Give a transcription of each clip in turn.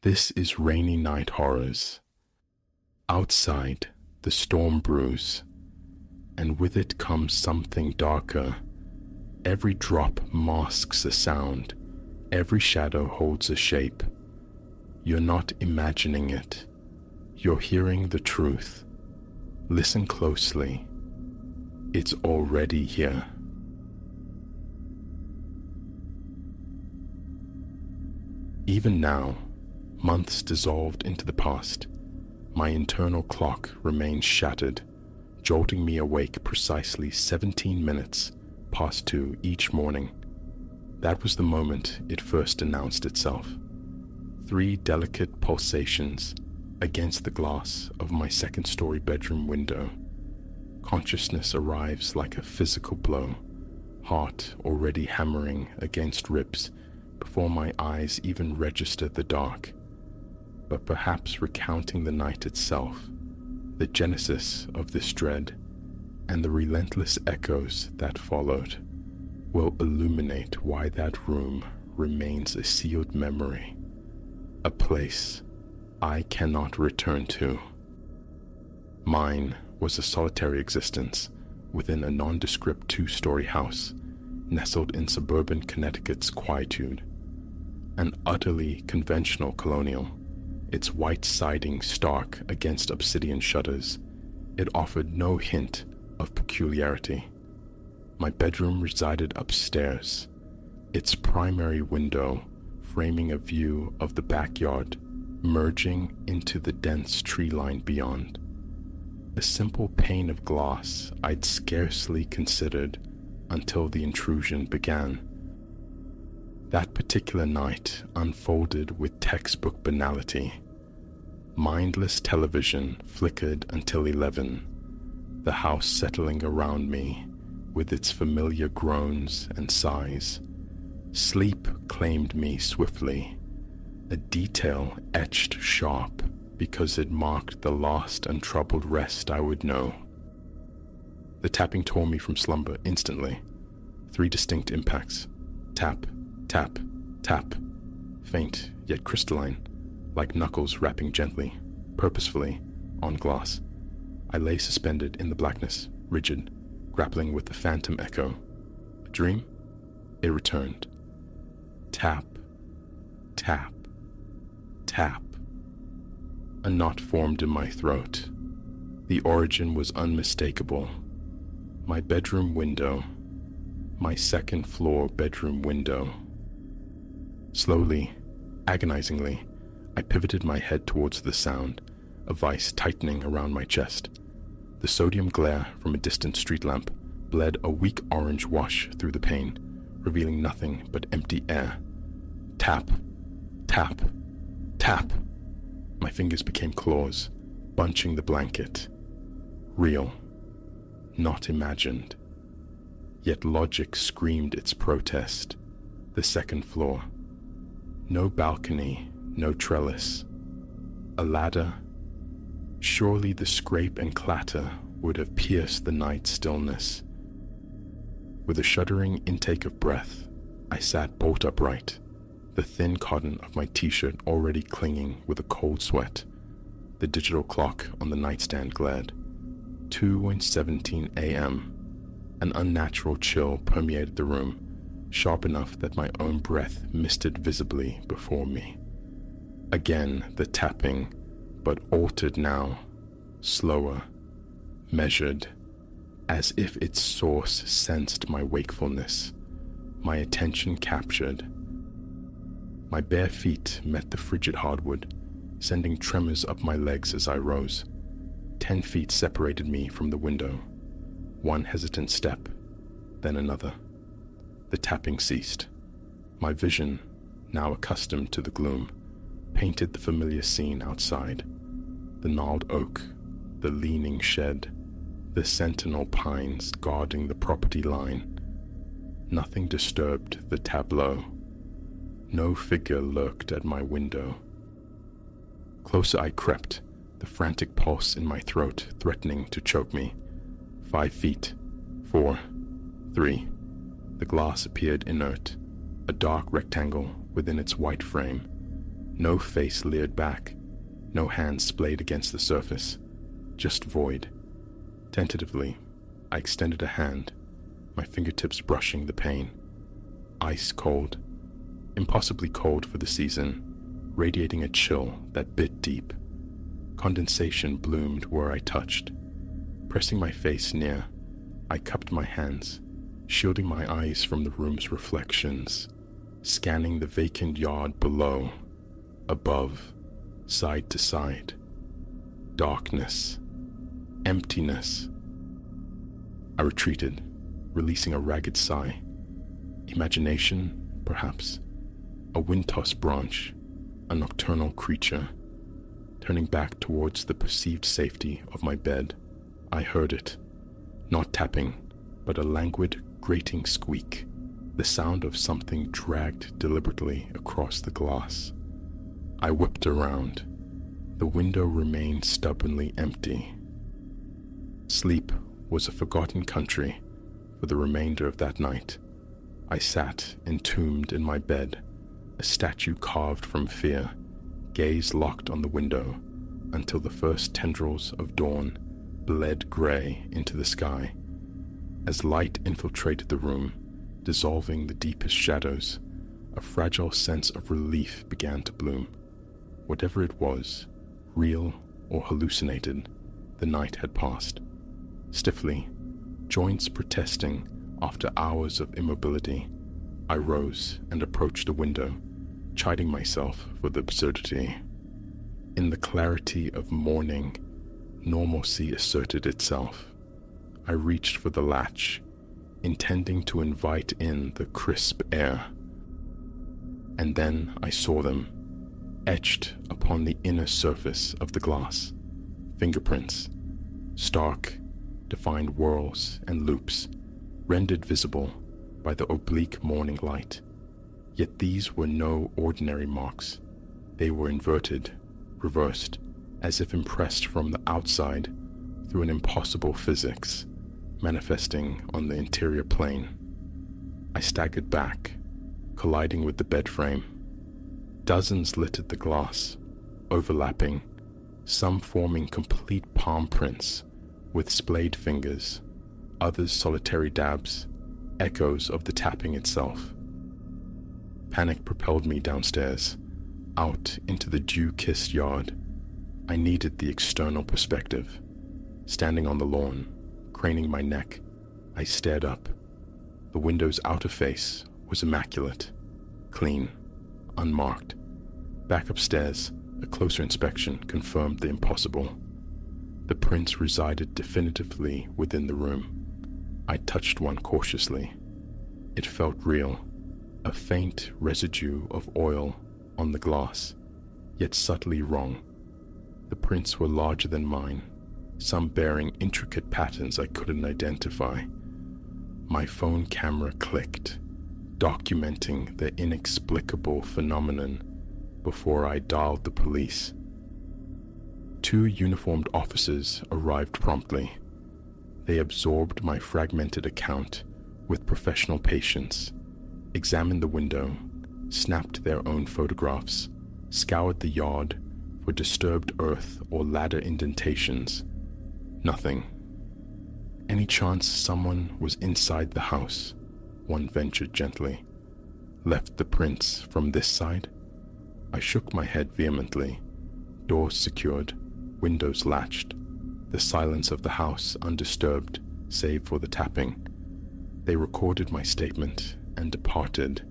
This is Rainy Night Horrors. Outside, the storm brews, and with it comes something darker. Every drop masks a sound, every shadow holds a shape. You're not imagining it. You're hearing the truth. Listen closely. It's already here. Even now, months dissolved into the past, my internal clock remains shattered, jolting me awake precisely 17 minutes past 2 each morning. That was the moment it first announced itself. 3 delicate pulsations against the glass of my second-story bedroom window. Consciousness arrives like a physical blow, heart already hammering against ribs before my eyes even register the dark. But perhaps recounting the night itself, the genesis of this dread, and the relentless echoes that followed, will illuminate why that room remains a sealed memory, a place I cannot return to. Mine was a solitary existence within a nondescript 2-story house nestled in suburban Connecticut's quietude. An utterly conventional colonial, its white siding stark against obsidian shutters, it offered no hint of peculiarity. My bedroom resided upstairs, its primary window framing a view of the backyard merging into the dense tree line beyond. A simple pane of glass I'd scarcely considered until the intrusion began. That particular night unfolded with textbook banality. Mindless television flickered until 11, the house settling around me with its familiar groans and sighs. Sleep claimed me swiftly, a detail etched sharp because it marked the last untroubled rest I would know. The tapping tore me from slumber instantly. 3 distinct impacts. Tap, tap, tap. Faint, yet crystalline, like knuckles rapping gently, purposefully, on glass. I lay suspended in the blackness, rigid, grappling with the phantom echo. A dream? It returned. Tap, tap, tap. A knot formed in my throat. The origin was unmistakable. My bedroom window. My second-floor bedroom window. Slowly, agonizingly, I pivoted my head towards the sound, a vice tightening around my chest. The sodium glare from a distant street lamp bled a weak orange wash through the pane, revealing nothing but empty air. Tap, tap, tap. My fingers became claws, bunching the blanket. Real, not imagined. Yet logic screamed its protest. The second floor. No balcony, no trellis. A ladder. Surely the scrape and clatter would have pierced the night stillness. With a shuddering intake of breath, I sat bolt upright, the thin cotton of my t-shirt already clinging with a cold sweat. The digital clock on the nightstand glared. 2:17 a.m. An unnatural chill permeated the room, sharp enough that my own breath misted visibly before me. Again the tapping, but altered now, slower, measured, as if its source sensed my wakefulness, my attention captured. My bare feet met the frigid hardwood, sending tremors up my legs as I rose. 10 feet separated me from the window. One hesitant step, then another. The tapping ceased. My vision, now accustomed to the gloom, painted the familiar scene outside. The gnarled oak, the leaning shed, the sentinel pines guarding the property line. Nothing disturbed the tableau. No figure lurked at my window. Closer I crept, the frantic pulse in my throat threatening to choke me. 5 feet, 4, 3. The glass appeared inert, a dark rectangle within its white frame. No face leered back, no hand splayed against the surface, just void. Tentatively, I extended a hand, my fingertips brushing the pane. Ice cold, impossibly cold for the season, radiating a chill that bit deep. Condensation bloomed where I touched. Pressing my face near, I cupped my hands, shielding my eyes from the room's reflections, scanning the vacant yard below, above, side to side. Darkness, emptiness. I retreated, releasing a ragged sigh. Imagination, perhaps. A wind-tossed branch, a nocturnal creature. Turning back towards the perceived safety of my bed, I heard it. Not tapping, but a languid, grating squeak, the sound of something dragged deliberately across the glass. I whipped around. The window remained stubbornly empty. Sleep was a forgotten country for the remainder of that night. I sat entombed in my bed, a statue carved from fear, gaze locked on the window until the first tendrils of dawn bled gray into the sky. As light infiltrated the room, dissolving the deepest shadows, a fragile sense of relief began to bloom. Whatever it was, real or hallucinated, the night had passed. Stiffly, joints protesting after hours of immobility, I rose and approached the window, chiding myself for the absurdity. In the clarity of morning, normalcy asserted itself. I reached for the latch, intending to invite in the crisp air. And then I saw them, etched upon the inner surface of the glass. Fingerprints, stark, defined whorls and loops, rendered visible by the oblique morning light. Yet these were no ordinary marks. They were inverted, reversed, as if impressed from the outside through an impossible physics, manifesting on the interior plane. I staggered back, colliding with the bed frame. Dozens littered the glass, overlapping, some forming complete palm prints with splayed fingers, others solitary dabs, echoes of the tapping itself. Panic propelled me downstairs, out into the dew-kissed yard. I needed the external perspective. Standing on the lawn, craning my neck, I stared up. The window's outer face was immaculate, clean, unmarked. Back upstairs, a closer inspection confirmed the impossible. The prints resided definitively within the room. I touched one cautiously. It felt real, a faint residue of oil on the glass, yet subtly wrong. The prints were larger than mine, some bearing intricate patterns I couldn't identify. My phone camera clicked, documenting the inexplicable phenomenon before I dialed the police. 2 uniformed officers arrived promptly. They absorbed my fragmented account with professional patience, examined the window, snapped their own photographs, scoured the yard for disturbed earth or ladder indentations. Nothing. Any chance someone was inside the house? One ventured gently. Left the prints from this side? I shook my head vehemently. Doors secured, windows latched, the silence of the house undisturbed save for the tapping. They recorded my statement and departed,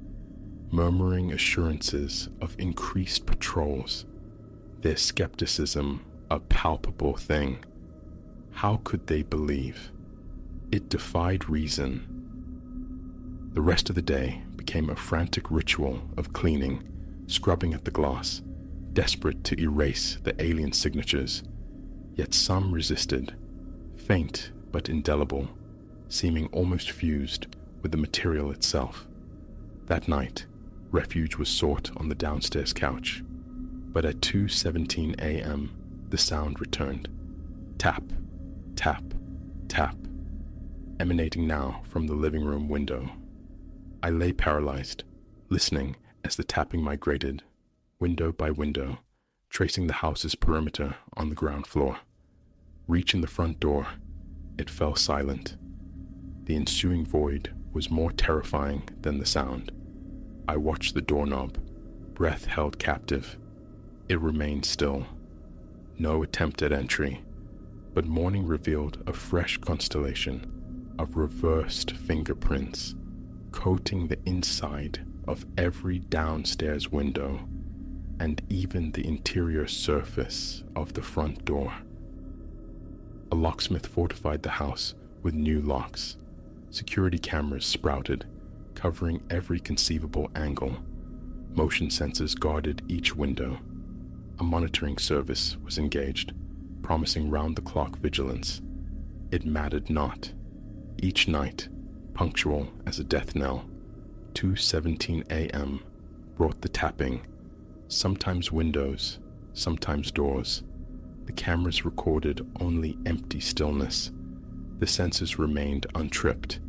murmuring assurances of increased patrols, their skepticism a palpable thing. How could they believe? It defied reason. The rest of the day became a frantic ritual of cleaning, scrubbing at the glass, desperate to erase the alien signatures. Yet some resisted, faint but indelible, seeming almost fused with the material itself. That night, refuge was sought on the downstairs couch, but at 2:17 a.m., the sound returned. Tap, tap, tap, emanating now from the living room window. I lay paralyzed, listening as the tapping migrated, window by window, tracing the house's perimeter on the ground floor. Reaching the front door, it fell silent. The ensuing void was more terrifying than the sound. I watched the doorknob, breath held captive. It remained still. No attempt at entry, but morning revealed a fresh constellation of reversed fingerprints coating the inside of every downstairs window and even the interior surface of the front door. A locksmith fortified the house with new locks. Security cameras sprouted, covering every conceivable angle. Motion sensors guarded each window. A monitoring service was engaged, promising round-the-clock vigilance. It mattered not. Each night, punctual as a death knell, 2:17 a.m. brought the tapping, sometimes windows, sometimes doors. The cameras recorded only empty stillness. The sensors remained untripped,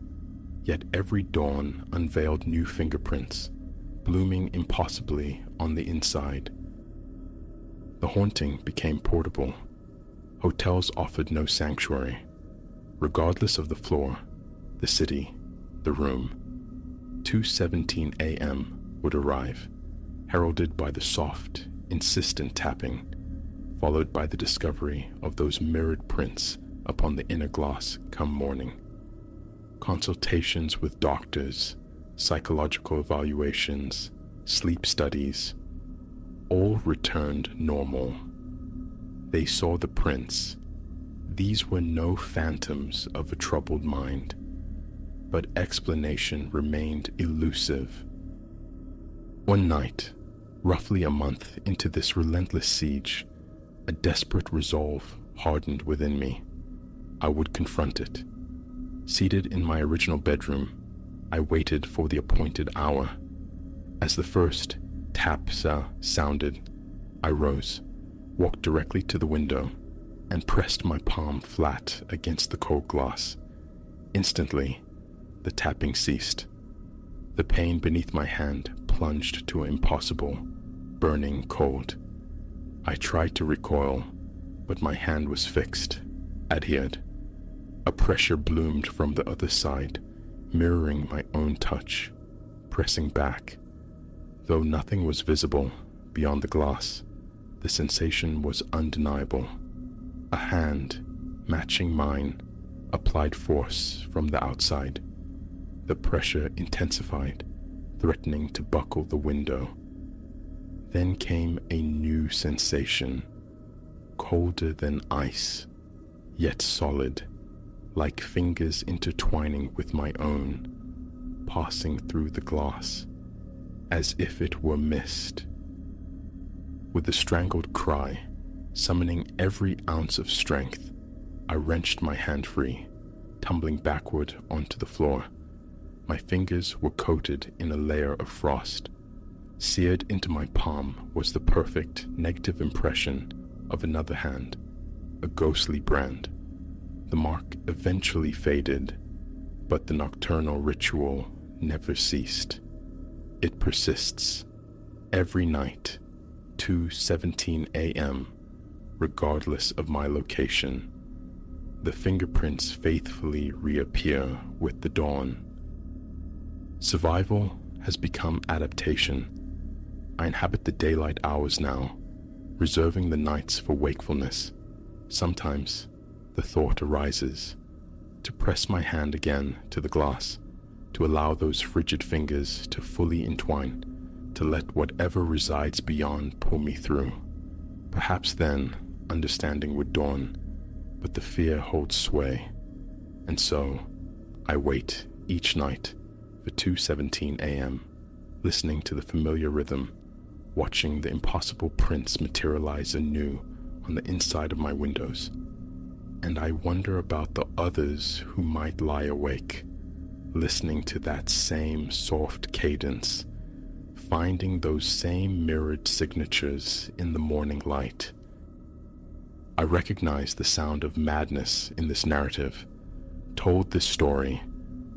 yet every dawn unveiled new fingerprints, blooming impossibly on the inside. The haunting became portable. Hotels offered no sanctuary. Regardless of the floor, the city, the room, 2:17 a.m. would arrive, heralded by the soft, insistent tapping, followed by the discovery of those mirrored prints upon the inner glass come morning. Consultations with doctors, psychological evaluations, sleep studies, all returned normal. They saw the prints. These were no phantoms of a troubled mind, but explanation remained elusive. One night, roughly a month into this relentless siege, a desperate resolve hardened within me. I would confront it. Seated in my original bedroom, I waited for the appointed hour. As the first tap-sa sounded, I rose, walked directly to the window, and pressed my palm flat against the cold glass. Instantly, the tapping ceased. The pain beneath my hand plunged to impossible, burning cold. I tried to recoil, but my hand was fixed, adhered. A pressure bloomed from the other side, mirroring my own touch, pressing back. Though nothing was visible beyond the glass, the sensation was undeniable. A hand, matching mine, applied force from the outside. The pressure intensified, threatening to buckle the window. Then came a new sensation, colder than ice, yet solid, like fingers intertwining with my own, passing through the glass, as if it were mist. With a strangled cry, summoning every ounce of strength, I wrenched my hand free, tumbling backward onto the floor. My fingers were coated in a layer of frost. Seared into my palm was the perfect negative impression of another hand, a ghostly brand. The mark eventually faded, but the nocturnal ritual never ceased. It persists. Every night, 2:17 a.m., regardless of my location. The fingerprints faithfully reappear with the dawn. Survival has become adaptation. I inhabit the daylight hours now, reserving the nights for wakefulness. Sometimes the thought arises to press my hand again to the glass, to allow those frigid fingers to fully entwine, to let whatever resides beyond pull me through. Perhaps then understanding would dawn, but the fear holds sway. And so I wait each night for 2:17 a.m., listening to the familiar rhythm, watching the impossible prints materialize anew on the inside of my windows. And I wonder about the others who might lie awake, listening to that same soft cadence, finding those same mirrored signatures in the morning light. I recognize the sound of madness in this narrative. Told this story,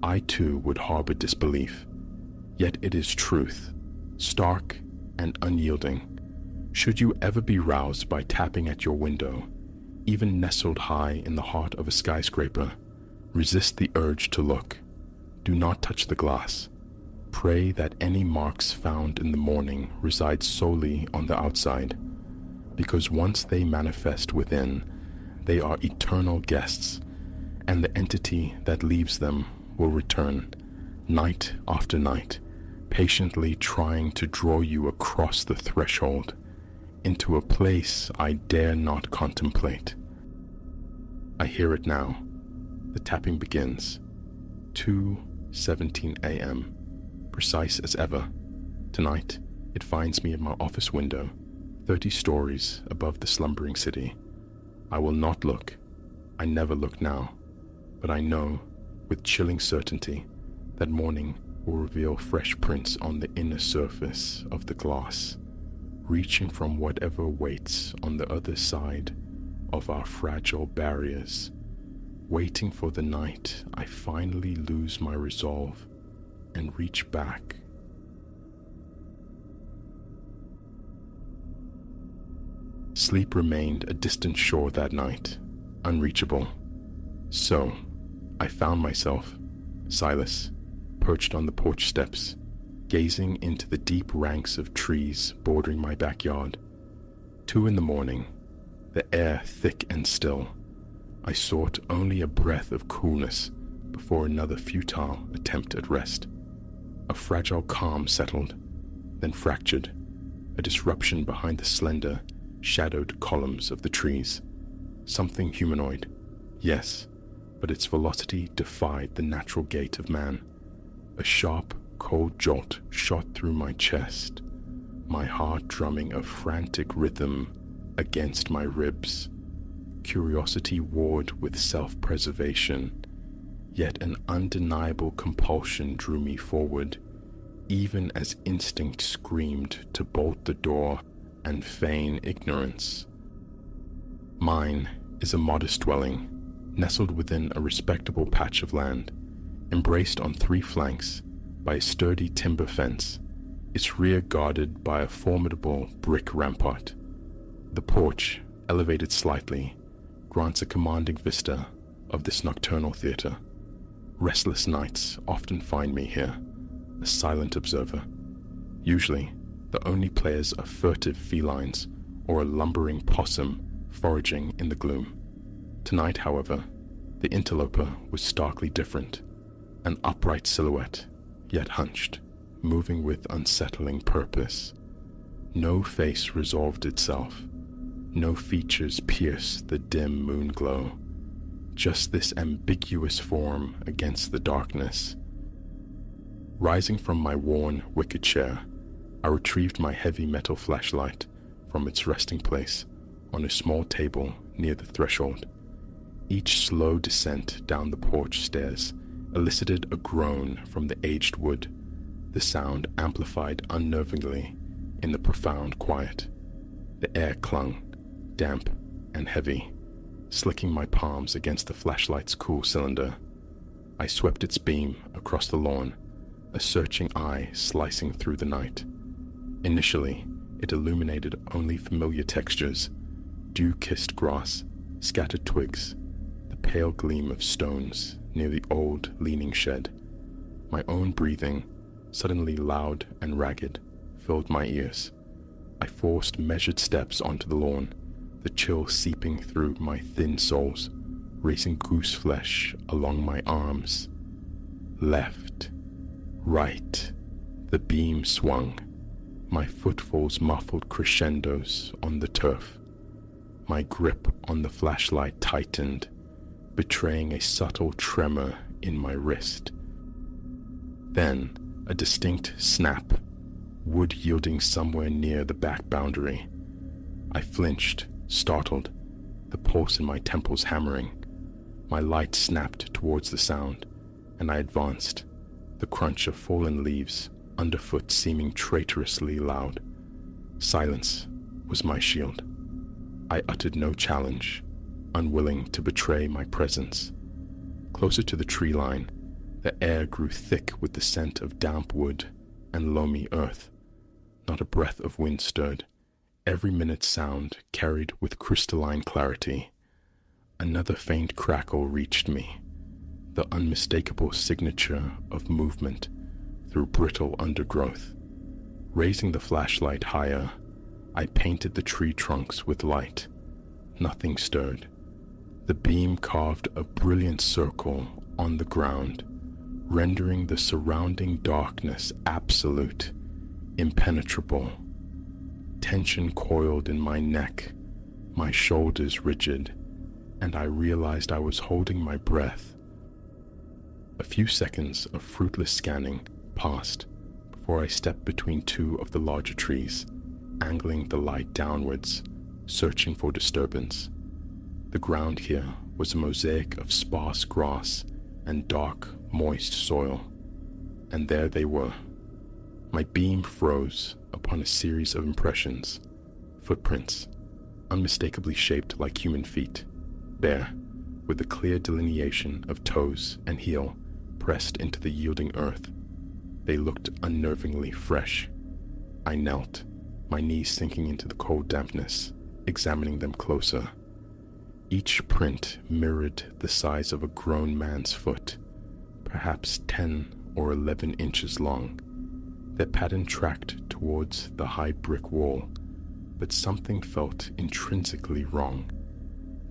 I too would harbor disbelief. Yet it is truth, stark and unyielding, Should you ever be roused by tapping at your window, even nestled high in the heart of a skyscraper, resist the urge to look. Do not touch the glass. Pray that any marks found in the morning reside solely on the outside, because once they manifest within, they are eternal guests, and the entity that leaves them will return, night after night, patiently trying to draw you across the threshold into a place I dare not contemplate. I hear it now. The tapping begins. 2:17 a.m. Precise as ever. Tonight, it finds me at my office window, 30 stories above the slumbering city. I will not look. I never look now. But I know, with chilling certainty, that morning will reveal fresh prints on the inner surface of the glass, reaching from whatever waits on the other side of our fragile barriers. Waiting for the night I finally lose my resolve and reach back. Sleep remained a distant shore that night, unreachable. So, I found myself, Silas, perched on the porch steps, gazing into the deep ranks of trees bordering my backyard. 2 a.m, the air thick and still. I sought only a breath of coolness before another futile attempt at rest. A fragile calm settled, then fractured, a disruption behind the slender, shadowed columns of the trees. Something humanoid, yes, but its velocity defied the natural gait of man. A sharp, cold jolt shot through my chest, my heart drumming a frantic rhythm against my ribs. Curiosity warred with self-preservation, yet an undeniable compulsion drew me forward, even as instinct screamed to bolt the door and feign ignorance. Mine is a modest dwelling, nestled within a respectable patch of land, embraced on 3 flanks by a sturdy timber fence, its rear guarded by a formidable brick rampart. The porch, elevated slightly, grants a commanding vista of this nocturnal theater. Restless nights often find me here, a silent observer. Usually, the only players are furtive felines or a lumbering possum foraging in the gloom. Tonight, however, the interloper was starkly different, an upright silhouette, yet hunched, moving with unsettling purpose. No face resolved itself. No features pierced the dim moon glow. Just this ambiguous form against the darkness. Rising from my worn wicker chair, I retrieved my heavy metal flashlight from its resting place on a small table near the threshold. Each slow descent down the porch stairs elicited a groan from the aged wood, the sound amplified unnervingly in the profound quiet. The air clung, damp and heavy, slicking my palms against the flashlight's cool cylinder. I swept its beam across the lawn, a searching eye slicing through the night. Initially, it illuminated only familiar textures: dew-kissed grass, scattered twigs, the pale gleam of stones near the old leaning shed. My own breathing, suddenly loud and ragged, filled my ears. I forced measured steps onto the lawn, the chill seeping through my thin soles, racing goose flesh along my arms. Left, right, the beam swung, my footfalls muffled crescendos on the turf. My grip on the flashlight tightened, betraying a subtle tremor in my wrist. Then, a distinct snap, wood yielding somewhere near the back boundary. I flinched, startled, the pulse in my temples hammering. My light snapped towards the sound, and I advanced, the crunch of fallen leaves underfoot seeming traitorously loud. Silence was my shield. I uttered no challenge, unwilling to betray my presence. Closer to the tree line, the air grew thick with the scent of damp wood and loamy earth. Not a breath of wind stirred, every minute's sound carried with crystalline clarity. Another faint crackle reached me, the unmistakable signature of movement through brittle undergrowth. Raising the flashlight higher, I painted the tree trunks with light. Nothing stirred. The beam carved a brilliant circle on the ground, rendering the surrounding darkness absolute, impenetrable. Tension coiled in my neck, my shoulders rigid, and I realized I was holding my breath. A few seconds of fruitless scanning passed before I stepped between two of the larger trees, angling the light downwards, searching for disturbance. The ground here was a mosaic of sparse grass and dark, moist soil, and there they were. My beam froze upon a series of impressions, footprints, unmistakably shaped like human feet, bare, with a clear delineation of toes and heel pressed into the yielding earth. They looked unnervingly fresh. I knelt, my knees sinking into the cold dampness, examining them closer. Each print mirrored the size of a grown man's foot, perhaps 10 or 11 inches long. Their pattern tracked towards the high brick wall, but something felt intrinsically wrong.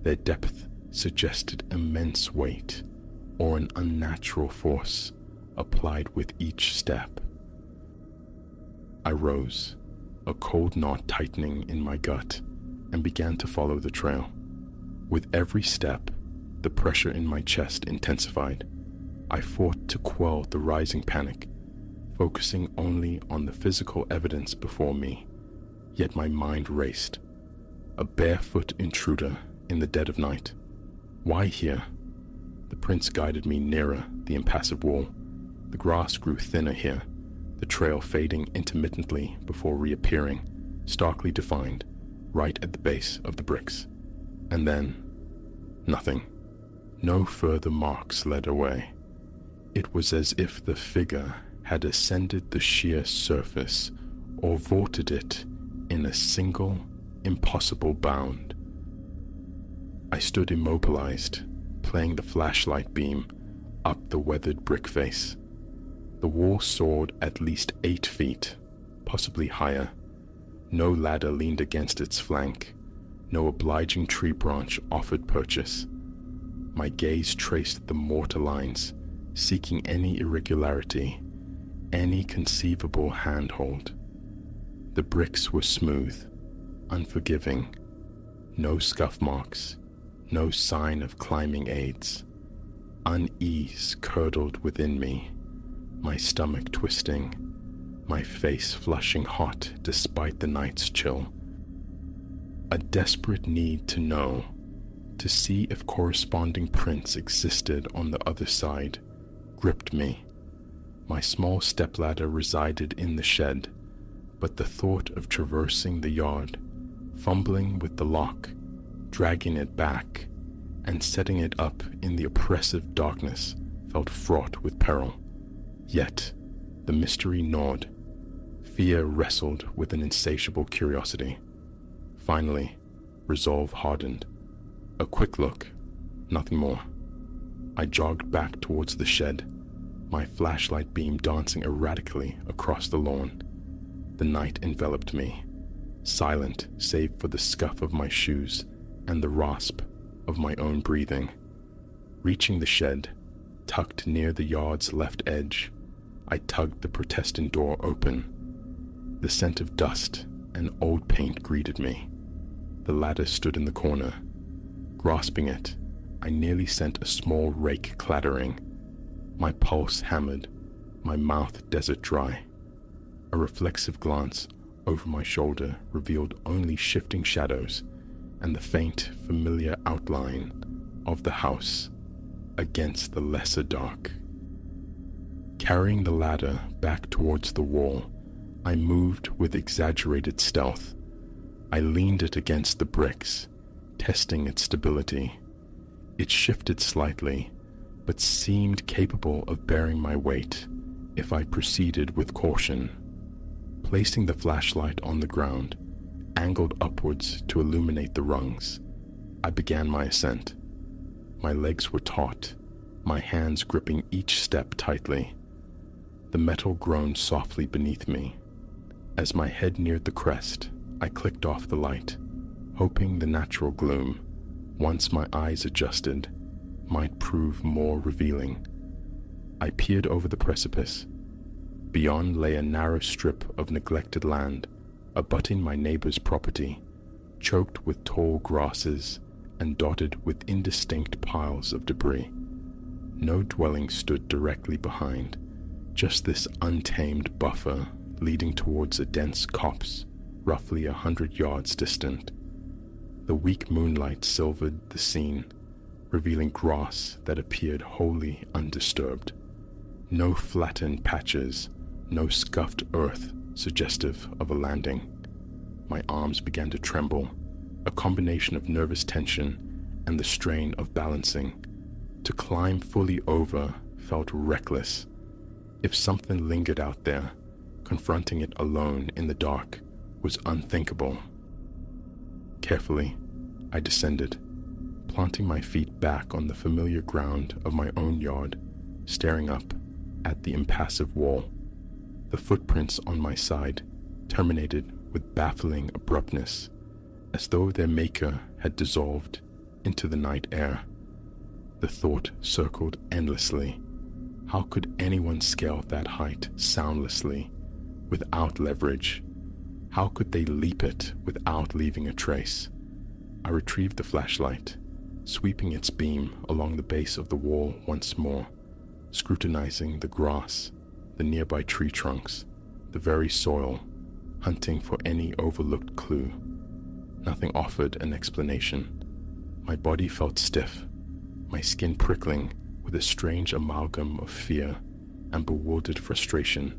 Their depth suggested immense weight or an unnatural force applied with each step. I rose, a cold knot tightening in my gut, and began to follow the trail. With every step, the pressure in my chest intensified. I fought to quell the rising panic, focusing only on the physical evidence before me, yet my mind raced. A barefoot intruder in the dead of night. Why here? The prince guided me nearer the impassive wall. The grass grew thinner here, the trail fading intermittently before reappearing, starkly defined, right at the base of the bricks. And then, nothing. No further marks led away. It was as if the figure had ascended the sheer surface or vaulted it in a single, impossible bound. I stood immobilized, playing the flashlight beam up the weathered brick face. The wall soared at least 8 feet, possibly higher. No ladder leaned against its flank. No obliging tree branch offered purchase. My gaze traced the mortar lines, seeking any irregularity, any conceivable handhold. The bricks were smooth, unforgiving. No scuff marks, no sign of climbing aids. Unease curdled within me, my stomach twisting, my face flushing hot despite the night's chill. A desperate need to know, to see if corresponding prints existed on the other side, gripped me. My small stepladder resided in the shed, but the thought of traversing the yard, fumbling with the lock, dragging it back, and setting it up in the oppressive darkness felt fraught with peril. Yet, the mystery gnawed. Fear wrestled with an insatiable curiosity. Finally, resolve hardened. A quick look, nothing more. I jogged back towards the shed, my flashlight beam dancing erratically across the lawn. The night enveloped me, silent save for the scuff of my shoes and the rasp of my own breathing. Reaching the shed, tucked near the yard's left edge, I tugged the protestant door open. The scent of dust and old paint greeted me. The ladder stood in the corner. Grasping it, I nearly sent a small rake clattering. My pulse hammered, my mouth desert dry. A reflexive glance over my shoulder revealed only shifting shadows and the faint, familiar outline of the house against the lesser dark. Carrying the ladder back towards the wall, I moved with exaggerated stealth. I leaned it against the bricks, testing its stability. It shifted slightly, but seemed capable of bearing my weight if I proceeded with caution. Placing the flashlight on the ground, angled upwards to illuminate the rungs. I began my ascent. My legs were taut, my hands gripping each step tightly. The metal groaned softly beneath me. As my head neared the crest, I clicked off the light, hoping the natural gloom, once my eyes adjusted, might prove more revealing. I peered over the precipice. Beyond lay a narrow strip of neglected land, abutting my neighbor's property, choked with tall grasses and dotted with indistinct piles of debris. No dwelling stood directly behind, just this untamed buffer leading towards a dense copse, roughly 100 yards distant. The weak moonlight silvered the scene, revealing grass that appeared wholly undisturbed. No flattened patches, no scuffed earth suggestive of a landing. My arms began to tremble, a combination of nervous tension and the strain of balancing. To climb fully over felt reckless. If something lingered out there, confronting it alone in the dark was unthinkable. Carefully, I descended, planting my feet back on the familiar ground of my own yard, staring up at the impassive wall. The footprints on my side terminated with baffling abruptness, as though their maker had dissolved into the night air. The thought circled endlessly. How could anyone scale that height soundlessly, without leverage? How could they leap it without leaving a trace? I retrieved the flashlight, sweeping its beam along the base of the wall once more, scrutinizing the grass, the nearby tree trunks, the very soil, hunting for any overlooked clue. Nothing offered an explanation. My body felt stiff, my skin prickling with a strange amalgam of fear and bewildered frustration.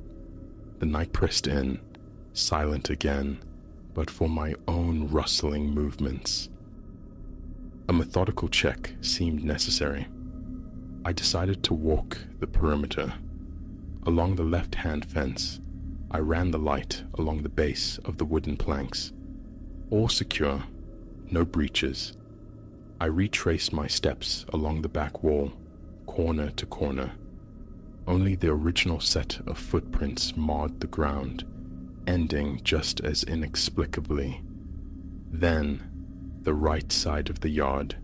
The night pressed in, silent again, but for my own rustling movements. A methodical check seemed necessary. I decided to walk the perimeter. Along the left-hand fence, I ran the light along the base of the wooden planks. All secure, no breaches. I retraced my steps along the back wall, corner to corner. Only the original set of footprints marred the ground, ending just as inexplicably. Then, the right side of the yard,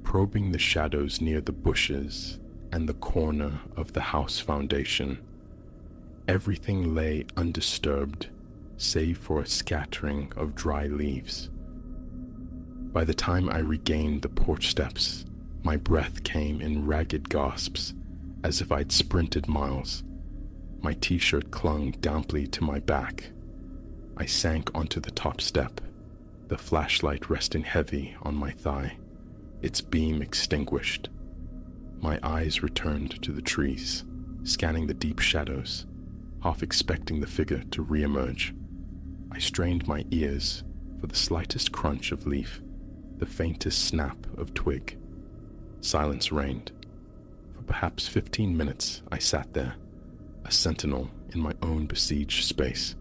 probing the shadows near the bushes and the corner of the house foundation. Everything lay undisturbed, save for a scattering of dry leaves. By the time I regained the porch steps, my breath came in ragged gasps, as if I'd sprinted miles. My t-shirt clung damply to my back. I sank onto the top step, the flashlight resting heavy on my thigh, its beam extinguished. My eyes returned to the trees, scanning the deep shadows, half expecting the figure to re-emerge. I strained my ears for the slightest crunch of leaf, the faintest snap of twig. Silence reigned. For perhaps 15 minutes I sat there, a sentinel in my own besieged space.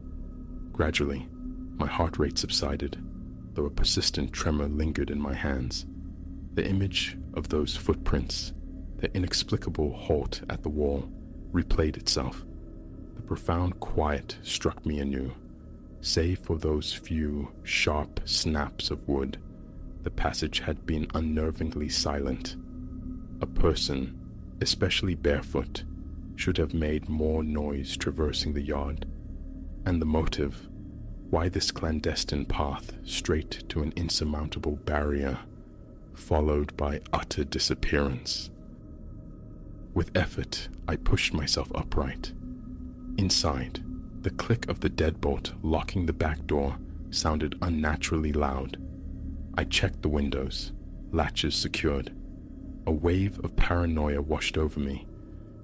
Gradually, my heart rate subsided, though a persistent tremor lingered in my hands. The image of those footprints, the inexplicable halt at the wall, replayed itself. The profound quiet struck me anew. Save for those few sharp snaps of wood, the passage had been unnervingly silent. A person, especially barefoot, should have made more noise traversing the yard. And the motive, why this clandestine path straight to an insurmountable barrier, followed by utter disappearance. With effort, I pushed myself upright. Inside, the click of the deadbolt locking the back door sounded unnaturally loud. I checked the windows, latches secured. A wave of paranoia washed over me,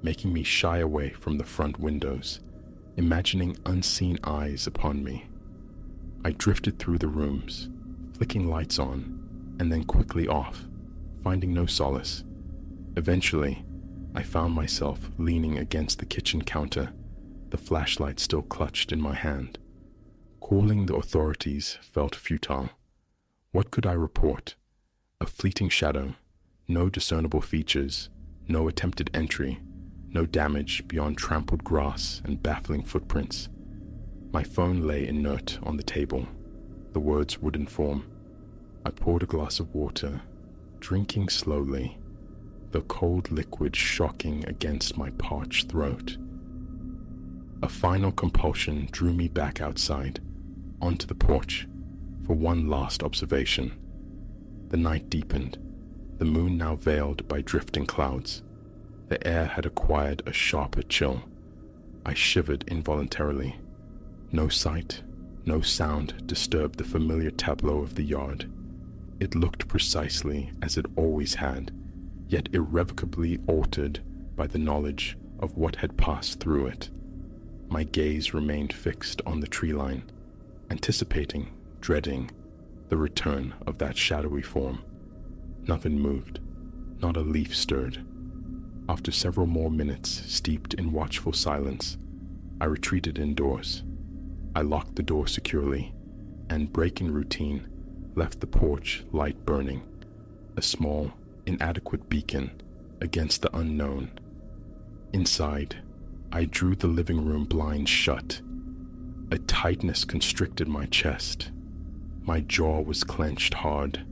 making me shy away from the front windows, imagining unseen eyes upon me. I drifted through the rooms, flicking lights on, and then quickly off, finding no solace. Eventually, I found myself leaning against the kitchen counter, the flashlight still clutched in my hand. Calling the authorities felt futile. What could I report? A fleeting shadow, no discernible features, no attempted entry, no damage beyond trampled grass and baffling footprints. My phone lay inert on the table. The words would inform. I poured a glass of water, drinking slowly, the cold liquid shocking against my parched throat. A final compulsion drew me back outside, onto the porch, for one last observation. The night deepened, the moon now veiled by drifting clouds. The air had acquired a sharper chill. I shivered involuntarily. No sight, no sound disturbed the familiar tableau of the yard. It looked precisely as it always had, yet irrevocably altered by the knowledge of what had passed through it. My gaze remained fixed on the tree line, anticipating, dreading, the return of that shadowy form. Nothing moved, not a leaf stirred. After several more minutes steeped in watchful silence, I retreated indoors. I locked the door securely, and breaking routine, left the porch light burning, a small, inadequate beacon against the unknown. Inside, I drew the living room blinds shut. A tightness constricted my chest. My jaw was clenched hard.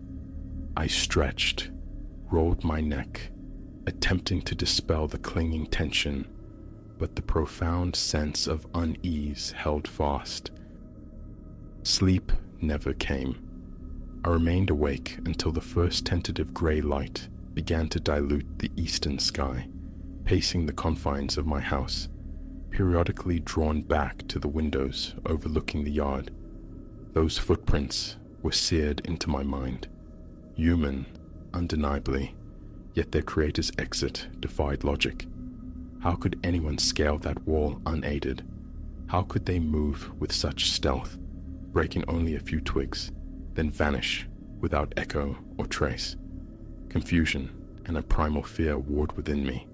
I stretched, rolled my neck, attempting to dispel the clinging tension, but the profound sense of unease held fast. Sleep never came. I remained awake until the first tentative gray light began to dilute the eastern sky, pacing the confines of my house, periodically drawn back to the windows overlooking the yard. Those footprints were seared into my mind. Human, undeniably, yet their creator's exit defied logic. How could anyone scale that wall unaided? How could they move with such stealth, breaking only a few twigs, then vanish without echo or trace? Confusion and a primal fear warred within me,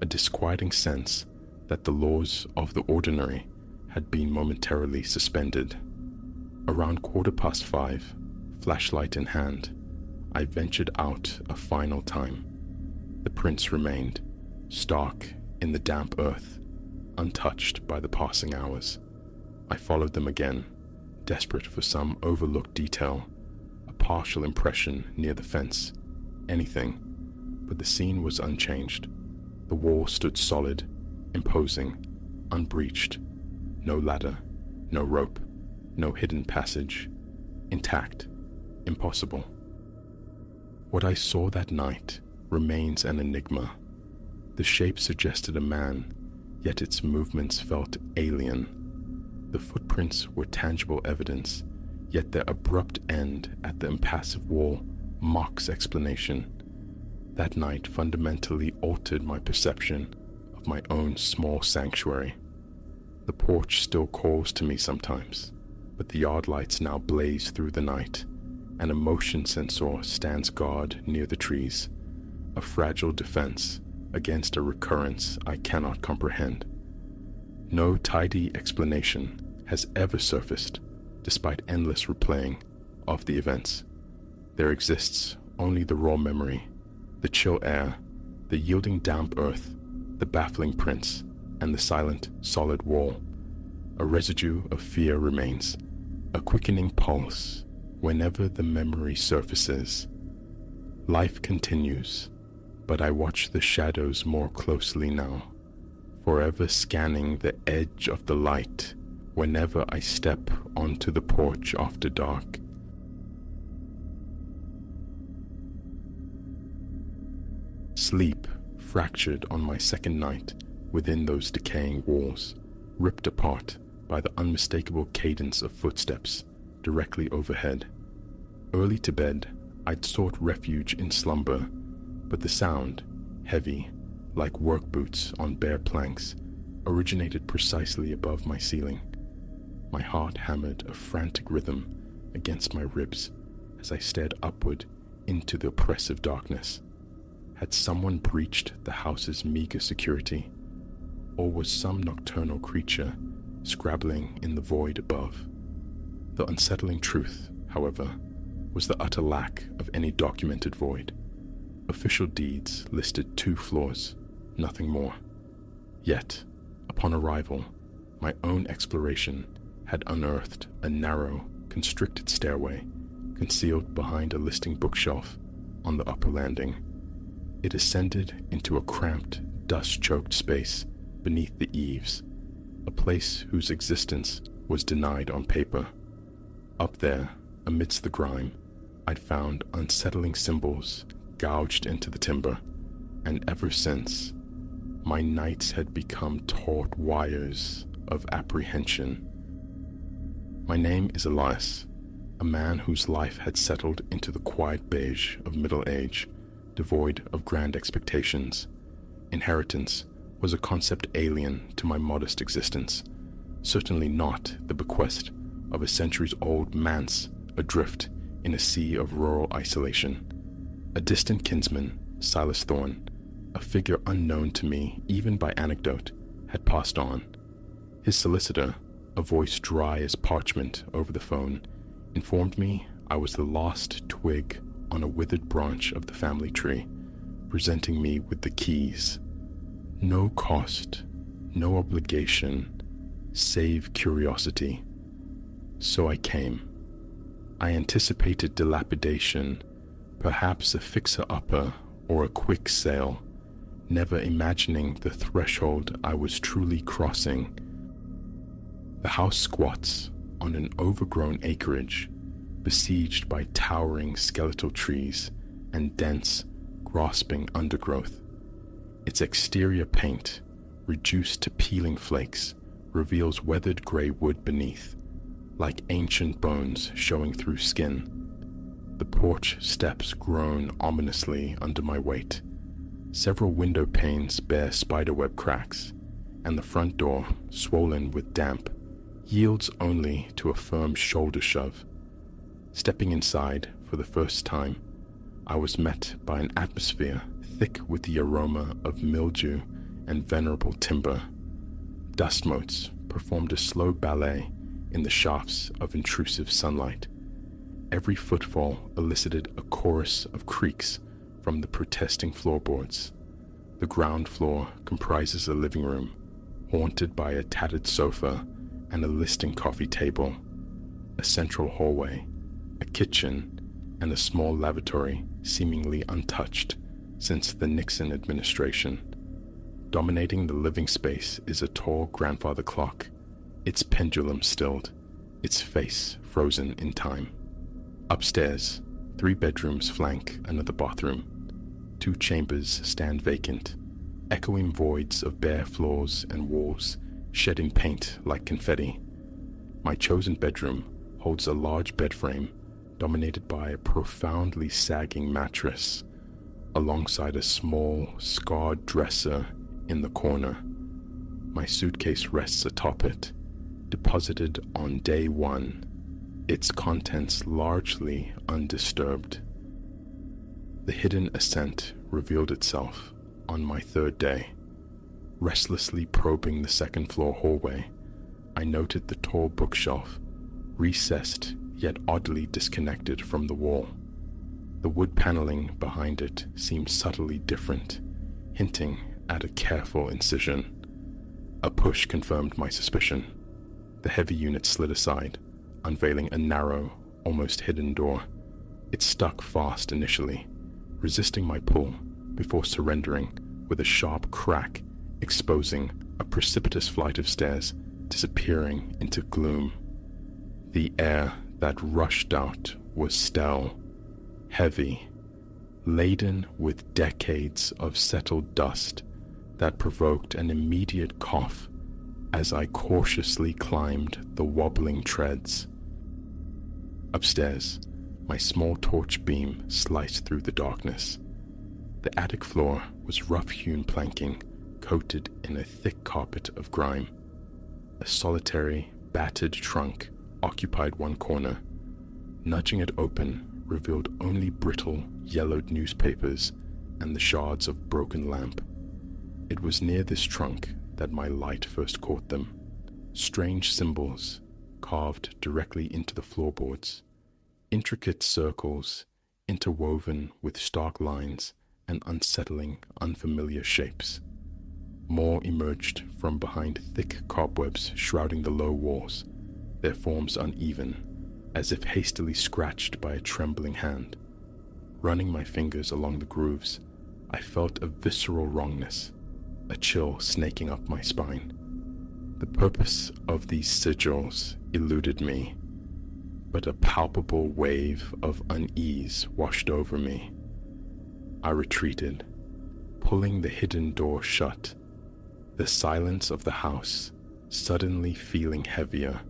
a disquieting sense that the laws of the ordinary had been momentarily suspended. Around 5:15, flashlight in hand, I ventured out a final time. The prints remained, stark in the damp earth, untouched by the passing hours. I followed them again, desperate for some overlooked detail, a partial impression near the fence, anything, but the scene was unchanged. The wall stood solid, imposing, unbreached. No ladder, no rope, no hidden passage. Intact, impossible. What I saw that night remains an enigma. The shape suggested a man, yet its movements felt alien. The footprints were tangible evidence, yet their abrupt end at the impassive wall mocks explanation. That night fundamentally altered my perception of my own small sanctuary. The porch still calls to me sometimes, but the yard lights now blaze through the night. An emotion sensor stands guard near the trees, a fragile defense against a recurrence I cannot comprehend. No tidy explanation has ever surfaced, despite endless replaying of the events. There exists only the raw memory, the chill air, the yielding damp earth, the baffling prints, and the silent, solid wall. A residue of fear remains, a quickening pulse whenever the memory surfaces. Life continues, but I watch the shadows more closely now, forever scanning the edge of the light whenever I step onto the porch after dark. Sleep fractured on my second night within those decaying walls, ripped apart by the unmistakable cadence of footsteps directly overhead. Early to bed, I'd sought refuge in slumber, but the sound, heavy, like work boots on bare planks, originated precisely above my ceiling. My heart hammered a frantic rhythm against my ribs as I stared upward into the oppressive darkness. Had someone breached the house's meager security, or was some nocturnal creature scrabbling in the void above? The unsettling truth, however, was the utter lack of any documented void. Official deeds listed 2 floors, nothing more. Yet, upon arrival, my own exploration had unearthed a narrow, constricted stairway concealed behind a listing bookshelf on the upper landing. It ascended into a cramped, dust-choked space beneath the eaves, a place whose existence was denied on paper. Up there, amidst the grime, I'd found unsettling symbols gouged into the timber, and ever since, my nights had become taut wires of apprehension. My name is Elias, a man whose life had settled into the quiet beige of middle age, devoid of grand expectations. Inheritance was a concept alien to my modest existence, certainly not the bequest of a centuries-old manse adrift in a sea of rural isolation. A distant kinsman, Silas Thorne, a figure unknown to me even by anecdote, had passed on. His solicitor, a voice dry as parchment over the phone, informed me I was the lost twig on a withered branch of the family tree, presenting me with the keys. No cost, no obligation, save curiosity. So I came. I anticipated dilapidation, perhaps a fixer-upper or a quick sale, never imagining the threshold I was truly crossing. The house squats on an overgrown acreage, besieged by towering skeletal trees and dense, grasping undergrowth. Its exterior paint, reduced to peeling flakes, reveals weathered gray wood beneath, like ancient bones showing through skin. The porch steps groan ominously under my weight. Several window panes bear spiderweb cracks, and the front door, swollen with damp, yields only to a firm shoulder shove. Stepping inside for the first time, I was met by an atmosphere thick with the aroma of mildew and venerable timber. Dust motes performed a slow ballet in the shafts of intrusive sunlight. Every footfall elicited a chorus of creaks from the protesting floorboards. The ground floor comprises a living room, haunted by a tattered sofa and a listing coffee table, a central hallway, a kitchen, and a small lavatory seemingly untouched since the Nixon administration. Dominating the living space is a tall grandfather clock, its pendulum stilled, its face frozen in time. Upstairs, 3 bedrooms flank another bathroom. 2 chambers stand vacant, echoing voids of bare floors and walls, shedding paint like confetti. My chosen bedroom holds a large bed frame dominated by a profoundly sagging mattress, alongside a small, scarred dresser in the corner. My suitcase rests atop it, deposited on day 1, its contents largely undisturbed. The hidden ascent revealed itself on my 3rd day. Restlessly probing the 2nd floor hallway, I noted the tall bookshelf, recessed yet oddly disconnected from the wall. The wood paneling behind it seemed subtly different, hinting at a careful incision. A push confirmed my suspicion. The heavy unit slid aside, unveiling a narrow, almost hidden door. It stuck fast initially, resisting my pull before surrendering with a sharp crack, exposing a precipitous flight of stairs disappearing into gloom. The air that rushed out was stale, heavy, laden with decades of settled dust that provoked an immediate cough as I cautiously climbed the wobbling treads. Upstairs, my small torch beam sliced through the darkness. The attic floor was rough-hewn planking, coated in a thick carpet of grime. A solitary, battered trunk occupied one corner. Nudging it open revealed only brittle, yellowed newspapers and the shards of broken lamp. It was near this trunk that my light first caught them. Strange symbols, carved directly into the floorboards, intricate circles interwoven with stark lines and unsettling, unfamiliar shapes. More emerged from behind thick cobwebs shrouding the low walls, their forms uneven, as if hastily scratched by a trembling hand. Running my fingers along the grooves, I felt a visceral wrongness, a chill snaking up my spine. The purpose of these sigils eluded me, but a palpable wave of unease washed over me. I retreated, pulling the hidden door shut, the silence of the house suddenly feeling heavier.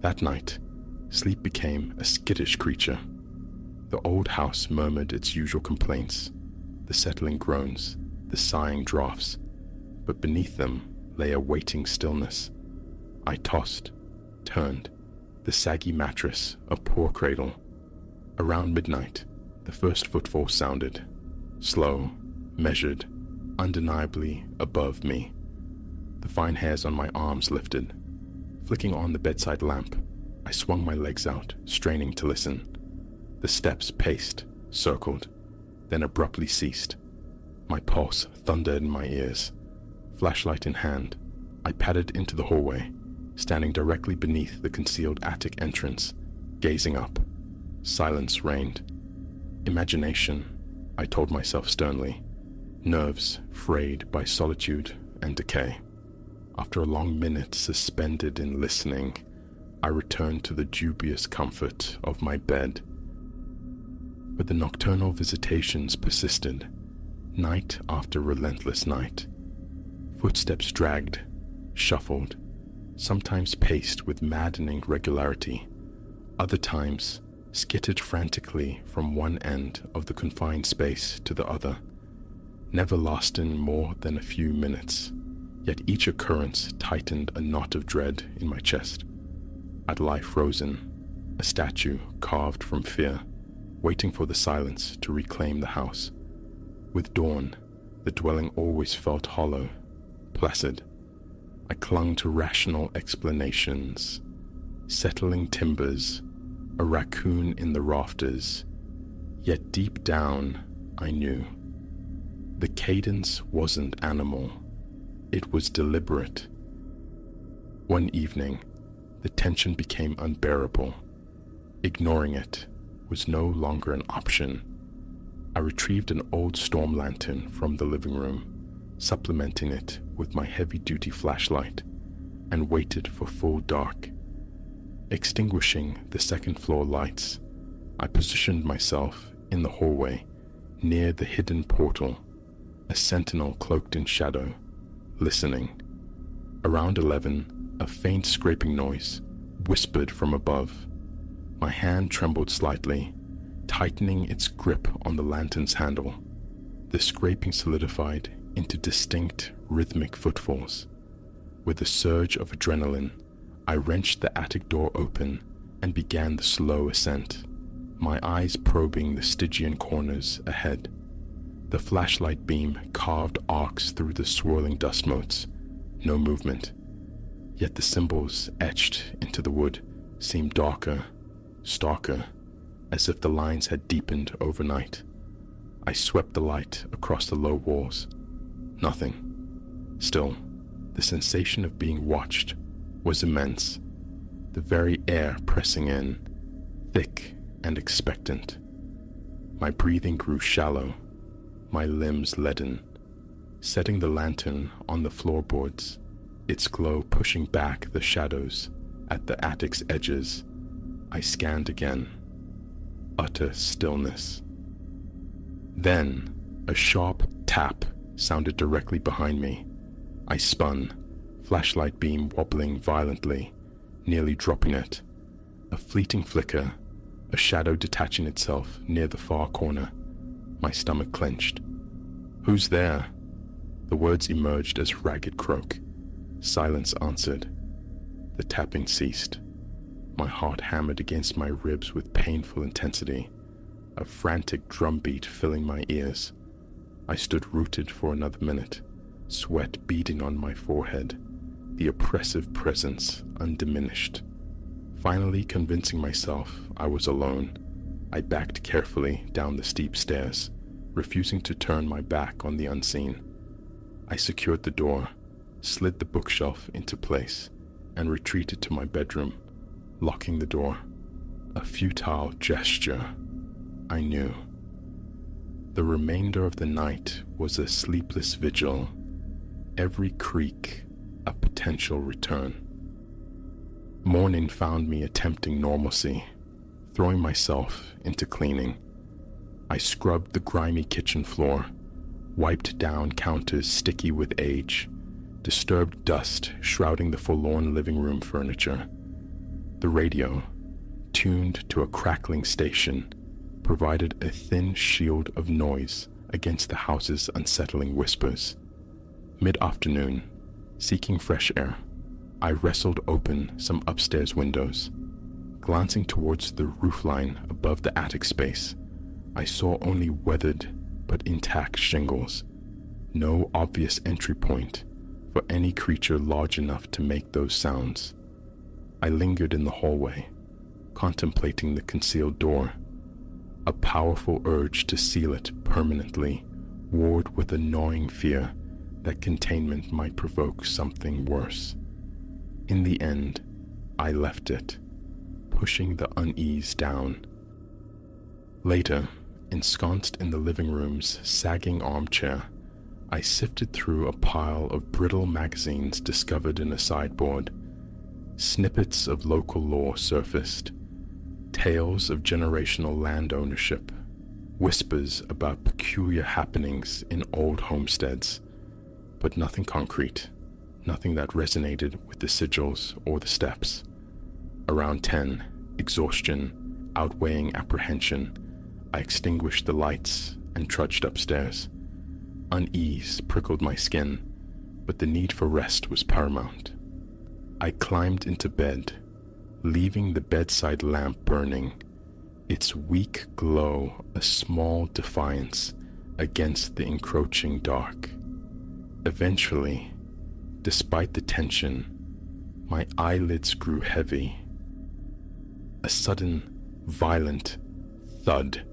That night, sleep became a skittish creature. The old house murmured its usual complaints, the settling groans, the sighing draughts, but beneath them lay a waiting stillness. I tossed, turned, the saggy mattress a poor cradle. Around midnight, the first footfall sounded, slow, measured, undeniably above me. The fine hairs on my arms lifted. Flicking on the bedside lamp, I swung my legs out, straining to listen. The steps paced, circled, then abruptly ceased. My pulse thundered in my ears. Flashlight in hand, I padded into the hallway, standing directly beneath the concealed attic entrance, gazing up. Silence reigned. Imagination, I told myself sternly. Nerves frayed by solitude and decay. After a long minute suspended in listening, I returned to the dubious comfort of my bed. But the nocturnal visitations persisted, night after relentless night. Footsteps dragged, shuffled, sometimes paced with maddening regularity, other times skittered frantically from one end of the confined space to the other, never lasting more than a few minutes, yet each occurrence tightened a knot of dread in my chest. I'd lie frozen, a statue carved from fear, waiting for the silence to reclaim the house. With dawn, the dwelling always felt hollow, placid. I clung to rational explanations, settling timbers, a raccoon in the rafters, yet deep down I knew. The cadence wasn't animal, it was deliberate. One evening, the tension became unbearable. Ignoring it was no longer an option. I retrieved an old storm lantern from the living room, supplementing it with my heavy-duty flashlight, and waited for full dark. Extinguishing the second-floor lights, I positioned myself in the hallway near the hidden portal, a sentinel cloaked in shadow, listening. Around 11, a faint scraping noise whispered from above. My hand trembled slightly, tightening its grip on the lantern's handle. The scraping solidified into distinct, rhythmic footfalls. With a surge of adrenaline, I wrenched the attic door open and began the slow ascent, my eyes probing the Stygian corners ahead. The flashlight beam carved arcs through the swirling dust motes. No movement. Yet the symbols etched into the wood seemed darker, starker, as if the lines had deepened overnight. I swept the light across the low walls. Nothing. Still, the sensation of being watched was immense, the very air pressing in, thick and expectant. My breathing grew shallow, my limbs leaden. Setting the lantern on the floorboards, its glow pushing back the shadows at the attic's edges, I scanned again. Utter stillness. Then, a sharp tap sounded directly behind me. I spun, flashlight beam wobbling violently, nearly dropping it. A fleeting flicker, a shadow detaching itself near the far corner. My stomach clenched. "Who's there?" The words emerged as ragged croak. Silence answered. The tapping ceased. My heart hammered against my ribs with painful intensity, a frantic drumbeat filling my ears. I stood rooted for another minute, sweat beading on my forehead, the oppressive presence undiminished. Finally convincing myself I was alone, I backed carefully down the steep stairs, refusing to turn my back on the unseen. I secured the door, slid the bookshelf into place, and retreated to my bedroom, locking the door. A futile gesture, I knew. The remainder of the night was a sleepless vigil, every creak a potential return. Morning found me attempting normalcy, throwing myself into cleaning. I scrubbed the grimy kitchen floor, wiped down counters sticky with age, disturbed dust shrouding the forlorn living room furniture. The radio, tuned to a crackling station, provided a thin shield of noise against the house's unsettling whispers. Mid-afternoon, seeking fresh air, I wrestled open some upstairs windows. Glancing towards the roofline above the attic space, I saw only weathered but intact shingles, no obvious entry point for any creature large enough to make those sounds. I lingered in the hallway, contemplating the concealed door. A powerful urge to seal it permanently warred with a gnawing fear that containment might provoke something worse. In the end, I left it, pushing the unease down. Later, ensconced in the living room's sagging armchair, I sifted through a pile of brittle magazines discovered in a sideboard. Snippets of local lore surfaced, tales of generational land ownership, whispers about peculiar happenings in old homesteads, but nothing concrete, nothing that resonated with the sigils or the steps. Around 10, exhaustion outweighing apprehension, I extinguished the lights and trudged upstairs. Unease prickled my skin, but the need for rest was paramount. I climbed into bed, leaving the bedside lamp burning, its weak glow a small defiance against the encroaching dark. Eventually, despite the tension, my eyelids grew heavy. A sudden, violent thud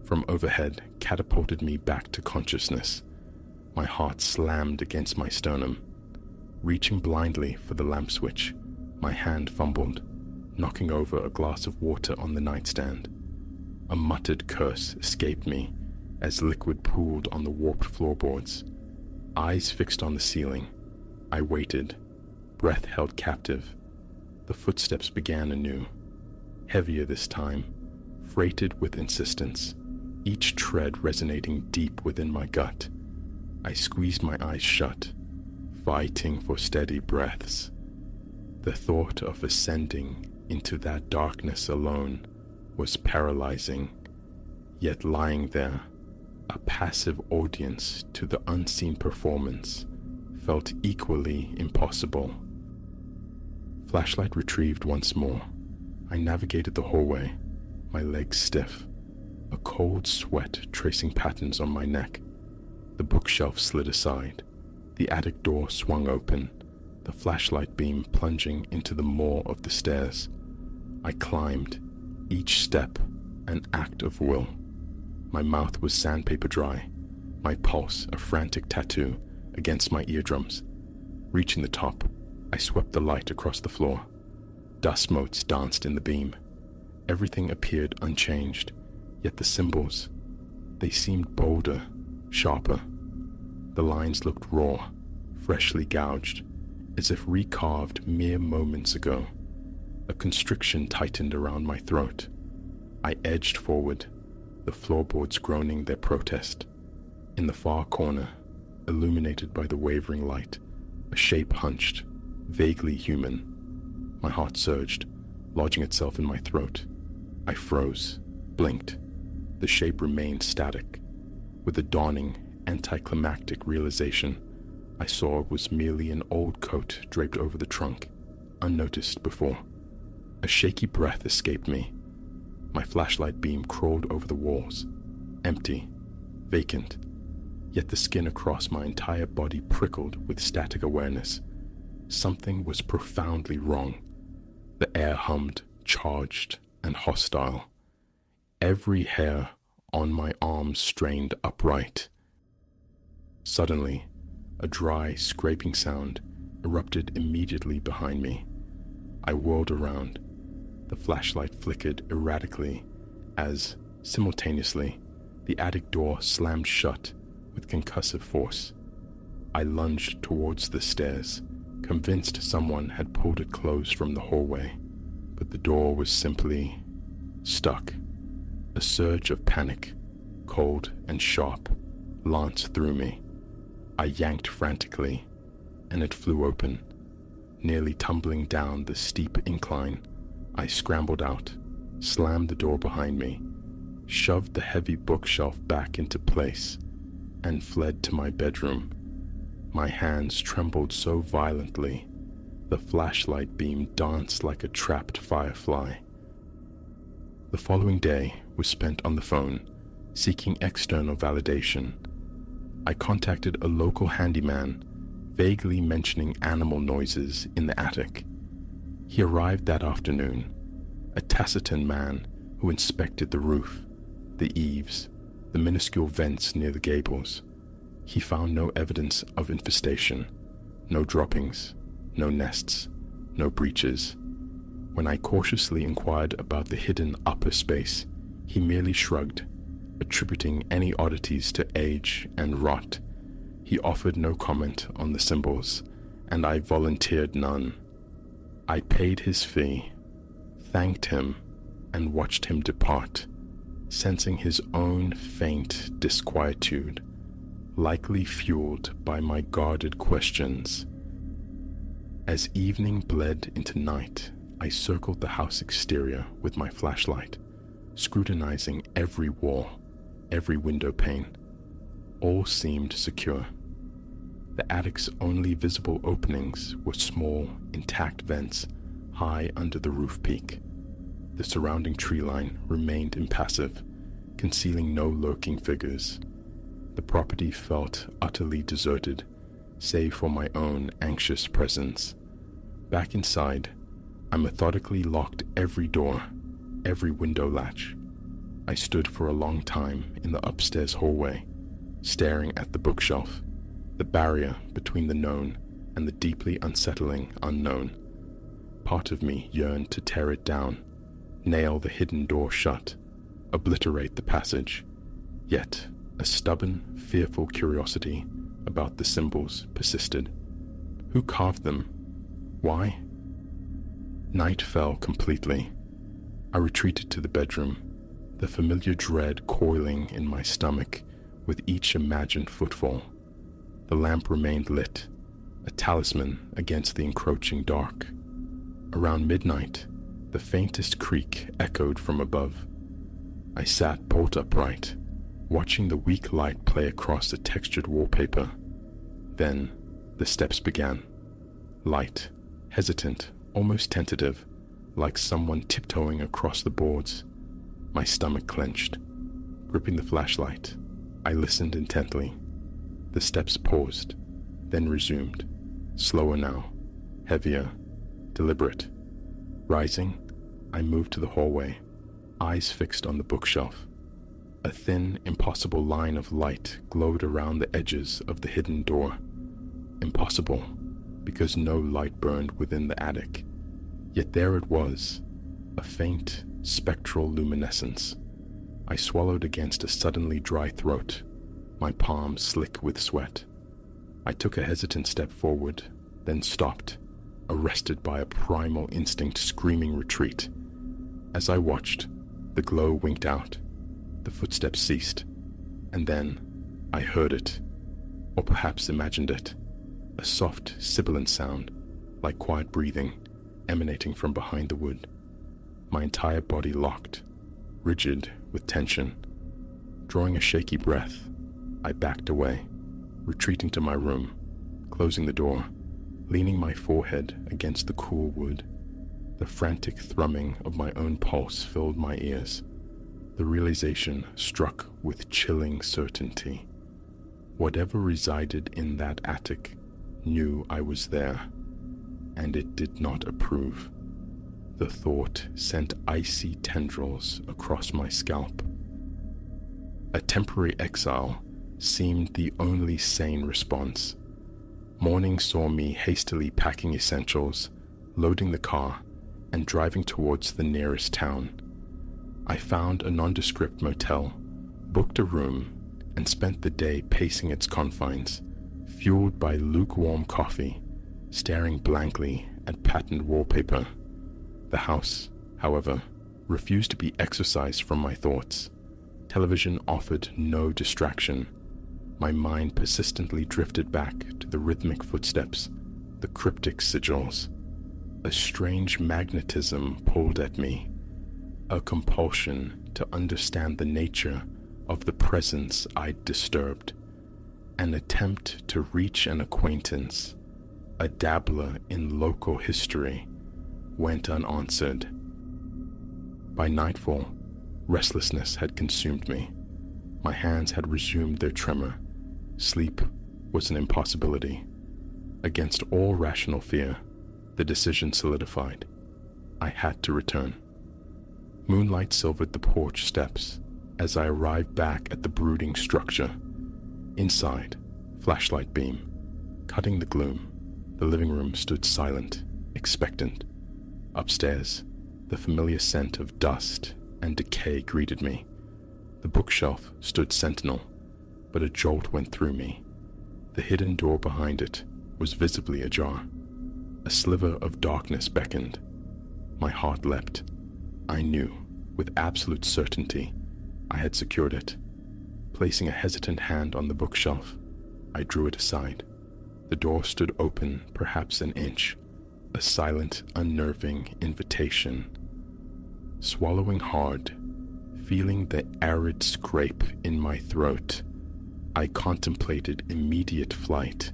from overhead catapulted me back to consciousness. My heart slammed against my sternum. Reaching blindly for the lamp switch, my hand fumbled, knocking over a glass of water on the nightstand. A muttered curse escaped me as liquid pooled on the warped floorboards. Eyes fixed on the ceiling, I waited, breath held captive. The footsteps began anew, heavier this time, freighted with insistence, each tread resonating deep within my gut. I squeezed my eyes shut, fighting for steady breaths. The thought of ascending into that darkness alone was paralyzing, yet lying there, a passive audience to the unseen performance, felt equally impossible. Flashlight retrieved once more, I navigated the hallway, my legs stiff, a cold sweat tracing patterns on my neck. The bookshelf slid aside, the attic door swung open, the flashlight beam plunging into the maw of the stairs. I climbed, each step an act of will. My mouth was sandpaper dry, my pulse a frantic tattoo against my eardrums. Reaching the top, I swept the light across the floor. Dust motes danced in the beam. Everything appeared unchanged, yet the symbols, they seemed bolder, sharper. The lines looked raw, freshly gouged, as if recarved mere moments ago. A constriction tightened around my throat. I edged forward, the floorboards groaning their protest. In the far corner, illuminated by the wavering light, a shape hunched, vaguely human. My heart surged, lodging itself in my throat. I froze, blinked. The shape remained static. With a dawning, anticlimactic realization, I saw it was merely an old coat draped over the trunk, unnoticed before. A shaky breath escaped me. My flashlight beam crawled over the walls, empty, vacant, yet the skin across my entire body prickled with static awareness. Something was profoundly wrong. The air hummed, charged, and hostile. Every hair on my arm strained upright. Suddenly, a dry, scraping sound erupted immediately behind me. I whirled around. The flashlight flickered erratically as, simultaneously, the attic door slammed shut with concussive force. I lunged towards the stairs, convinced someone had pulled it closed from the hallway, but the door was simply stuck. A surge of panic, cold and sharp, lanced through me. I yanked frantically, and it flew open. Nearly tumbling down the steep incline, I scrambled out, slammed the door behind me, shoved the heavy bookshelf back into place, and fled to my bedroom. My hands trembled so violently, the flashlight beam danced like a trapped firefly. The following day was spent on the phone, seeking external validation. I contacted a local handyman, vaguely mentioning animal noises in the attic. He arrived that afternoon, a taciturn man who inspected the roof, the eaves, the minuscule vents near the gables. He found no evidence of infestation, no droppings, no nests, no breaches. When I cautiously inquired about the hidden upper space, he merely shrugged, attributing any oddities to age and rot. He offered no comment on the symbols, and I volunteered none. I paid his fee, thanked him, and watched him depart, sensing his own faint disquietude, likely fueled by my guarded questions. As evening bled into night, I circled the house exterior with my flashlight, scrutinizing every wall, every window pane. All seemed secure. The attic's only visible openings were small, intact vents high under the roof peak. The surrounding tree line remained impassive, concealing no lurking figures. The property felt utterly deserted, save for my own anxious presence. Back inside, I methodically locked every door, every window latch. I stood for a long time in the upstairs hallway, staring at the bookshelf, the barrier between the known and the deeply unsettling unknown. Part of me yearned to tear it down, nail the hidden door shut, obliterate the passage. Yet, a stubborn, fearful curiosity about the symbols persisted. Who carved them? Why? Night fell completely. I retreated to the bedroom, the familiar dread coiling in my stomach with each imagined footfall. The lamp remained lit, a talisman against the encroaching dark. Around midnight, the faintest creak echoed from above. I sat bolt upright, watching the weak light play across the textured wallpaper. Then, the steps began. Light, hesitant, almost tentative, like someone tiptoeing across the boards. My stomach clenched. Gripping the flashlight, I listened intently. The steps paused, then resumed, slower now, heavier, deliberate. Rising, I moved to the hallway, eyes fixed on the bookshelf. A thin, impossible line of light glowed around the edges of the hidden door. Impossible, because no light burned within the attic. Yet there it was, a faint, spectral luminescence. I swallowed against a suddenly dry throat, my palms slick with sweat. I took a hesitant step forward, then stopped, arrested by a primal instinct screaming retreat. As I watched, the glow winked out, the footsteps ceased, and then I heard it, or perhaps imagined it, a soft, sibilant sound, like quiet breathing, emanating from behind the wood. My entire body locked, rigid with tension. Drawing a shaky breath, I backed away, retreating to my room, closing the door, leaning my forehead against the cool wood. The frantic thrumming of my own pulse filled my ears. The realization struck with chilling certainty. Whatever resided in that attic knew I was there. and it did not approve. The thought sent icy tendrils across my scalp. A temporary exile seemed the only sane response. Morning saw me hastily packing essentials, loading the car, and driving towards the nearest town. I found a nondescript motel, booked a room, and spent the day pacing its confines, fueled by lukewarm coffee, staring blankly at patterned wallpaper. The house, however, refused to be exorcised from my thoughts. Television offered no distraction. My mind persistently drifted back to the rhythmic footsteps, the cryptic sigils. A strange magnetism pulled at me, a compulsion to understand the nature of the presence I'd disturbed, an attempt to reach an acquaintance, a dabbler in local history, went unanswered. By nightfall, restlessness had consumed me. My hands had resumed their tremor. Sleep was an impossibility. Against all rational fear, the decision solidified. I had to return. Moonlight silvered the porch steps as I arrived back at the brooding structure. Inside, flashlight beam, cutting the gloom, the living room stood silent, expectant. Upstairs, the familiar scent of dust and decay greeted me. The bookshelf stood sentinel, but a jolt went through me. The hidden door behind it was visibly ajar. A sliver of darkness beckoned. My heart leapt. I knew, with absolute certainty, I had secured it. Placing a hesitant hand on the bookshelf, I drew it aside. The door stood open perhaps an inch, a silent, unnerving invitation. Swallowing hard, feeling the arid scrape in my throat, I contemplated immediate flight,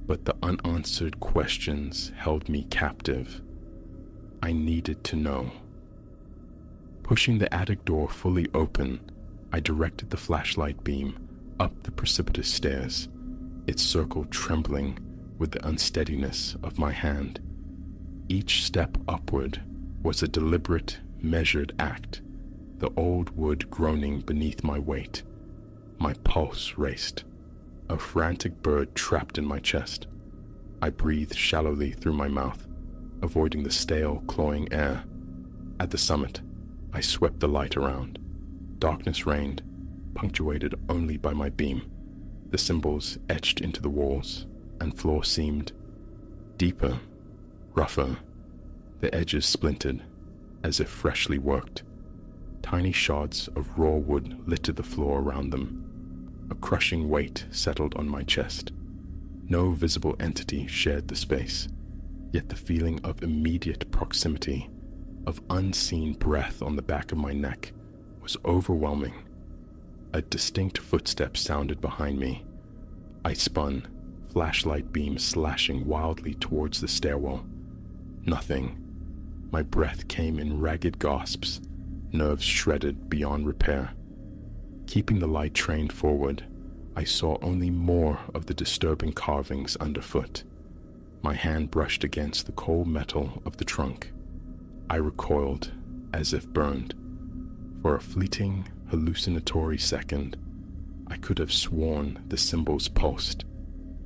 but the unanswered questions held me captive. I needed to know. Pushing the attic door fully open, I directed the flashlight beam up the precipitous stairs, its circle trembling with the unsteadiness of my hand. Each step upward was a deliberate, measured act, the old wood groaning beneath my weight. My pulse raced, a frantic bird trapped in my chest. I breathed shallowly through my mouth, avoiding the stale, cloying air. At the summit, I swept the light around. Darkness reigned, punctuated only by my beam. The symbols etched into the walls and floor seemed deeper, rougher. The edges splintered, as if freshly worked. Tiny shards of raw wood littered the floor around them. A crushing weight settled on my chest. No visible entity shared the space, yet the feeling of immediate proximity, of unseen breath on the back of my neck, was overwhelming. A distinct footstep sounded behind me. I spun, flashlight beam slashing wildly towards the stairwell. Nothing. My breath came in ragged gasps, nerves shredded beyond repair. Keeping the light trained forward, I saw only more of the disturbing carvings underfoot. My hand brushed against the cold metal of the trunk. I recoiled, as if burned. For a fleeting, hallucinatory second, I could have sworn the symbols pulsed,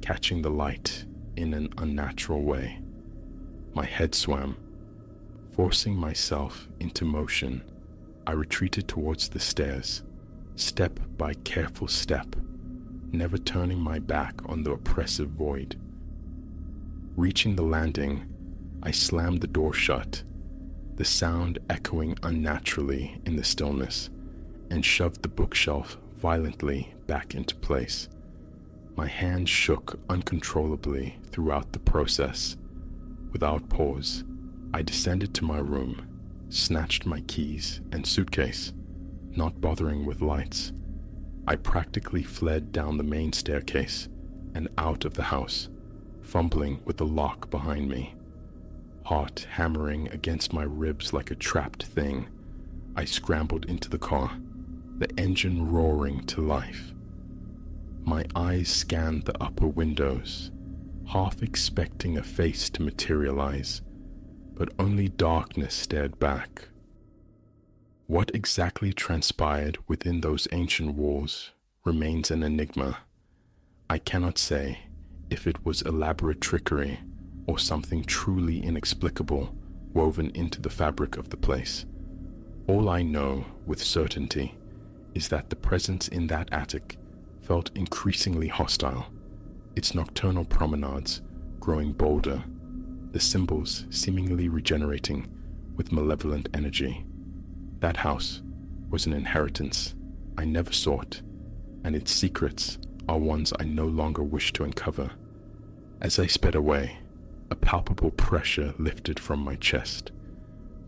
catching the light in an unnatural way. My head swam. Forcing myself into motion, I retreated towards the stairs, step by careful step, never turning my back on the oppressive void. Reaching the landing, I slammed the door shut, the sound echoing unnaturally in the stillness, and shoved the bookshelf violently back into place. My hand shook uncontrollably throughout the process. Without pause, I descended to my room, snatched my keys and suitcase, not bothering with lights. I practically fled down the main staircase and out of the house, fumbling with the lock behind me. Heart hammering against my ribs like a trapped thing, I scrambled into the car, the engine roaring to life. My eyes scanned the upper windows, half expecting a face to materialize, but only darkness stared back. What exactly transpired within those ancient walls remains an enigma. I cannot say if it was elaborate trickery or something truly inexplicable woven into the fabric of the place. All I know with certainty is that the presence in that attic felt increasingly hostile, its nocturnal promenades growing bolder, the symbols seemingly regenerating with malevolent energy. That house was an inheritance I never sought, and its secrets are ones I no longer wish to uncover. As I sped away, a palpable pressure lifted from my chest,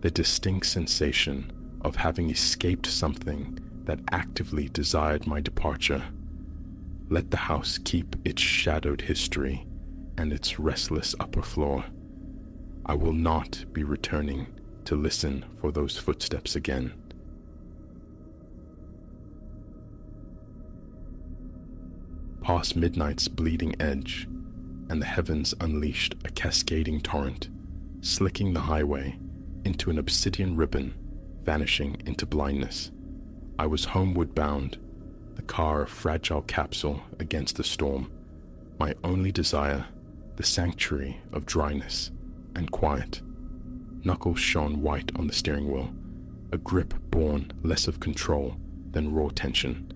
the distinct sensation of having escaped something that actively desired my departure. Let the house keep its shadowed history and its restless upper floor. I will not be returning to listen for those footsteps again. Past midnight's bleeding edge, and the heavens unleashed a cascading torrent, slicking the highway into an obsidian ribbon, vanishing into blindness. I was homeward bound, the car a fragile capsule against the storm, my only desire the sanctuary of dryness and quiet. Knuckles shone white on the steering wheel, a grip born less of control than raw tension.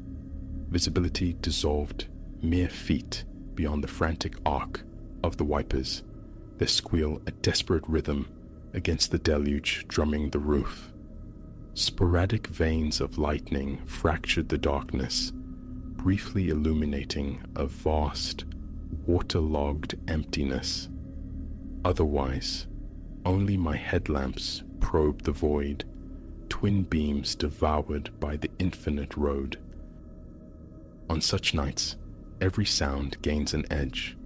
Visibility dissolved mere feet beyond the frantic arc of the wipers, their squeal a desperate rhythm against the deluge drumming the roof. Sporadic veins of lightning fractured the darkness, briefly illuminating a vast, waterlogged emptiness. Otherwise, only my headlamps probed the void, twin beams devoured by the infinite road. On such nights, every sound gains an edge,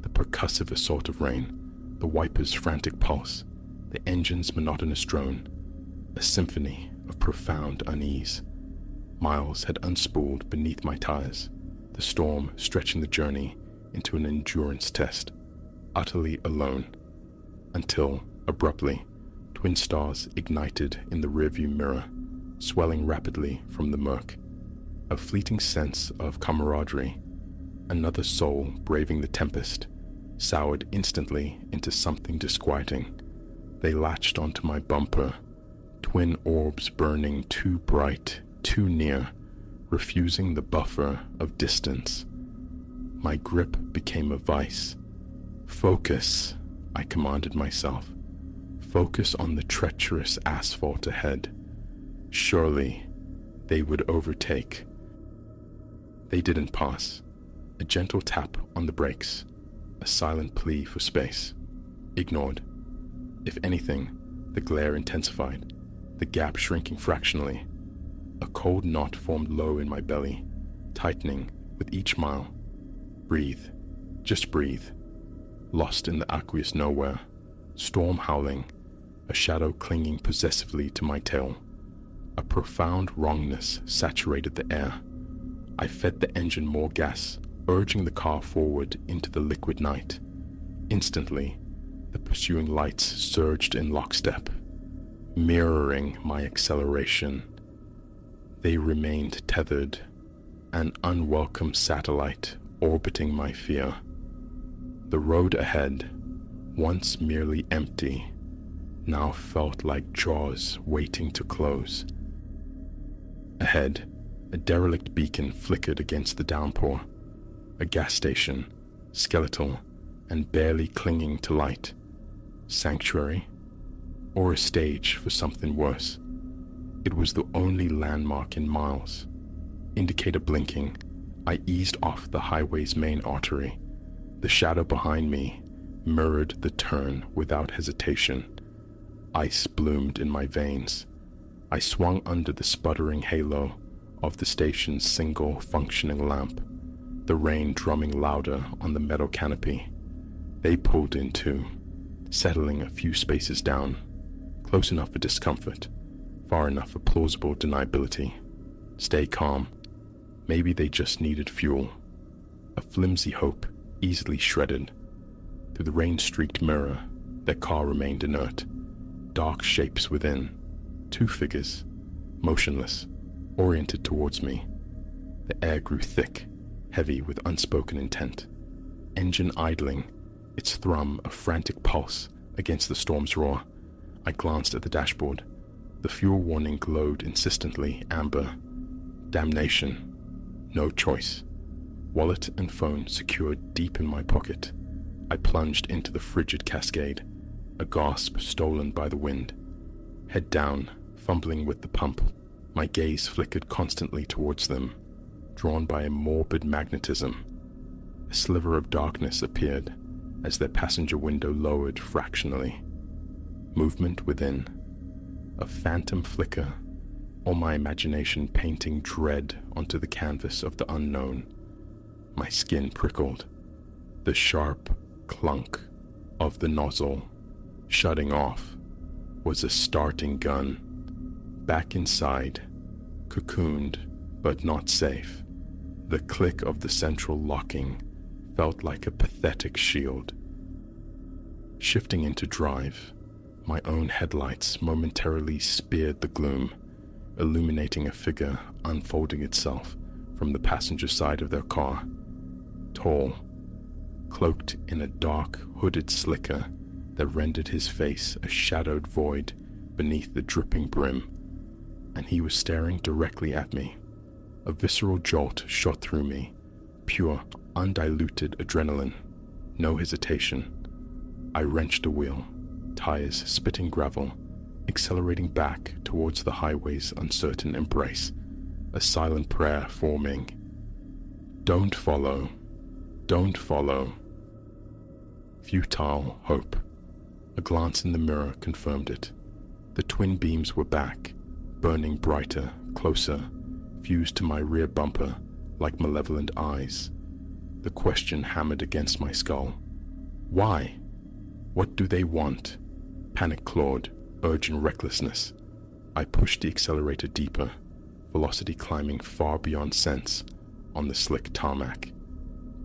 the percussive assault of rain, the wiper's frantic pulse, the engine's monotonous drone, a symphony of profound unease. Miles had unspooled beneath my tires, the storm stretching the journey into an endurance test, utterly alone, until, abruptly, twin stars ignited in the rearview mirror, swelling rapidly from the murk. A fleeting sense of camaraderie, another soul braving the tempest, soured instantly into something disquieting. They latched onto my bumper, twin orbs burning too bright, too near, refusing the buffer of distance. My grip became a vice. Focus, I commanded myself. Focus on the treacherous asphalt ahead. Surely they would overtake. They didn't pass. A gentle tap on the brakes, a silent plea for space. Ignored. If anything, the glare intensified, the gap shrinking fractionally. A cold knot formed low in my belly, tightening with each mile. Breathe. Just breathe. Lost in the aqueous nowhere, storm howling, a shadow clinging possessively to my tail. A profound wrongness saturated the air. I fed the engine more gas, urging the car forward into the liquid night. Instantly, the pursuing lights surged in lockstep, mirroring my acceleration. They remained tethered, an unwelcome satellite orbiting my fear. The road ahead, once merely empty, now felt like jaws waiting to close. Ahead, a derelict beacon flickered against the downpour, a gas station, skeletal and barely clinging to light. Sanctuary, or a stage for something worse. It was the only landmark in miles. Indicator blinking, I eased off the highway's main artery. The shadow behind me mirrored the turn without hesitation. Ice bloomed in my veins. I swung under the sputtering halo of the station's single functioning lamp, the rain drumming louder on the metal canopy. They pulled in too, settling a few spaces down, close enough for discomfort, far enough for plausible deniability. Stay calm. Maybe they just needed fuel. A flimsy hope, easily shredded. Through the rain-streaked mirror, their car remained inert. Dark shapes within, two figures, motionless, oriented towards me. The air grew thick, heavy with unspoken intent. Engine idling, its thrum a frantic pulse against the storm's roar. I glanced at the dashboard. The fuel warning glowed insistently amber. Damnation. No choice. Wallet and phone secured deep in my pocket. I plunged into the frigid cascade, a gasp stolen by the wind. Head down, fumbling with the pump, my gaze flickered constantly towards them, drawn by a morbid magnetism. A sliver of darkness appeared as their passenger window lowered fractionally. Movement within. A phantom flicker, or my imagination painting dread onto the canvas of the unknown. My skin prickled. The sharp clunk of the nozzle, shutting off, was a starting gun. Back inside, cocooned but not safe. The click of the central locking felt like a pathetic shield. Shifting into drive, my own headlights momentarily speared the gloom, illuminating a figure unfolding itself from the passenger side of their car. Tall, cloaked in a dark, hooded slicker that rendered his face a shadowed void beneath the dripping brim, and he was staring directly at me. A visceral jolt shot through me, pure, undiluted adrenaline. No hesitation. I wrenched a wheel, tires spitting gravel, accelerating back towards the highway's uncertain embrace, a silent prayer forming. Don't follow. Don't follow. Futile hope. A glance in the mirror confirmed it. The twin beams were back, burning brighter, closer, fused to my rear bumper like malevolent eyes. The question hammered against my skull. Why? What do they want? Panic clawed, urgent recklessness. I pushed the accelerator deeper, velocity climbing far beyond sense on the slick tarmac.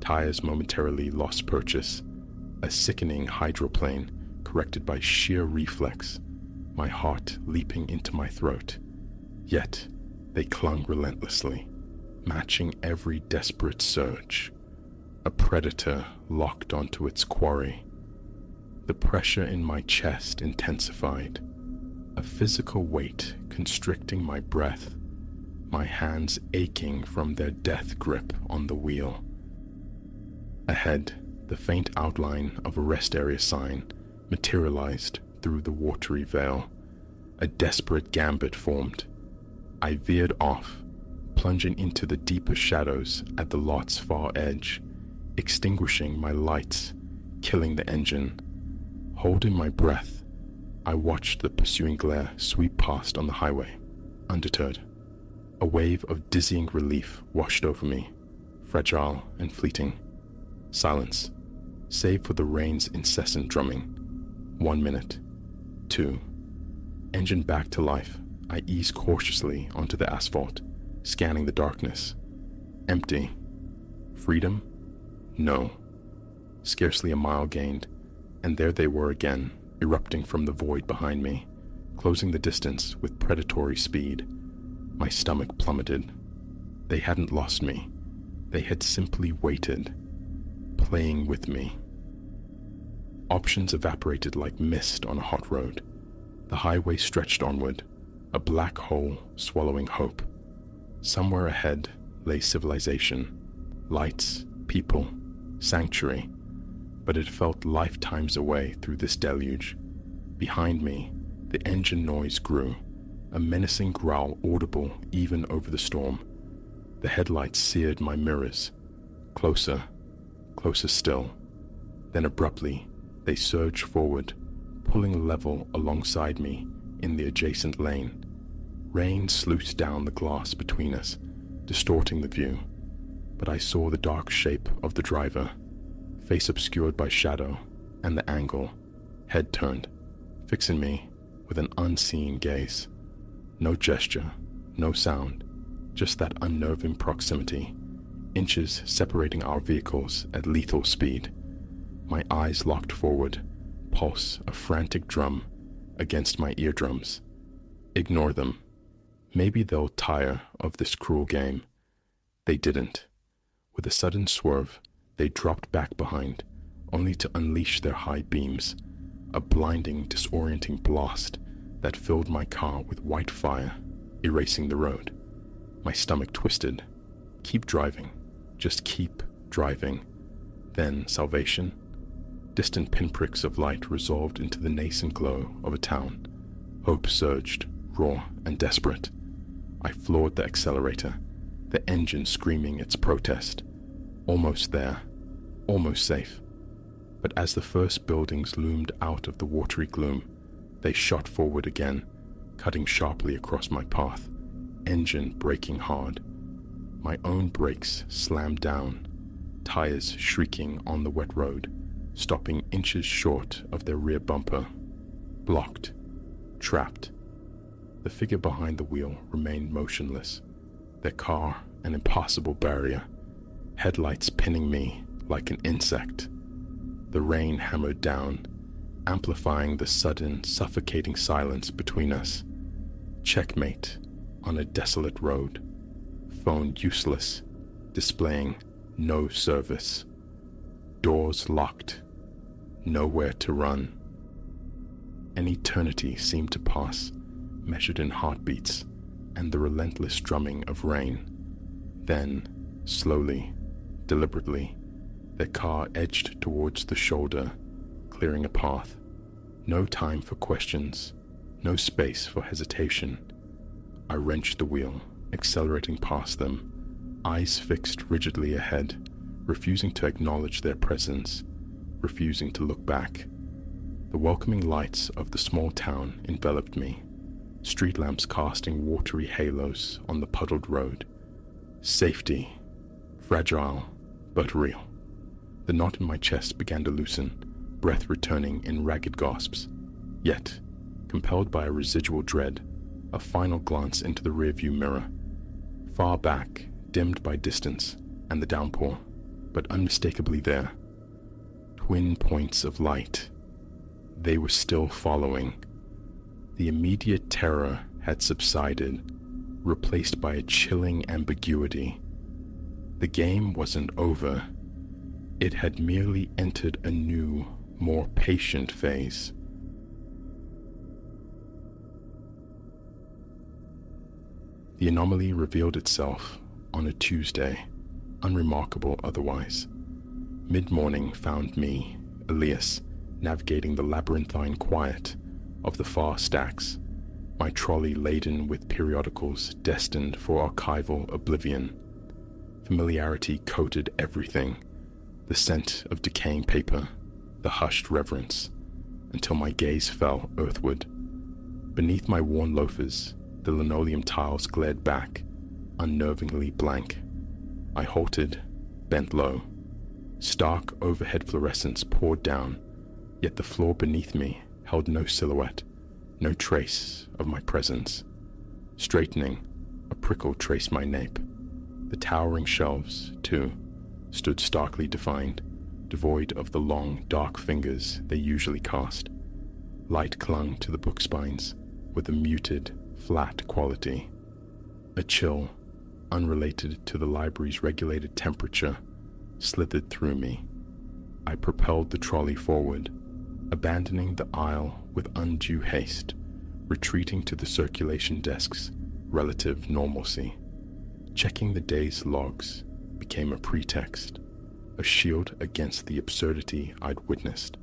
Tires momentarily lost purchase, a sickening hydroplane corrected by sheer reflex, my heart leaping into my throat. Yet, they clung relentlessly, matching every desperate surge. A predator locked onto its quarry. The pressure in my chest intensified, a physical weight constricting my breath, my hands aching from their death grip on the wheel. Ahead, the faint outline of a rest area sign materialized through the watery veil. A desperate gambit formed. I veered off, plunging into the deeper shadows at the lot's far edge, extinguishing my lights, killing the engine. Holding my breath, I watched the pursuing glare sweep past on the highway, undeterred. A wave of dizzying relief washed over me, fragile and fleeting. Silence, save for the rain's incessant drumming. 1 minute, 2. Engine back to life, I eased cautiously onto the asphalt, scanning the darkness. Empty. Freedom? No. Scarcely a mile gained, and there they were again, erupting from the void behind me, closing the distance with predatory speed. My stomach plummeted. They hadn't lost me. They had simply waited, playing with me. Options evaporated like mist on a hot road. The highway stretched onward, a black hole swallowing hope. Somewhere ahead lay civilization, lights, people, sanctuary, but it felt lifetimes away through this deluge. Behind me, the engine noise grew, a menacing growl audible even over the storm. The headlights seared my mirrors. Closer, closer still. Then abruptly, they surged forward, pulling level alongside me in the adjacent lane. Rain sluiced down the glass between us, distorting the view, but I saw the dark shape of the driver, face obscured by shadow, and the angle, head turned, fixing me with an unseeing gaze. No gesture, no sound, just that unnerving proximity, inches separating our vehicles at lethal speed. my eyes locked forward, pulse a frantic drum against my eardrums. Ignore them. Maybe they'll tire of this cruel game. They didn't. With a sudden swerve, they dropped back behind, only to unleash their high beams, a blinding, disorienting blast that filled my car with white fire, erasing the road. My stomach twisted. Keep driving. Just keep driving. Then salvation. Distant pinpricks of light resolved into the nascent glow of a town. Hope surged, raw and desperate. I floored the accelerator, the engine screaming its protest. Almost there, almost safe. But as the first buildings loomed out of the watery gloom, they shot forward again, cutting sharply across my path, engine braking hard. My own brakes slammed down, tires shrieking on the wet road, stopping inches short of their rear bumper. Blocked, trapped. The figure behind the wheel remained motionless, their car an impassable barrier, headlights pinning me like an insect. The rain hammered down, amplifying the sudden, suffocating silence between us. Checkmate on a desolate road. Phone useless, displaying no service. Doors locked, nowhere to run. An eternity seemed to pass, measured in heartbeats and the relentless drumming of rain. Then, slowly, deliberately, their car edged towards the shoulder, clearing a path. No time for questions, no space for hesitation. I wrenched the wheel, accelerating past them, eyes fixed rigidly ahead, refusing to acknowledge their presence, refusing to look back. The welcoming lights of the small town enveloped me, street lamps casting watery halos on the puddled road. Safety, fragile but real. The knot in my chest began to loosen, breath returning in ragged gasps. Yet, compelled by a residual dread, a final glance into the rearview mirror. Far back, dimmed by distance and the downpour, but unmistakably there. Twin points of light. They were still following. The immediate terror had subsided, replaced by a chilling ambiguity. The game wasn't over. It had merely entered a new, more patient phase. The anomaly revealed itself on a Tuesday, unremarkable otherwise. Mid-morning found me, Elias, navigating the labyrinthine quiet of the far stacks, my trolley laden with periodicals destined for archival oblivion. Familiarity coated everything, the scent of decaying paper, the hushed reverence, until my gaze fell earthward. Beneath my worn loafers, the linoleum tiles glared back, unnervingly blank. I halted, bent low. Stark overhead fluorescence poured down, yet the floor beneath me held no silhouette, no trace of my presence. Straightening, a prickle traced my nape. The towering shelves, too, stood starkly defined, devoid of the long, dark fingers they usually cast. Light clung to the book spines with a muted, flat quality. A chill, unrelated to the library's regulated temperature, slithered through me. I propelled the trolley forward, abandoning the aisle with undue haste, retreating to the circulation desk's relative normalcy. Checking the day's logs became a pretext, a shield against the absurdity I'd witnessed.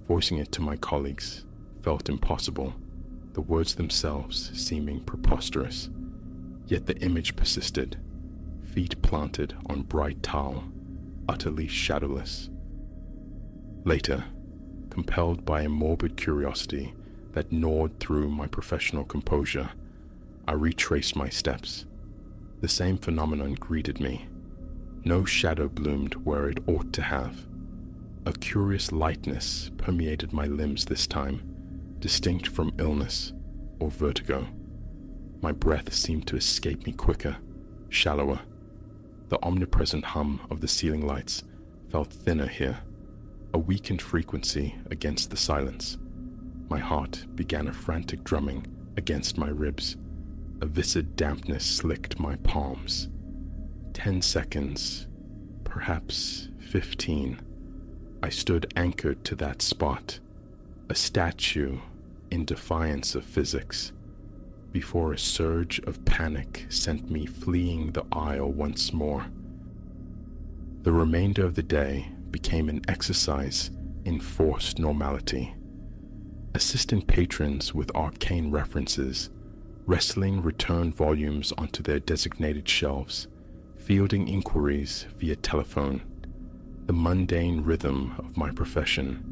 Voicing it to my colleagues felt impossible, the words themselves seeming preposterous. Yet the image persisted, feet planted on bright tile, utterly shadowless. Later, compelled by a morbid curiosity that gnawed through my professional composure, I retraced my steps. The same phenomenon greeted me. No shadow bloomed where it ought to have. A curious lightness permeated my limbs this time, distinct from illness or vertigo. My breath seemed to escape me quicker, shallower. The omnipresent hum of the ceiling lights felt thinner here, a weakened frequency against the silence. My heart began a frantic drumming against my ribs. A viscid dampness slicked my palms. 10 seconds, perhaps 15. I stood anchored to that spot, a statue in defiance of physics, before a surge of panic sent me fleeing the aisle once more. The remainder of the day became an exercise in forced normality. Assistant patrons with arcane references, wrestling return volumes onto their designated shelves, fielding inquiries via telephone, the mundane rhythm of my profession.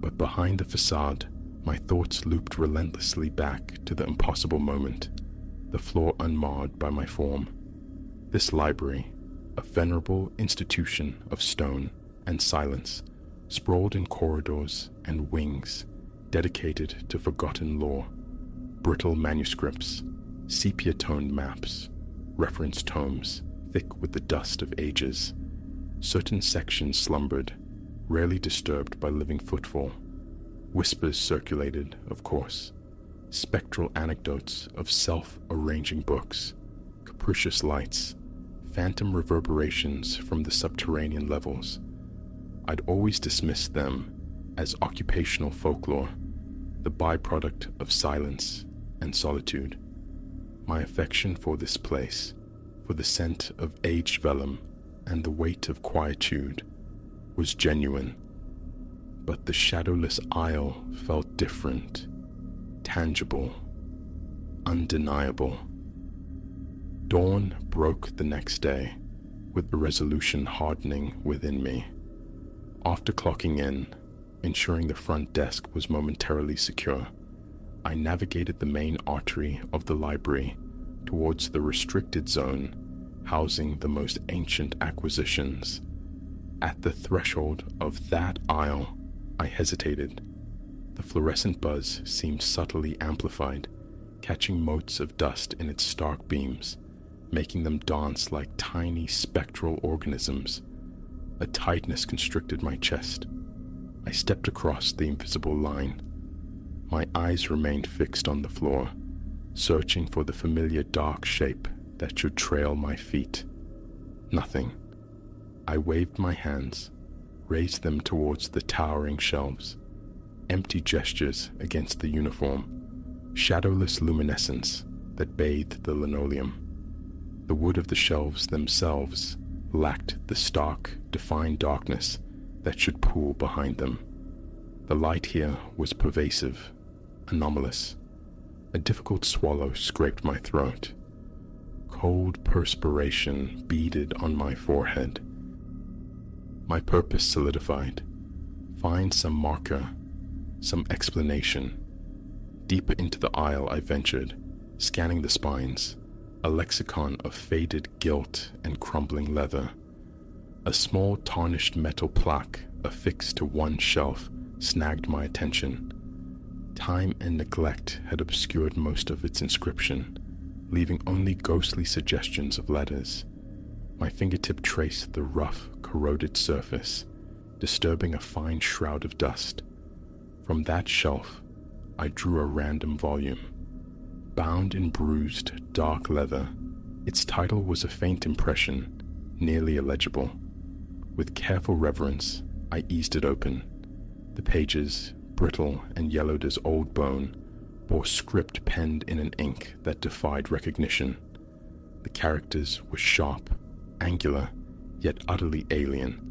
But behind the facade, my thoughts looped relentlessly back to the impossible moment, the floor unmarred by my form. This library, a venerable institution of stone and silence, sprawled in corridors and wings dedicated to forgotten lore, brittle manuscripts, sepia-toned maps, reference tomes thick with the dust of ages. Certain sections slumbered, rarely disturbed by living footfall. Whispers circulated, of course, spectral anecdotes of self-arranging books, capricious lights, phantom reverberations from the subterranean levels. I'd always dismissed them as occupational folklore, the byproduct of silence and solitude. My affection for this place, for the scent of aged vellum and the weight of quietude, was genuine. But the shadowless aisle felt different, tangible, undeniable. Dawn broke the next day, with the resolution hardening within me. After clocking in, ensuring the front desk was momentarily secure, I navigated the main artery of the library towards the restricted zone housing the most ancient acquisitions. At the threshold of that aisle, I hesitated. The fluorescent buzz seemed subtly amplified, catching motes of dust in its stark beams, making them dance like tiny spectral organisms. A tightness constricted my chest. I stepped across the invisible line. My eyes remained fixed on the floor, searching for the familiar dark shape that should trail my feet. Nothing. I waved my hands, raised them towards the towering shelves. Empty gestures against the uniform, shadowless luminescence that bathed the linoleum. The wood of the shelves themselves lacked the stark, defined darkness that should pool behind them. The light here was pervasive, anomalous. A difficult swallow scraped my throat. Cold perspiration beaded on my forehead. My purpose solidified. Find some marker, some explanation. Deeper into the aisle I ventured, scanning the spines, a lexicon of faded gilt and crumbling leather. A small tarnished metal plaque affixed to one shelf snagged my attention. Time and neglect had obscured most of its inscription, leaving only ghostly suggestions of letters. My fingertip traced the rough, corroded surface, disturbing a fine shroud of dust. From that shelf, I drew a random volume. Bound in bruised, dark leather, its title was a faint impression, nearly illegible. With careful reverence, I eased it open. The pages, brittle and yellowed as old bone, bore script penned in an ink that defied recognition. The characters were sharp, angular, yet utterly alien,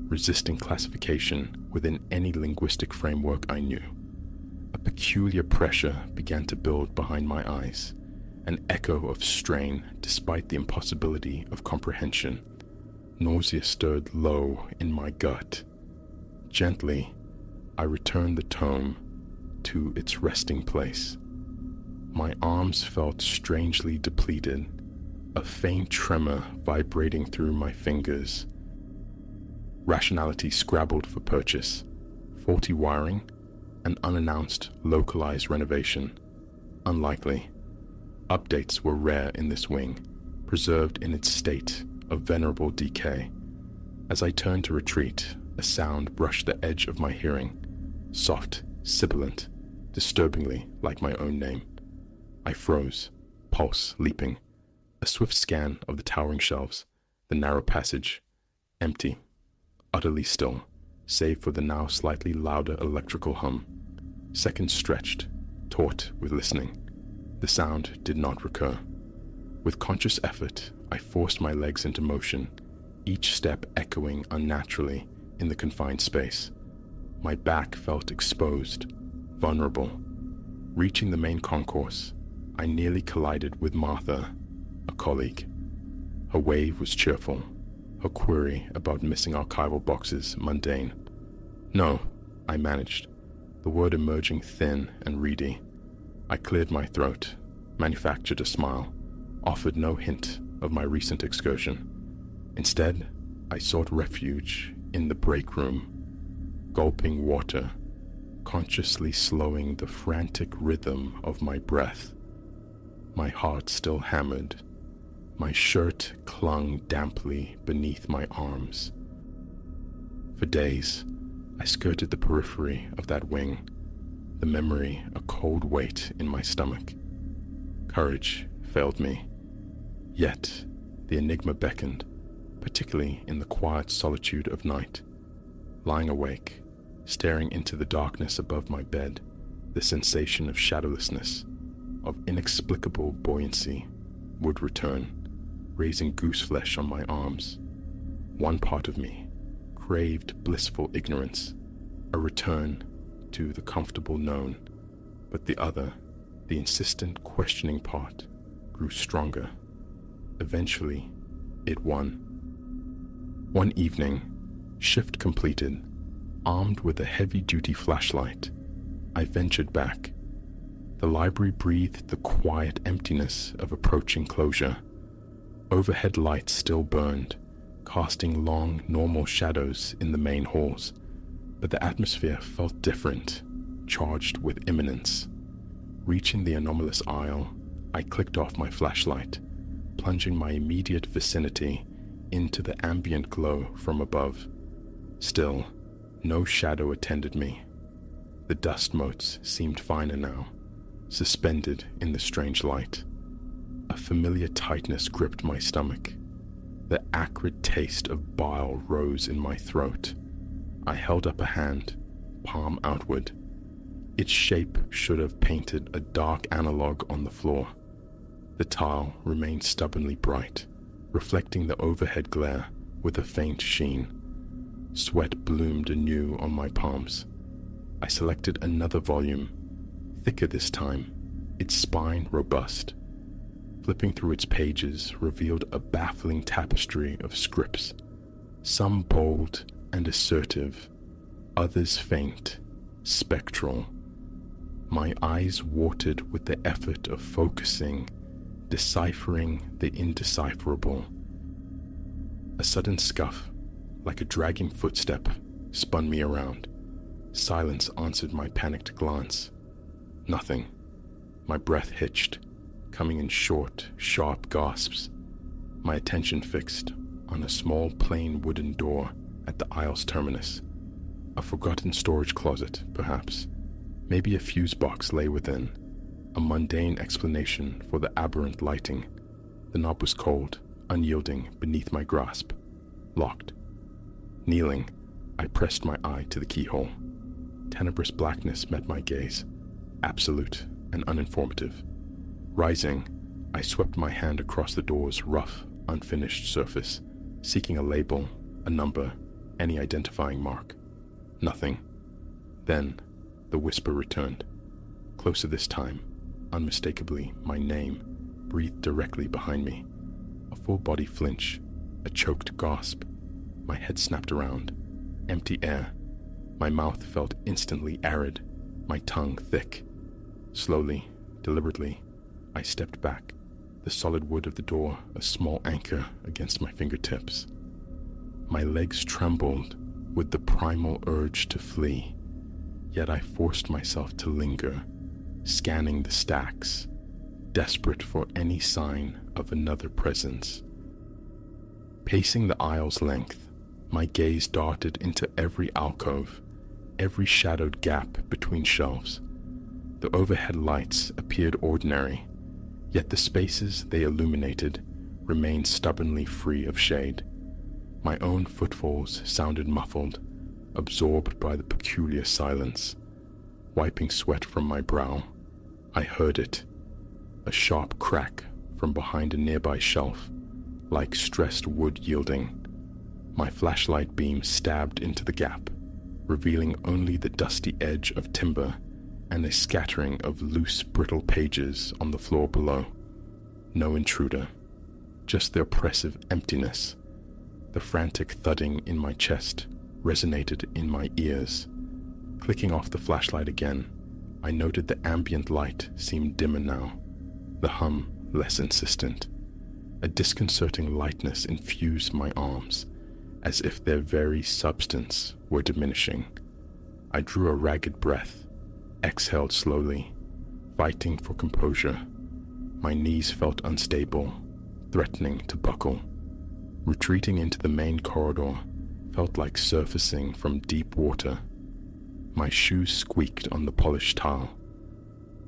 resisting classification within any linguistic framework I knew. A peculiar pressure began to build behind my eyes, an echo of strain despite the impossibility of comprehension. Nausea stirred low in my gut. Gently, I returned the tome to its resting place. My arms felt strangely depleted, a faint tremor vibrating through my fingers. Rationality scrabbled for purchase. Faulty wiring, an unannounced localized renovation. Unlikely. Updates were rare in this wing, preserved in its state of venerable decay. As I turned to retreat, A sound brushed the edge of my hearing, soft, sibilant, disturbingly like my own name. I froze, pulse leaping. A swift scan of the towering shelves, the narrow passage, empty, utterly still, save for the now slightly louder electrical hum. Seconds stretched, taut with listening. The sound did not recur. With conscious effort, I forced my legs into motion, each step echoing unnaturally in the confined space. My back felt exposed, vulnerable. Reaching the main concourse, I nearly collided with Martha, a colleague. Her wave was cheerful, her query about missing archival boxes mundane. "No," I managed, the word emerging thin and reedy. I cleared my throat, manufactured a smile, offered no hint of my recent excursion. Instead, I sought refuge in the break room, gulping water, consciously slowing the frantic rhythm of my breath. My heart still hammered. My shirt clung damply beneath my arms. For days, I skirted the periphery of that wing, the memory a cold weight in my stomach. Courage failed me. Yet, the enigma beckoned, particularly in the quiet solitude of night. Lying awake, staring into the darkness above my bed, the sensation of shadowlessness, of inexplicable buoyancy, would return, raising goose flesh on my arms. One part of me craved blissful ignorance, a return to the comfortable known, but the other, the insistent questioning part, grew stronger. Eventually, it won. One evening, shift completed, armed with a heavy-duty flashlight, I ventured back. The library breathed the quiet emptiness of approaching closure. Overhead lights still burned, casting long, normal shadows in the main halls, but the atmosphere felt different, charged with imminence. Reaching the anomalous aisle, I clicked off my flashlight, plunging my immediate vicinity into the ambient glow from above. Still, no shadow attended me. The dust motes seemed finer now, suspended in the strange light. A familiar tightness gripped my stomach. The acrid taste of bile rose in my throat. I held up a hand, palm outward. Its shape should have painted a dark analog on the floor. The tile remained stubbornly bright, reflecting the overhead glare with a faint sheen. Sweat bloomed anew on my palms. I selected another volume, thicker this time, its spine robust. Flipping through its pages revealed a baffling tapestry of scripts, some bold and assertive, others faint, spectral. My eyes watered with the effort of focusing, deciphering the indecipherable. A sudden scuff, like a dragging footstep, spun me around. Silence answered my panicked glance. Nothing. My breath hitched, coming in short, sharp gasps. My attention fixed on a small plain wooden door at the aisle's terminus. A forgotten storage closet, perhaps. Maybe a fuse box lay within. A mundane explanation for the aberrant lighting. The knob was cold, unyielding beneath my grasp. Locked. Kneeling, I pressed my eye to the keyhole. Tenebrous blackness met my gaze, absolute and uninformative. Rising, I swept my hand across the door's rough, unfinished surface, seeking a label, a number, any identifying mark. Nothing. Then, the whisper returned. Closer this time, unmistakably, my name breathed directly behind me. A full body flinch, a choked gasp. My head snapped around. Empty air. My mouth felt instantly arid, my tongue thick. Slowly, deliberately, I stepped back, the solid wood of the door a small anchor against my fingertips. My legs trembled with the primal urge to flee, yet I forced myself to linger, scanning the stacks, desperate for any sign of another presence. Pacing the aisle's length, My gaze darted into every alcove, every shadowed gap between shelves. The overhead lights appeared ordinary, yet the spaces they illuminated remained stubbornly free of shade. My own footfalls sounded muffled, absorbed by the peculiar silence. Wiping sweat from my brow, I heard it, a sharp crack from behind a nearby shelf, like stressed wood yielding. My flashlight beam stabbed into the gap, revealing only the dusty edge of timber and a scattering of loose, brittle pages on the floor below. No intruder, just the oppressive emptiness. The frantic thudding in my chest resonated in my ears. Clicking off the flashlight again, I noted the ambient light seemed dimmer now, the hum less insistent. A disconcerting lightness infused my arms, as if their very substance were diminishing. I drew a ragged breath, exhaled slowly, fighting for composure. My knees felt unstable, threatening to buckle. Retreating into the main corridor felt like surfacing from deep water. My shoes squeaked on the polished tile.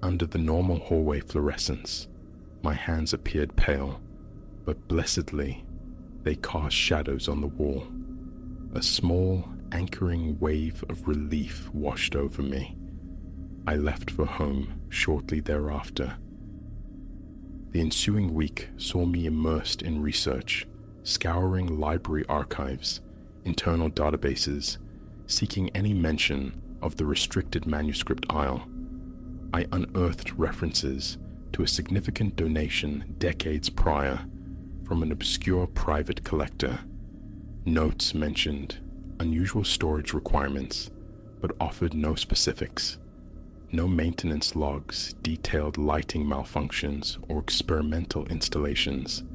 Under the normal hallway fluorescence, my hands appeared pale, but blessedly, they cast shadows on the wall. A small, anchoring wave of relief washed over me. I left for home shortly thereafter. The ensuing week saw me immersed in research, scouring library archives, internal databases, seeking any mention of the restricted manuscript aisle. I unearthed references to a significant donation decades prior from an obscure private collector. Notes mentioned unusual storage requirements, but offered no specifics. No maintenance logs detailed lighting malfunctions or experimental installations.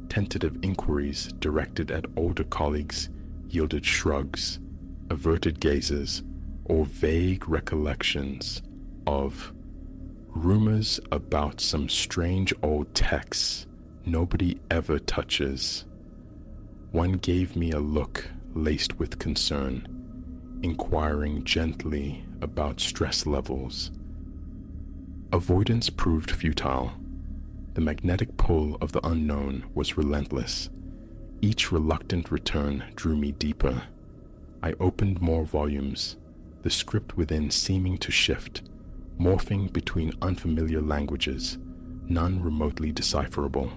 Tentative inquiries directed at older colleagues yielded shrugs, averted gazes, or vague recollections of rumors about some strange old texts nobody ever touches. One gave me a look laced with concern, inquiring gently about stress levels. Avoidance proved futile. The magnetic pull of the unknown was relentless. Each reluctant return drew me deeper. I opened more volumes, the script within seeming to shift, morphing between unfamiliar languages, none remotely decipherable.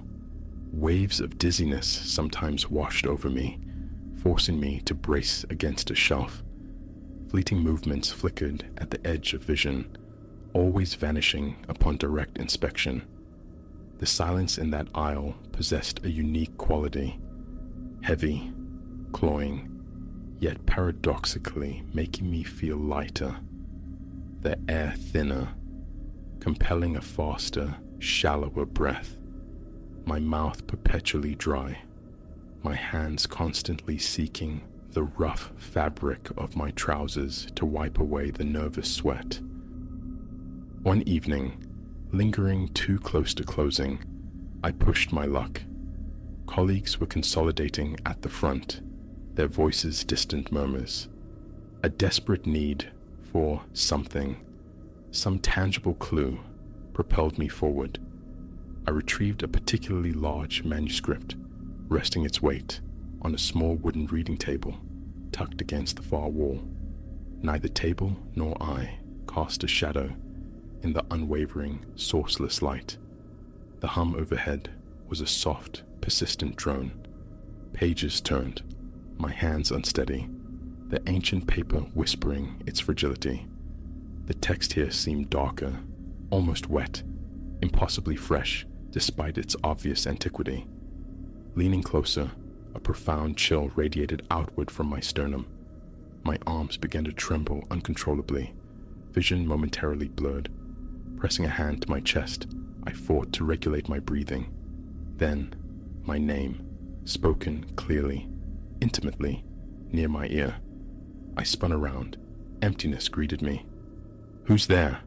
Waves of dizziness sometimes washed over me, forcing me to brace against a shelf. Fleeting movements flickered at the edge of vision, always vanishing upon direct inspection. The silence in that aisle possessed a unique quality, heavy, cloying, yet paradoxically making me feel lighter, the air thinner, compelling a faster, shallower breath. My mouth perpetually dry, my hands constantly seeking the rough fabric of my trousers to wipe away the nervous sweat. One evening, lingering too close to closing, I pushed my luck. Colleagues were consolidating at the front, their voices distant murmurs. A desperate need for something, some tangible clue, propelled me forward. I retrieved a particularly large manuscript, resting its weight on a small wooden reading table tucked against the far wall. Neither table nor I cast a shadow in the unwavering, sourceless light. The hum overhead was a soft, persistent drone. Pages turned, my hands unsteady, the ancient paper whispering its fragility. The text here seemed darker, almost wet, impossibly fresh despite its obvious antiquity. Leaning closer, a profound chill radiated outward from my sternum. My arms began to tremble uncontrollably, vision momentarily blurred. Pressing a hand to my chest, I fought to regulate my breathing. Then, my name, spoken clearly, intimately, near my ear. I spun around. Emptiness greeted me. "Who's there?"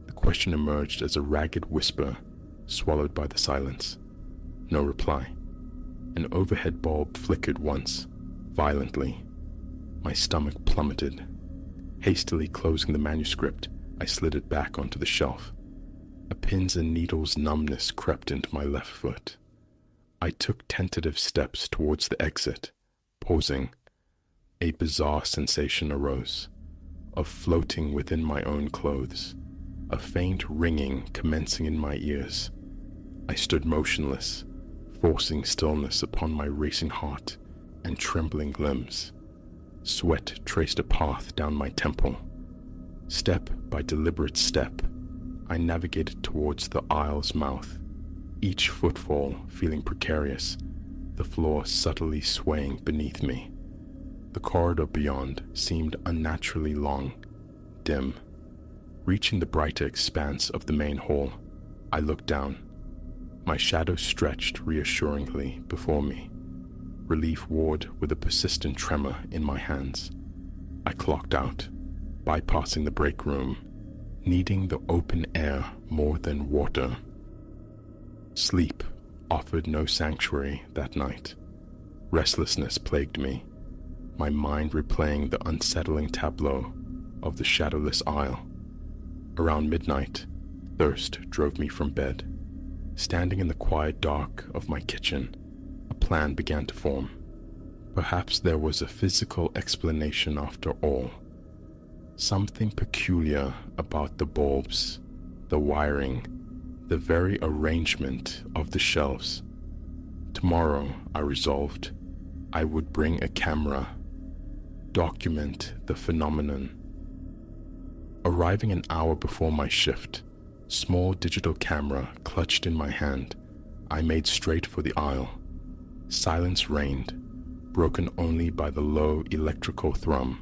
The question emerged as a ragged whisper, swallowed by the silence. No reply. An overhead bulb flickered once, Violently, my stomach plummeted. Hastily closing the manuscript, I slid it back onto the shelf. A pins and needles numbness crept into my left foot. I took tentative steps towards the exit, pausing. A bizarre sensation arose, of floating within my own clothes, a faint ringing commencing in my ears. I stood motionless, forcing stillness upon my racing heart and trembling limbs. Sweat traced a path down my temple. Step by deliberate step, I navigated towards the aisle's mouth, each footfall feeling precarious, the floor subtly swaying beneath me. The corridor beyond seemed unnaturally long, dim. Reaching the brighter expanse of the main hall, I looked down. My shadow stretched reassuringly before me. Relief warred with a persistent tremor in my hands. I clocked out, bypassing the break room, needing the open air more than water. Sleep offered no sanctuary that night. Restlessness plagued me, my mind replaying the unsettling tableau of the shadowless aisle. Around midnight, thirst drove me from bed. Standing in the quiet dark of my kitchen, a plan began to form. Perhaps there was a physical explanation after all. Something peculiar about the bulbs, the wiring, the very arrangement of the shelves. Tomorrow, I resolved, I would bring a camera, document the phenomenon. Arriving an hour before my shift, small digital camera clutched in my hand, I made straight for the aisle. Silence reigned, broken only by the low electrical thrum.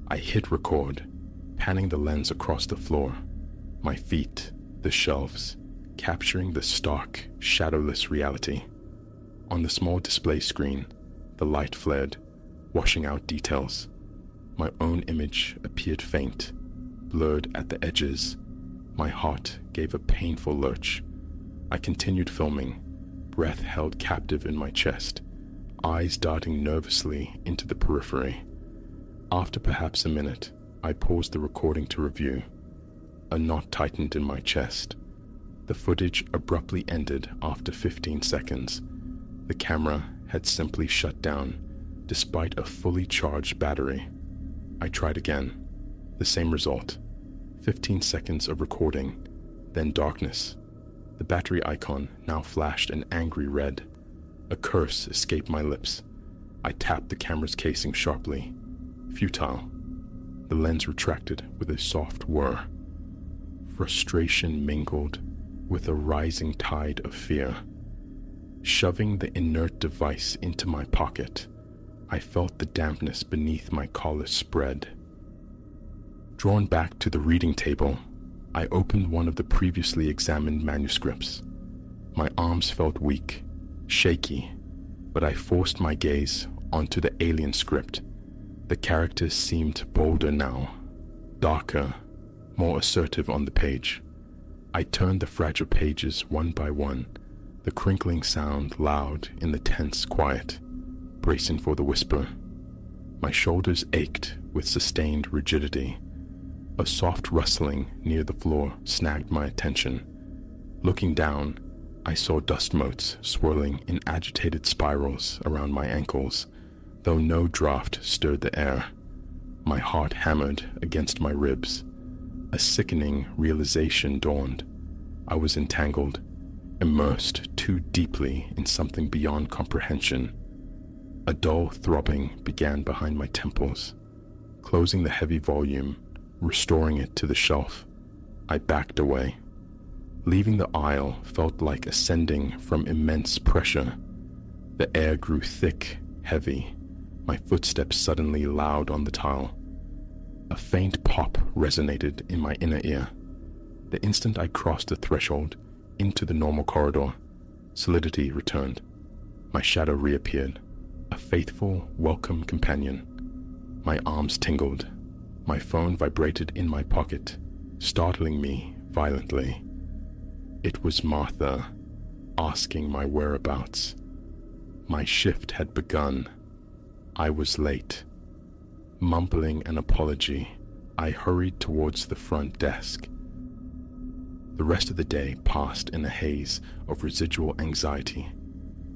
I hit record, panning the lens across the floor, my feet, the shelves, capturing the stark, shadowless reality. On the small display screen, the light flared, washing out details. My own image appeared faint, blurred at the edges. My heart gave a painful lurch. I continued filming, breath held captive in my chest, eyes darting nervously into the periphery. After perhaps a minute, I paused the recording to review. A knot tightened in my chest. The footage abruptly ended after 15 seconds. The camera had simply shut down, despite a fully charged battery. I tried again. The same result. 15 seconds of recording, then darkness. The battery icon now flashed an angry red. A curse escaped my lips. I tapped the camera's casing sharply. Futile. The lens retracted with a soft whir. Frustration mingled with a rising tide of fear. Shoving the inert device into my pocket, I felt the dampness beneath my collar spread. Drawn back to the reading table, I opened one of the previously examined manuscripts. My arms felt weak, shaky, but I forced my gaze onto the alien script. The characters seemed bolder now, darker, more assertive on the page. I turned the fragile pages one by one, the crinkling sound loud in the tense quiet, bracing for the whisper. My shoulders ached with sustained rigidity. A soft rustling near the floor snagged my attention. Looking down, I saw dust motes swirling in agitated spirals around my ankles, though no draft stirred the air. My heart hammered against my ribs. A sickening realization dawned. I was entangled, immersed too deeply in something beyond comprehension. A dull throbbing began behind my temples. Closing the heavy volume, restoring it to the shelf, I backed away. Leaving the aisle felt like ascending from immense pressure. The air grew thick, heavy, my footsteps suddenly loud on the tile. A faint pop resonated in my inner ear. The instant I crossed the threshold into the normal corridor, solidity returned. My shadow reappeared, a faithful, welcome companion. My arms tingled. My phone vibrated in my pocket, startling me violently. It was Martha, asking my whereabouts. My shift had begun. I was late. Mumbling an apology, I hurried towards the front desk. The rest of the day passed in a haze of residual anxiety,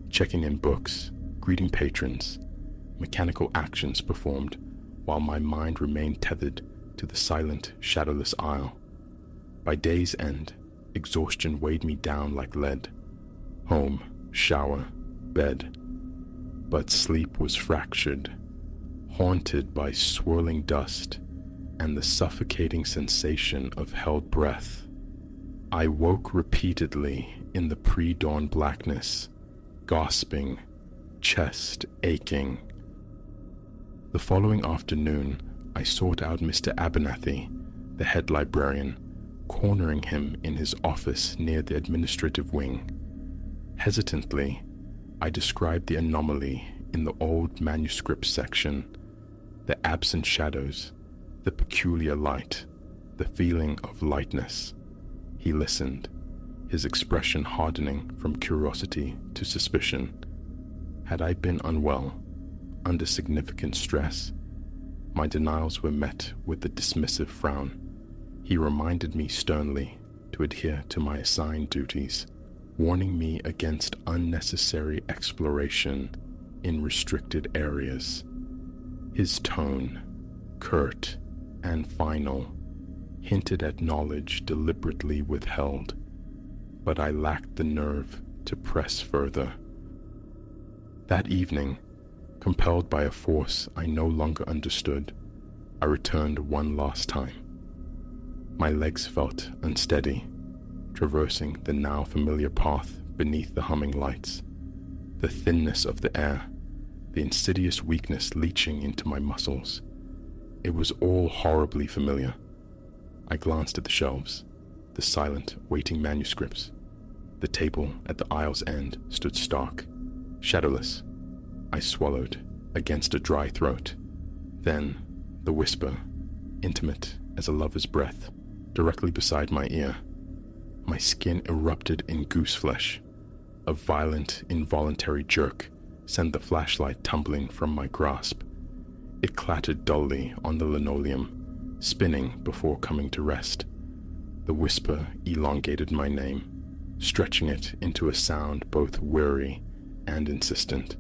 checking in books, greeting patrons, mechanical actions performed while my mind remained tethered to the silent, shadowless aisle. By day's end, exhaustion weighed me down like lead. Home, shower, bed. But sleep was fractured, haunted by swirling dust and the suffocating sensation of held breath. I woke repeatedly in the pre-dawn blackness, gasping, chest aching. The following afternoon, I sought out Mr. Abernathy, the head librarian, cornering him in his office near the administrative wing. Hesitantly, I described the anomaly in the old manuscript section, the absent shadows, the peculiar light, the feeling of lightness. He listened, his expression hardening from curiosity to suspicion. Had I been unwell, under significant stress? My denials were met with a dismissive frown. He reminded me sternly to adhere to my assigned duties, warning me against unnecessary exploration in restricted areas. His tone, curt and final, hinted at knowledge deliberately withheld, but I lacked the nerve to press further. That evening, compelled by a force I no longer understood, I returned one last time. My legs felt unsteady, traversing the now familiar path beneath the humming lights. The thinness of the air, the insidious weakness leaching into my muscles. It was all horribly familiar. I glanced at the shelves, the silent, waiting manuscripts. The table at the aisle's end stood stark, shadowless. I swallowed against a dry throat. Then, the whisper, intimate as a lover's breath, directly beside my ear. My skin erupted in gooseflesh. A violent, involuntary jerk sent the flashlight tumbling from my grasp. It clattered dully on the linoleum, spinning before coming to rest. The whisper elongated my name, stretching it into a sound both weary and insistent.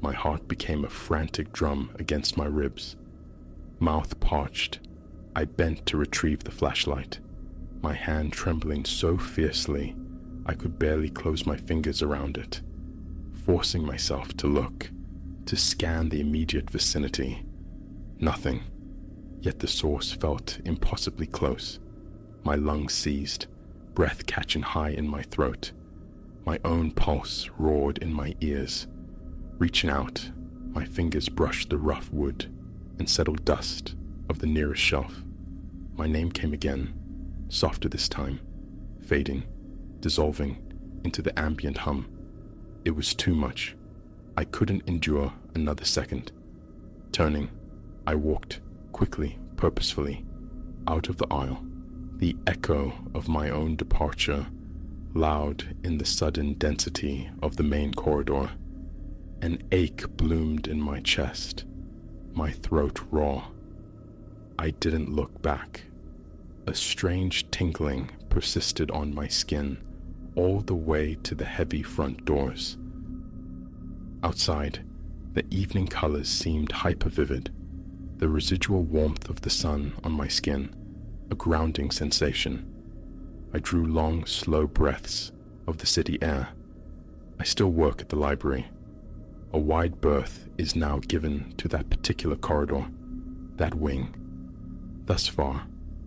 My heart became a frantic drum against my ribs. Mouth parched, I bent to retrieve the flashlight, my hand trembling so fiercely I could barely close my fingers around it, forcing myself to look, to scan the immediate vicinity. Nothing, yet the source felt impossibly close. My lungs seized, breath catching high in my throat. My own pulse roared in my ears. Reaching out, my fingers brushed the rough wood and settled dust of the nearest shelf. My name came again, softer this time, fading, dissolving into the ambient hum. It was too much. I couldn't endure another second. Turning, I walked quickly, purposefully, out of the aisle, the echo of my own departure loud in the sudden density of the main corridor. An ache bloomed in my chest, my throat raw. I didn't look back. A strange tingling persisted on my skin all the way to the heavy front doors. Outside, the evening colors seemed hyper-vivid, the residual warmth of the sun on my skin, a grounding sensation. I drew long, slow breaths of the city air. I still work at the library. A wide berth is now given to that particular corridor, that wing. Thus far,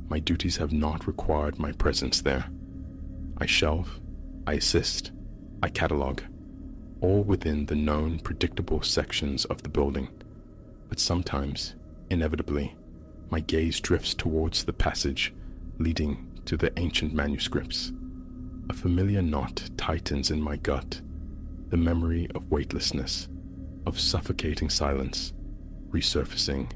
my duties have not required my presence there. I shelve, I assist, I catalog, all within the known predictable sections of the building. But sometimes, inevitably, my gaze drifts towards the passage leading to the ancient manuscripts. A familiar knot tightens in my gut, the memory of weightlessness, of suffocating silence, resurfacing.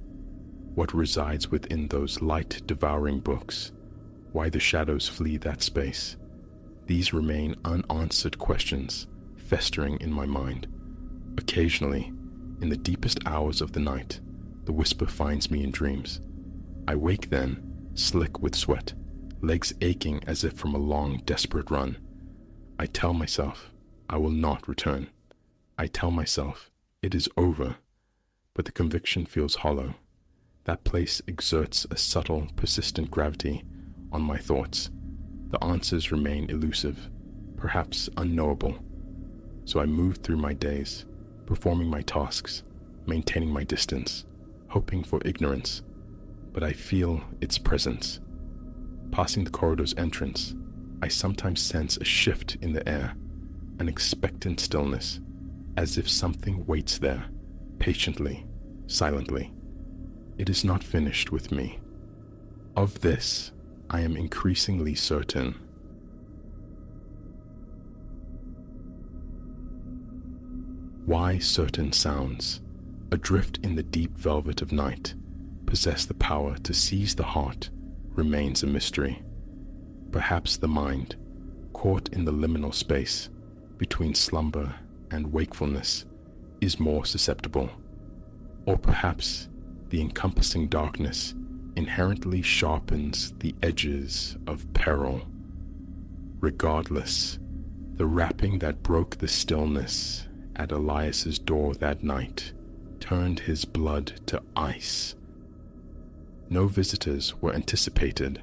What resides within those light-devouring books? Why the shadows flee that space? These remain unanswered questions, festering in my mind. Occasionally, In the deepest hours of the night, the whisper finds me in dreams. I wake then, slick with sweat, legs aching as if from a long, desperate run. I tell myself, I will not return. I tell myself, it is over. But the conviction feels hollow. That place exerts a subtle, persistent gravity on my thoughts. The answers remain elusive, perhaps unknowable. So I move through my days, performing my tasks, maintaining my distance, hoping for ignorance. But I feel its presence. Passing the corridor's entrance, I sometimes sense a shift in the air, an expectant stillness, as if something waits there, patiently, silently. It is not finished with me. Of this, I am increasingly certain. Why certain sounds, adrift in the deep velvet of night, possess the power to seize the heart remains a mystery. Perhaps the mind, caught in the liminal space between slumber and wakefulness, is more susceptible. Or perhaps the encompassing darkness inherently sharpens the edges of peril. Regardless, the rapping that broke the stillness at Elias's door that night turned his blood to ice. No visitors were anticipated,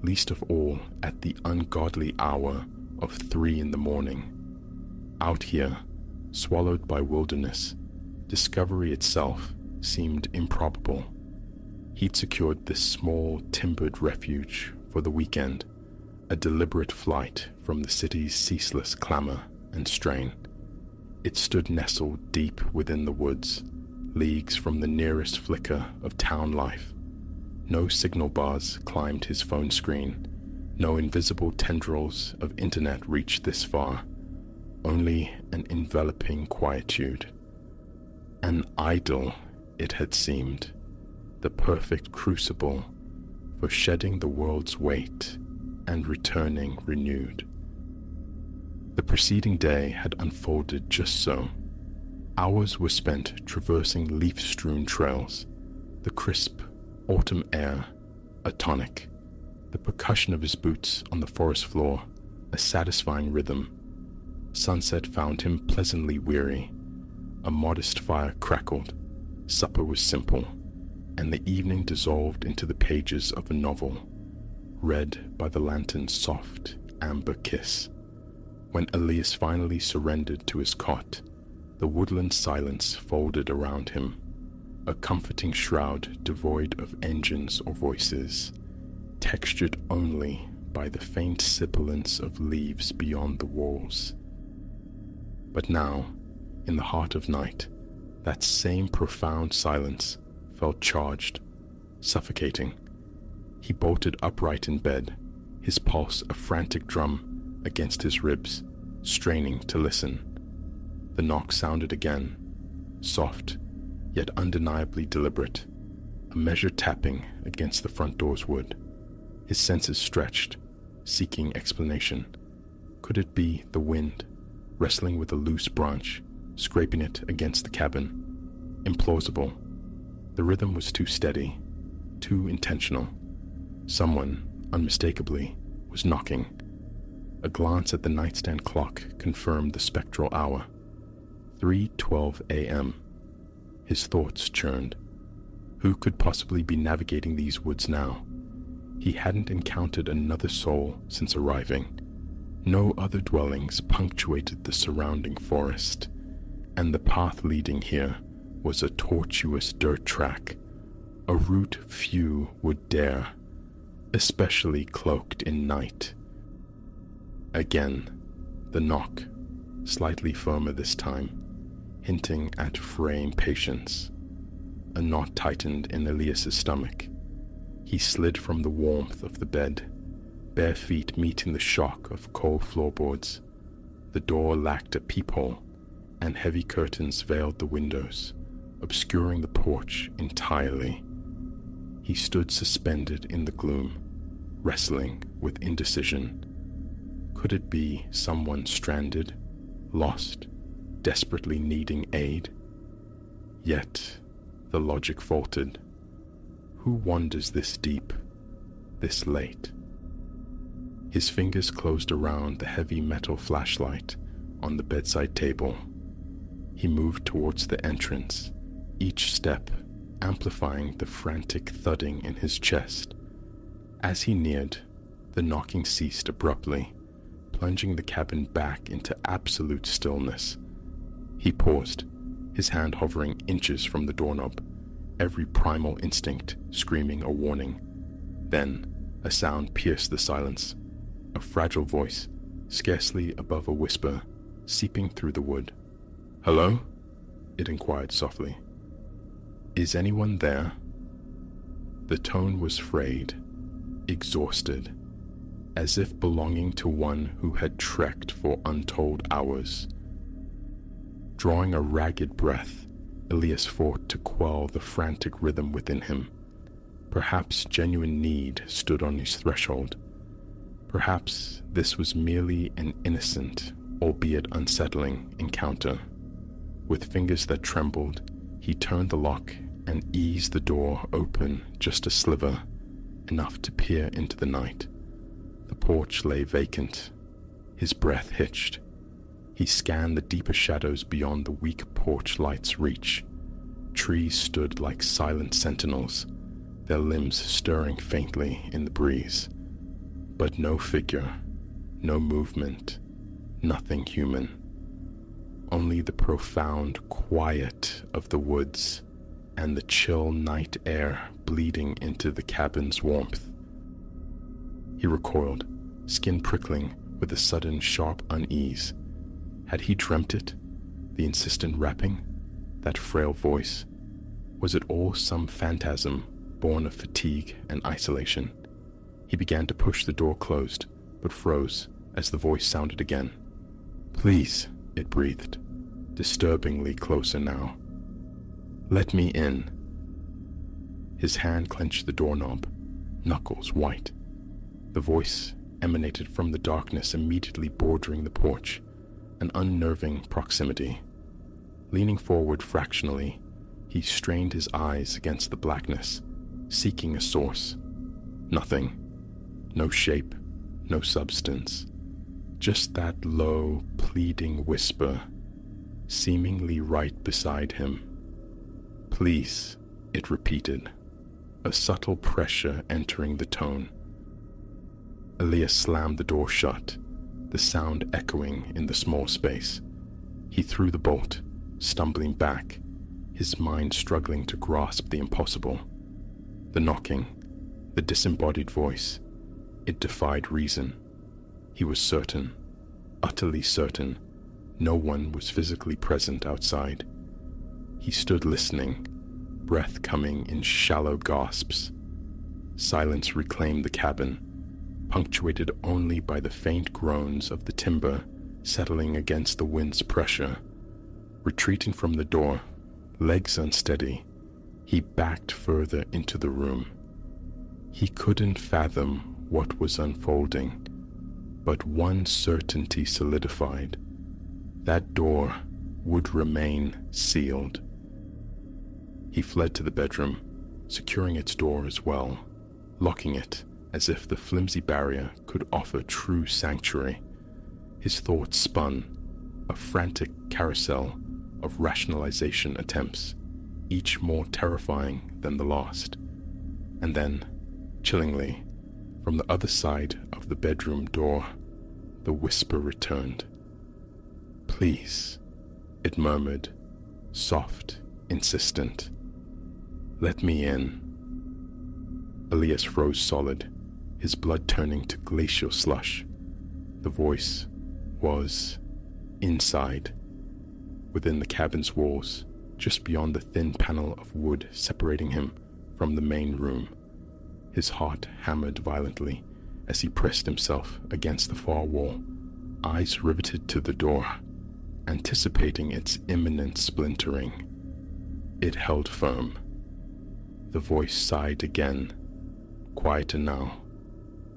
least of all at the ungodly hour of 3 a.m. Out here, swallowed by wilderness, discovery itself seemed improbable. He'd secured this small, timbered refuge for the weekend, a deliberate flight from the city's ceaseless clamor and strain. It stood nestled deep within the woods, leagues from the nearest flicker of town life. No signal bars climbed his phone screen. No invisible tendrils of internet reached this far. Only an enveloping quietude. An idol, it had seemed, the perfect crucible for shedding the world's weight and returning renewed. The preceding day had unfolded just so. Hours were spent traversing leaf-strewn trails, the crisp autumn air a tonic, the percussion of his boots on the forest floor a satisfying rhythm. Sunset found him pleasantly weary. A modest fire crackled, supper was simple, and the evening dissolved into the pages of a novel, read by the lantern's soft amber kiss. When Elias finally surrendered to his cot, the woodland silence folded around him, a comforting shroud devoid of engines or voices, textured only by the faint sibilance of leaves beyond the walls. But now, in the heart of night, that same profound silence felt charged, suffocating. He bolted upright in bed, his pulse a frantic drum against his ribs, straining to listen. The knock sounded again, soft, yet undeniably deliberate, a measured tapping against the front door's wood. His senses stretched, seeking explanation. Could it be the wind, wrestling with a loose branch, scraping it against the cabin? Implausible. The rhythm was too steady, too intentional. Someone, unmistakably, was knocking. A glance at the nightstand clock confirmed the spectral hour. 3:12 a.m. His thoughts churned. Who could possibly be navigating these woods now? He hadn't encountered another soul since arriving. No other dwellings punctuated the surrounding forest, and the path leading here was a tortuous dirt track, a route few would dare, especially cloaked in night. Again, the knock, slightly firmer this time, hinting at fraying patience. A knot tightened in Elias's stomach. He slid from the warmth of the bed, bare feet meeting the shock of cold floorboards. The door lacked a peephole, and heavy curtains veiled the windows, obscuring the porch entirely. He stood suspended in the gloom, wrestling with indecision. Could it be someone stranded, lost, desperately needing aid? Yet, the logic faltered. Who wanders this deep, this late? His fingers closed around the heavy metal flashlight on the bedside table. He moved towards the entrance, each step amplifying the frantic thudding in his chest. As he neared, the knocking ceased abruptly, plunging the cabin back into absolute stillness. He paused, his hand hovering inches from the doorknob, every primal instinct screaming a warning. Then, a sound pierced the silence, a fragile voice, scarcely above a whisper, seeping through the wood. "Hello?" it inquired softly. "Is anyone there?" The tone was frayed, exhausted, as if belonging to one who had trekked for untold hours. Drawing a ragged breath, Elias fought to quell the frantic rhythm within him. Perhaps genuine need stood on his threshold. Perhaps this was merely an innocent, albeit unsettling, encounter. With fingers that trembled, he turned the lock and eased the door open just a sliver, enough to peer into the night. The porch lay vacant. His breath hitched. He scanned the deeper shadows beyond the weak porch light's reach. Trees stood like silent sentinels, their limbs stirring faintly in the breeze. But no figure, no movement, nothing human. Only the profound quiet of the woods and the chill night air bleeding into the cabin's warmth. He recoiled, skin prickling with a sudden sharp unease. Had he dreamt it? The insistent rapping? That frail voice? Was it all some phantasm born of fatigue and isolation? He began to push the door closed, but froze as the voice sounded again. "Please," it breathed, disturbingly closer now. "Let me in." His hand clenched the doorknob, knuckles white. The voice emanated from the darkness immediately bordering the porch, an unnerving proximity. Leaning forward fractionally, he strained his eyes against the blackness, seeking a source. Nothing. No shape, no substance. Just that low, pleading whisper, seemingly right beside him. "Please," it repeated, a subtle pressure entering the tone. Elias slammed the door shut, the sound echoing in the small space. He threw the bolt, stumbling back, his mind struggling to grasp the impossible. The knocking, the disembodied voice, it defied reason. He was certain, utterly certain, no one was physically present outside. He stood listening, breath coming in shallow gasps. Silence reclaimed the cabin, punctuated only by the faint groans of the timber settling against the wind's pressure. Retreating from the door, legs unsteady, he backed further into the room. He couldn't fathom what was unfolding, but one certainty solidified. That door would remain sealed. He fled to the bedroom, securing its door as well, locking it as if the flimsy barrier could offer true sanctuary. His thoughts spun, a frantic carousel of rationalization attempts, each more terrifying than the last. And then, chillingly, from the other side of the bedroom door, the whisper returned. "Please," it murmured, soft, insistent. "Let me in." Elias froze solid, his blood turning to glacial slush. The voice was inside, within the cabin's walls, just beyond the thin panel of wood separating him from the main room. His heart hammered violently as he pressed himself against the far wall, eyes riveted to the door, anticipating its imminent splintering. It held firm. The voice sighed again, quieter now,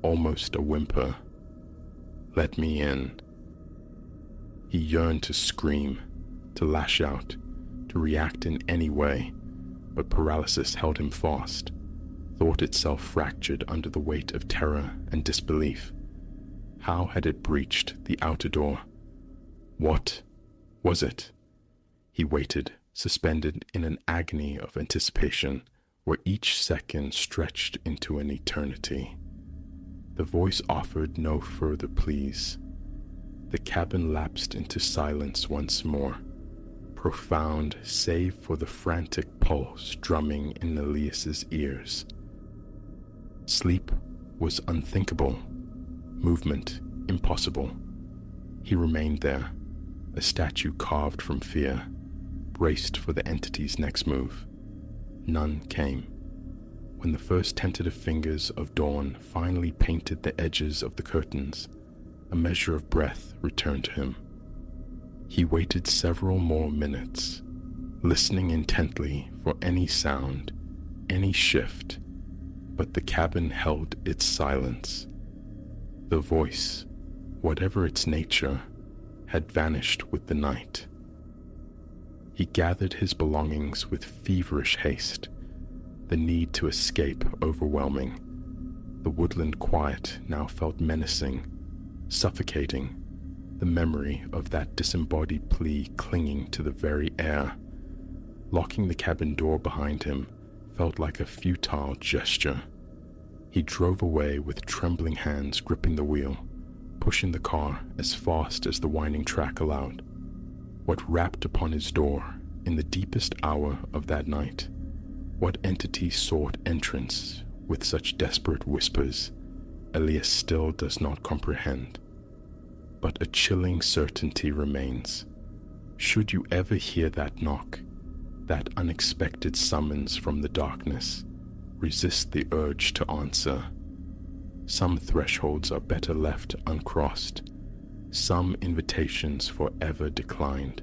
almost a whimper. "Let me in." He yearned to scream, to lash out, to to react in any way, but paralysis held him fast, thought itself fractured under the weight of terror and disbelief. How had it breached the outer door? What was it? He waited, suspended in an agony of anticipation, where each second stretched into an eternity. The voice offered no further pleas. The cabin lapsed into silence once more, profound save for the frantic pulse drumming in Elias's ears. Sleep was unthinkable, movement impossible. He remained there, a statue carved from fear, braced for the entity's next move. None came. When the first tentative fingers of dawn finally painted the edges of the curtains, a measure of breath returned to him. He waited several more minutes, listening intently for any sound, any shift, but the cabin held its silence. The voice, whatever its nature, had vanished with the night. He gathered his belongings with feverish haste, the need to escape overwhelming. The woodland quiet now felt menacing, suffocating, the memory of that disembodied plea clinging to the very air. Locking the cabin door behind him felt like a futile gesture. He drove away with trembling hands gripping the wheel, pushing the car as fast as the winding track allowed. What rapped upon his door in the deepest hour of that night? What entity sought entrance with such desperate whispers? Elias still does not comprehend. But a chilling certainty remains. Should you ever hear that knock, that unexpected summons from the darkness, resist the urge to answer. Some thresholds are better left uncrossed, some invitations forever declined.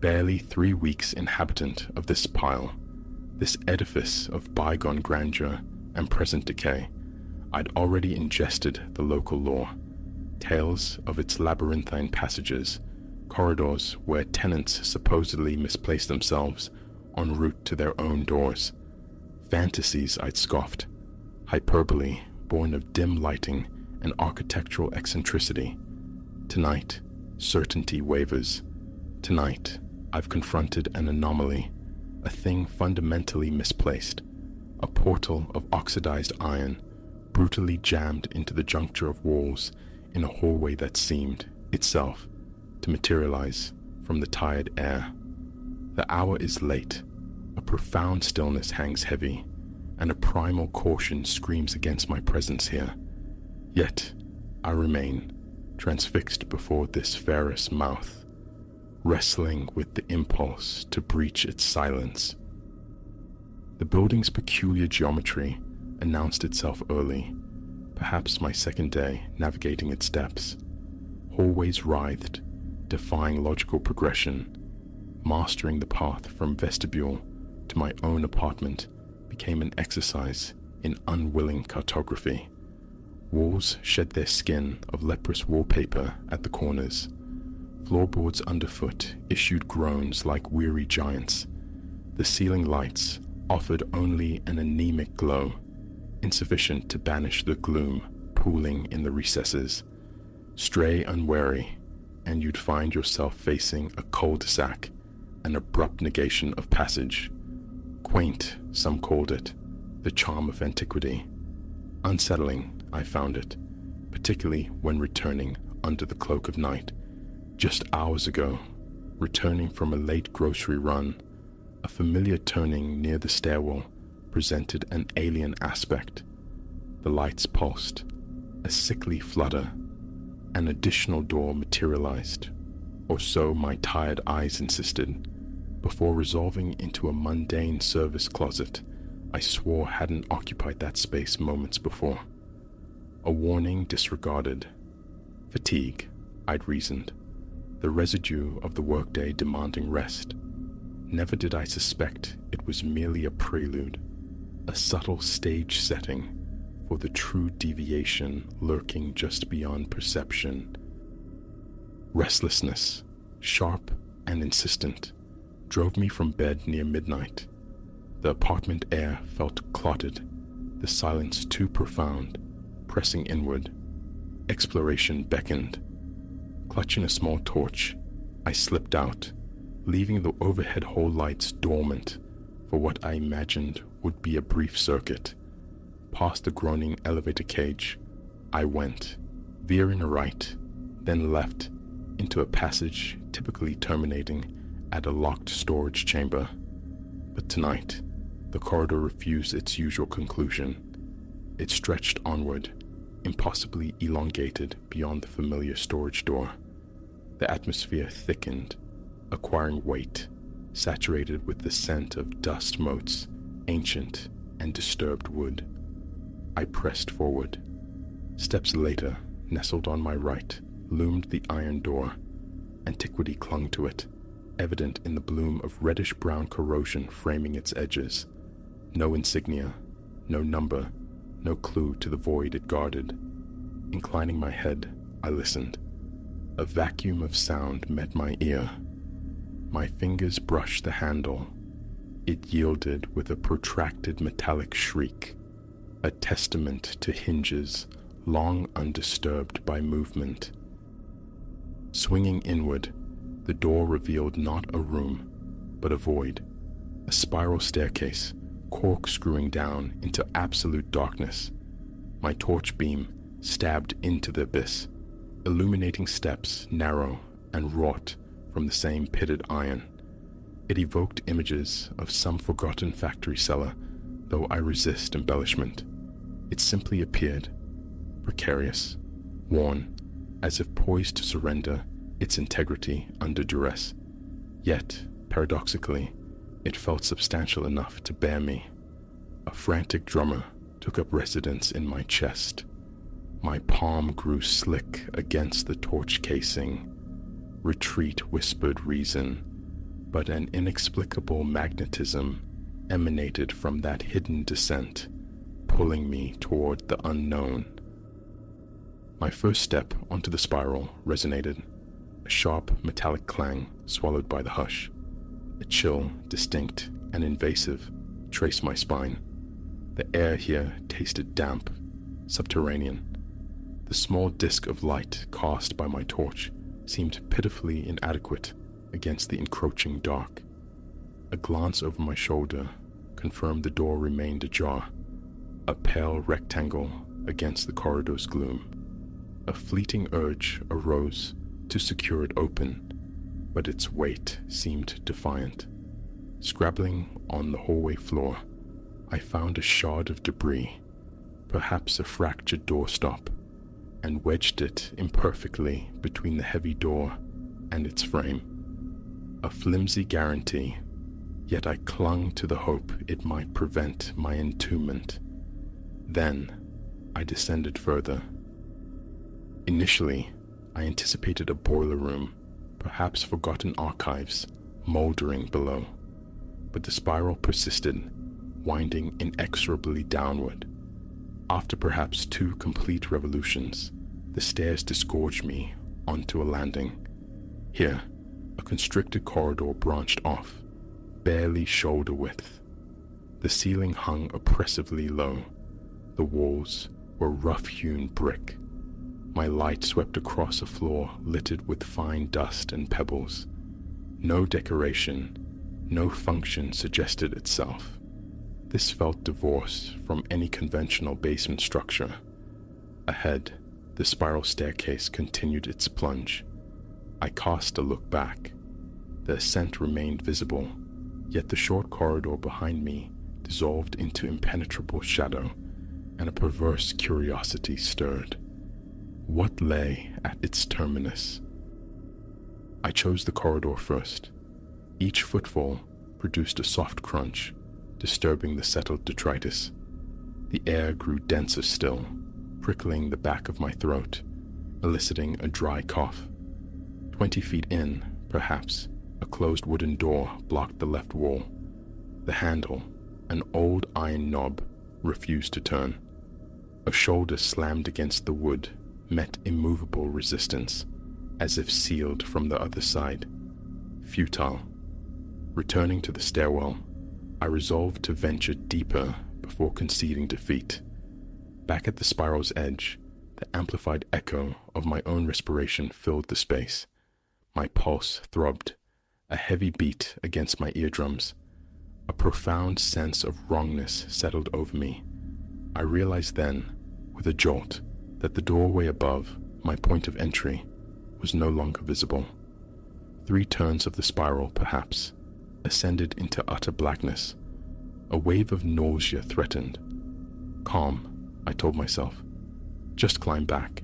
Barely 3 weeks inhabitant of this pile, this edifice of bygone grandeur and present decay, I'd already ingested the local lore, tales of its labyrinthine passages, corridors where tenants supposedly misplaced themselves en route to their own doors, fantasies I'd scoffed, hyperbole born of dim lighting and architectural eccentricity. Tonight, certainty wavers. Tonight, I've confronted an anomaly, a thing fundamentally misplaced, a portal of oxidized iron, brutally jammed into the juncture of walls in a hallway that seemed, itself, to materialize from the tired air. The hour is late, a profound stillness hangs heavy, and a primal caution screams against my presence here. Yet, I remain, transfixed before this ferrous mouth, wrestling with the impulse to breach its silence. The building's peculiar geometry announced itself early, perhaps my second day navigating its depths. Hallways writhed, defying logical progression. Mastering the path from vestibule to my own apartment became an exercise in unwilling cartography. Walls shed their skin of leprous wallpaper at the corners. Floorboards underfoot issued groans like weary giants. The ceiling lights offered only an anemic glow, insufficient to banish the gloom pooling in the recesses. Stray unwary, and you'd find yourself facing a cul-de-sac, an abrupt negation of passage. Quaint, some called it, the charm of antiquity. Unsettling, I found it, particularly when returning under the cloak of night. Just hours ago, returning from a late grocery run, a familiar turning near the stairwell presented an alien aspect. The lights pulsed, a sickly flutter. An additional door materialized, or so my tired eyes insisted, before resolving into a mundane service closet I swore hadn't occupied that space moments before. A warning disregarded. Fatigue, I'd reasoned. The residue of the workday demanding rest. Never did I suspect it was merely a prelude, a subtle stage setting for the true deviation lurking just beyond perception. Restlessness, sharp and insistent, drove me from bed near midnight. The apartment air felt clotted, the silence too profound, pressing inward. Exploration beckoned. Clutching a small torch, I slipped out, leaving the overhead hall lights dormant for what I imagined would be a brief circuit. Past the groaning elevator cage, I went, veering right, then left, into a passage typically terminating at a locked storage chamber. But tonight, the corridor refused its usual conclusion. It stretched onward, impossibly elongated beyond the familiar storage door. The atmosphere thickened, acquiring weight, saturated with the scent of dust motes, ancient and disturbed wood. I pressed forward. Steps later, nestled on my right, loomed the iron door. Antiquity clung to it, evident in the bloom of reddish-brown corrosion framing its edges. No insignia, no number, no clue to the void it guarded. Inclining my head, I listened. A vacuum of sound met my ear. My fingers brushed the handle. It yielded with a protracted metallic shriek, a testament to hinges long undisturbed by movement. Swinging inward, the door revealed not a room, but a void, a spiral staircase corkscrewing down into absolute darkness. My torch beam stabbed into the abyss, illuminating steps narrow and wrought from the same pitted iron. It evoked images of some forgotten factory cellar, though I resist embellishment. It simply appeared, precarious, worn, as if poised to surrender its integrity under duress. Yet, paradoxically, it felt substantial enough to bear me. A frantic drummer took up residence in my chest. My palm grew slick against the torch casing. Retreat whispered reason, but an inexplicable magnetism emanated from that hidden descent, pulling me toward the unknown. My first step onto the spiral resonated, a sharp metallic clang swallowed by the hush. A chill, distinct and invasive, traced my spine. The air here tasted damp, subterranean. The small disk of light cast by my torch seemed pitifully inadequate against the encroaching dark. A glance over my shoulder confirmed the door remained ajar, a pale rectangle against the corridor's gloom. A fleeting urge arose to secure it open, but its weight seemed defiant. Scrabbling on the hallway floor, I found a shard of debris, perhaps a fractured doorstop, and wedged it imperfectly between the heavy door and its frame. A flimsy guarantee, yet I clung to the hope it might prevent my entombment. Then I descended further. Initially, I anticipated a boiler room, perhaps forgotten archives, moldering below. But the spiral persisted, winding inexorably downward. After perhaps 2 complete revolutions, the stairs disgorged me onto a landing. Here, a constricted corridor branched off, barely shoulder width. The ceiling hung oppressively low. The walls were rough-hewn brick. My light swept across a floor littered with fine dust and pebbles. No decoration, no function suggested itself. This felt divorced from any conventional basement structure. Ahead, the spiral staircase continued its plunge. I cast a look back. The ascent remained visible, yet the short corridor behind me dissolved into impenetrable shadow, and a perverse curiosity stirred. What lay at its terminus? I chose the corridor first. Each footfall produced a soft crunch, disturbing the settled detritus. The air grew denser still, prickling the back of my throat, eliciting a dry cough. 20 feet in, perhaps, a closed wooden door blocked the left wall. The handle, an old iron knob, refused to turn. A shoulder slammed against the wood met immovable resistance. as if sealed from the other side. Futile. Returning to the stairwell, I resolved to venture deeper before conceding defeat. Back at the spiral's edge, the amplified echo of my own respiration filled the space. My pulse throbbed, a heavy beat against my eardrums. A profound sense of wrongness settled over me. I realized then, with a jolt, that the doorway above, my point of entry, was no longer visible. 3 turns of the spiral, perhaps, ascended into utter blackness. A wave of nausea threatened. Calm, I told myself. Just climb back.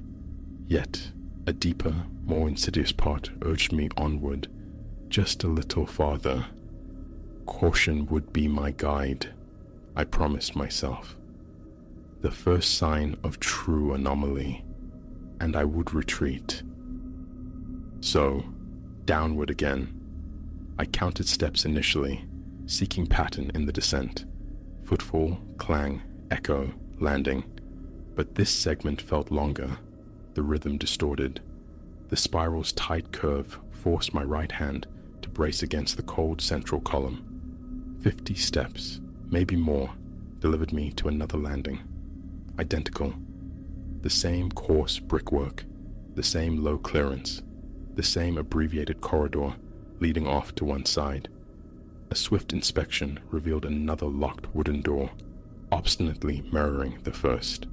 Yet, a deeper, more insidious part urged me onward, just a little farther. Caution would be my guide, I promised myself. The first sign of true anomaly, and I would retreat. So, downward again. I counted steps initially, seeking pattern in the descent. Footfall, clang, echo, landing. But this segment felt longer, the rhythm distorted. The spiral's tight curve forced my right hand to brace against the cold central column. 50 steps, maybe more, delivered me to another landing. Identical. The same coarse brickwork, the same low clearance, the same abbreviated corridor leading off to one side. A swift inspection revealed another locked wooden door, obstinately mirroring the first.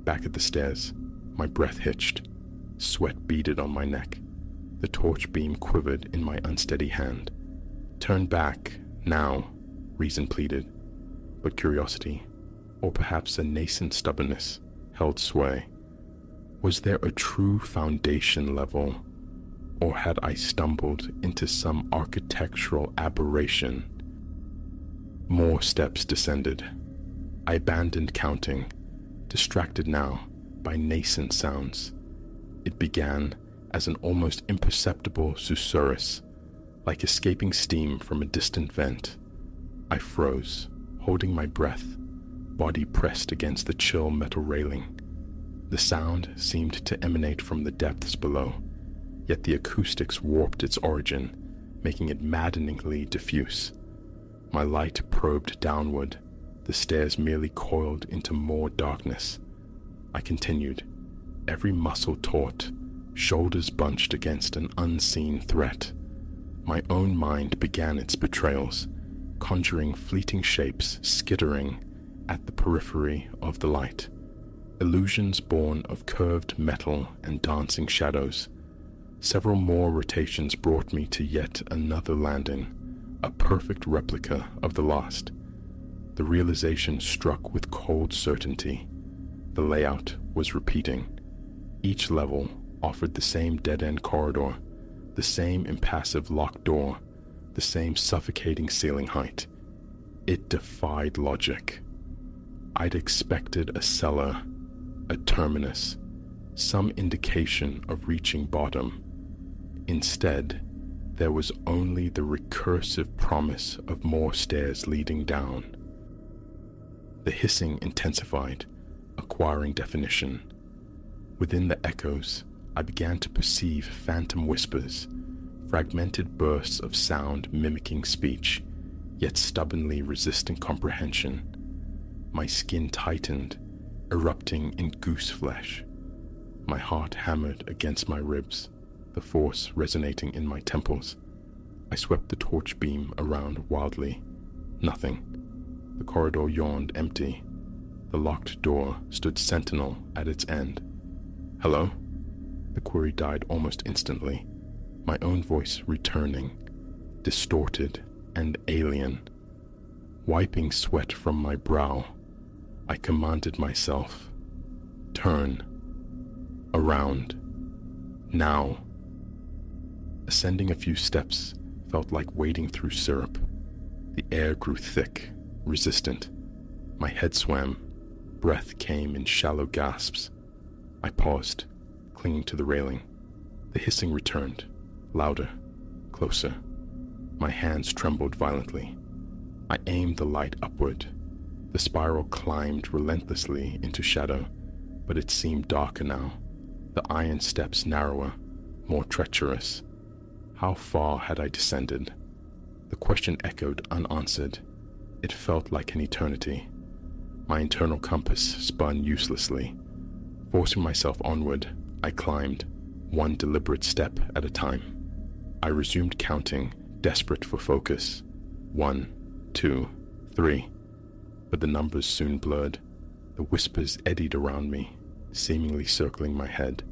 Back at the stairs, my breath hitched. Sweat beaded on my neck. The torch beam quivered in my unsteady hand. Turn back, now, reason pleaded. But curiosity, or perhaps a nascent stubbornness, held sway. Was there a true foundation level, or had I stumbled into some architectural aberration? More steps descended. I abandoned counting, distracted now by nascent sounds. It began as an almost imperceptible susurrus, like escaping steam from a distant vent. I froze, holding my breath, body pressed against the chill metal railing. The sound seemed to emanate from the depths below, yet the acoustics warped its origin, making it maddeningly diffuse. My light probed downward, the stairs merely coiled into more darkness. I continued, every muscle taut, shoulders bunched against an unseen threat. My own mind began its betrayals, conjuring fleeting shapes skittering at the periphery of the light. Illusions born of curved metal and dancing shadows. Several more rotations brought me to yet another landing, a perfect replica of the last. The realization struck with cold certainty. The layout was repeating. Each level offered the same dead-end corridor, the same impassive locked door, the same suffocating ceiling height. It defied logic. I'd expected a cellar, a terminus, some indication of reaching bottom. Instead, there was only the recursive promise of more stairs leading down. The hissing intensified, acquiring definition. Within the echoes, I began to perceive phantom whispers, fragmented bursts of sound mimicking speech, yet stubbornly resisting comprehension. My skin tightened, erupting in goose flesh. My heart hammered against my ribs, the force resonating in my temples. I swept the torch beam around wildly. Nothing. The corridor yawned empty. The locked door stood sentinel at its end. Hello? The query died almost instantly, my own voice returning, distorted and alien. Wiping sweat from my brow, I commanded myself, turn, around, now. Ascending a few steps felt like wading through syrup. The air grew thick, resistant. My head swam, breath came in shallow gasps. I paused, clinging to the railing. The hissing returned, louder, closer. My hands trembled violently. I aimed the light upward. The spiral climbed relentlessly into shadow, but it seemed darker now, the iron steps narrower, more treacherous. How far had I descended? The question echoed unanswered. It felt like an eternity. My internal compass spun uselessly. Forcing myself onward, I climbed, one deliberate step at a time. I resumed counting, desperate for focus. 1, 2, 3. But the numbers soon blurred. The whispers eddied around me, seemingly circling my head.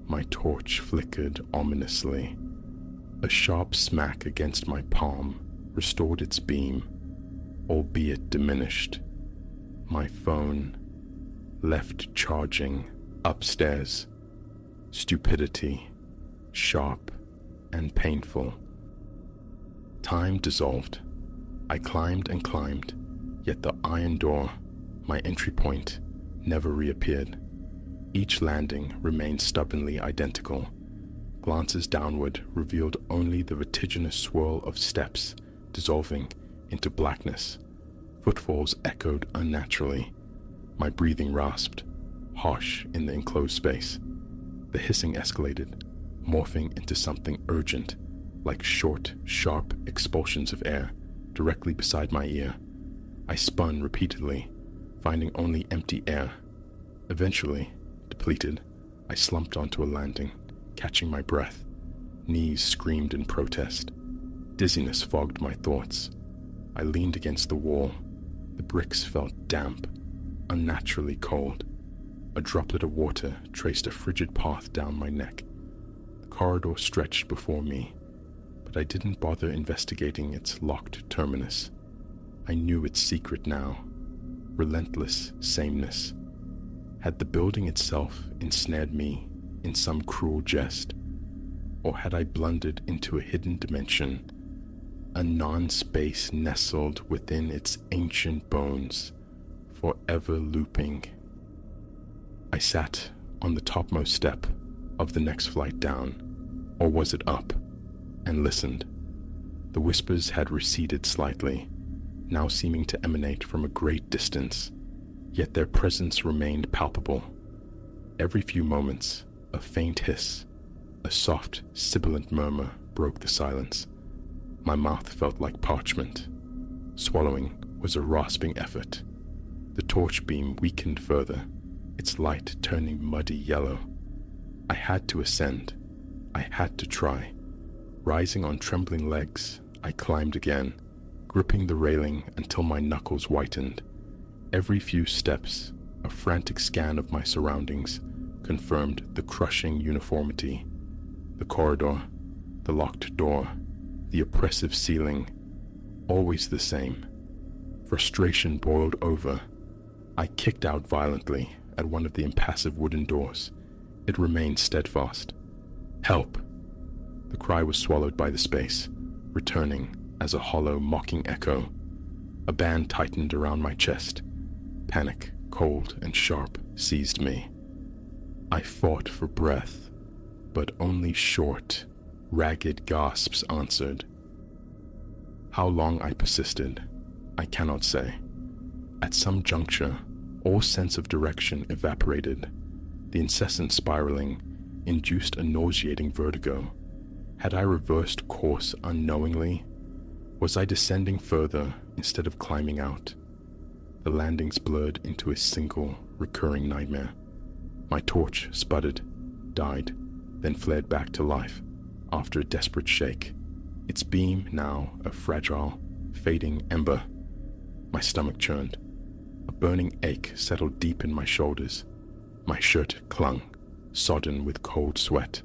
My torch flickered ominously. A sharp smack against my palm restored its beam, albeit diminished. My phone left charging upstairs. Stupidity, sharp and painful. Time dissolved. I climbed and climbed, yet the iron door, my entry point, never reappeared. Each landing remained stubbornly identical. Glances downward revealed only the vertiginous swirl of steps dissolving into blackness. Footfalls echoed unnaturally. My breathing rasped, harsh in the enclosed space. The hissing escalated, morphing into something urgent, like short, sharp expulsions of air directly beside my ear. I spun repeatedly, finding only empty air. Eventually, depleted, I slumped onto a landing, catching my breath. Knees screamed in protest. Dizziness fogged my thoughts. I leaned against the wall. The bricks felt damp, unnaturally cold. A droplet of water traced a frigid path down my neck. The corridor stretched before me, but I didn't bother investigating its locked terminus. I knew its secret now. Relentless sameness. Had the building itself ensnared me in some cruel jest? Or had I blundered into a hidden dimension, a non-space nestled within its ancient bones, forever looping? I sat on the topmost step of the next flight down, or was it up, and listened. The whispers had receded slightly, now seeming to emanate from a great distance, yet their presence remained palpable. Every few moments, a faint hiss, a soft, sibilant murmur broke the silence. My mouth felt like parchment. Swallowing was a rasping effort. The torch beam weakened further, its light turning muddy yellow. I had to ascend. I had to try. Rising on trembling legs, I climbed again, gripping the railing until my knuckles whitened. Every few steps, a frantic scan of my surroundings confirmed the crushing uniformity. The corridor, the locked door, the oppressive ceiling, always the same. Frustration boiled over. I kicked out violently at one of the impassive wooden doors. It remained steadfast. Help! The cry was swallowed by the space, returning as a hollow, mocking echo. A band tightened around my chest. Panic, cold and sharp, seized me. I fought for breath, but only short, ragged gasps answered. How long I persisted, I cannot say. At some juncture, all sense of direction evaporated. The incessant spiraling induced a nauseating vertigo. Had I reversed course unknowingly? Was I descending further instead of climbing out? The landings blurred into a single, recurring nightmare. My torch sputtered, died, then flared back to life after a desperate shake, its beam now a fragile, fading ember. My stomach churned. A burning ache settled deep in my shoulders. My shirt clung, sodden with cold sweat.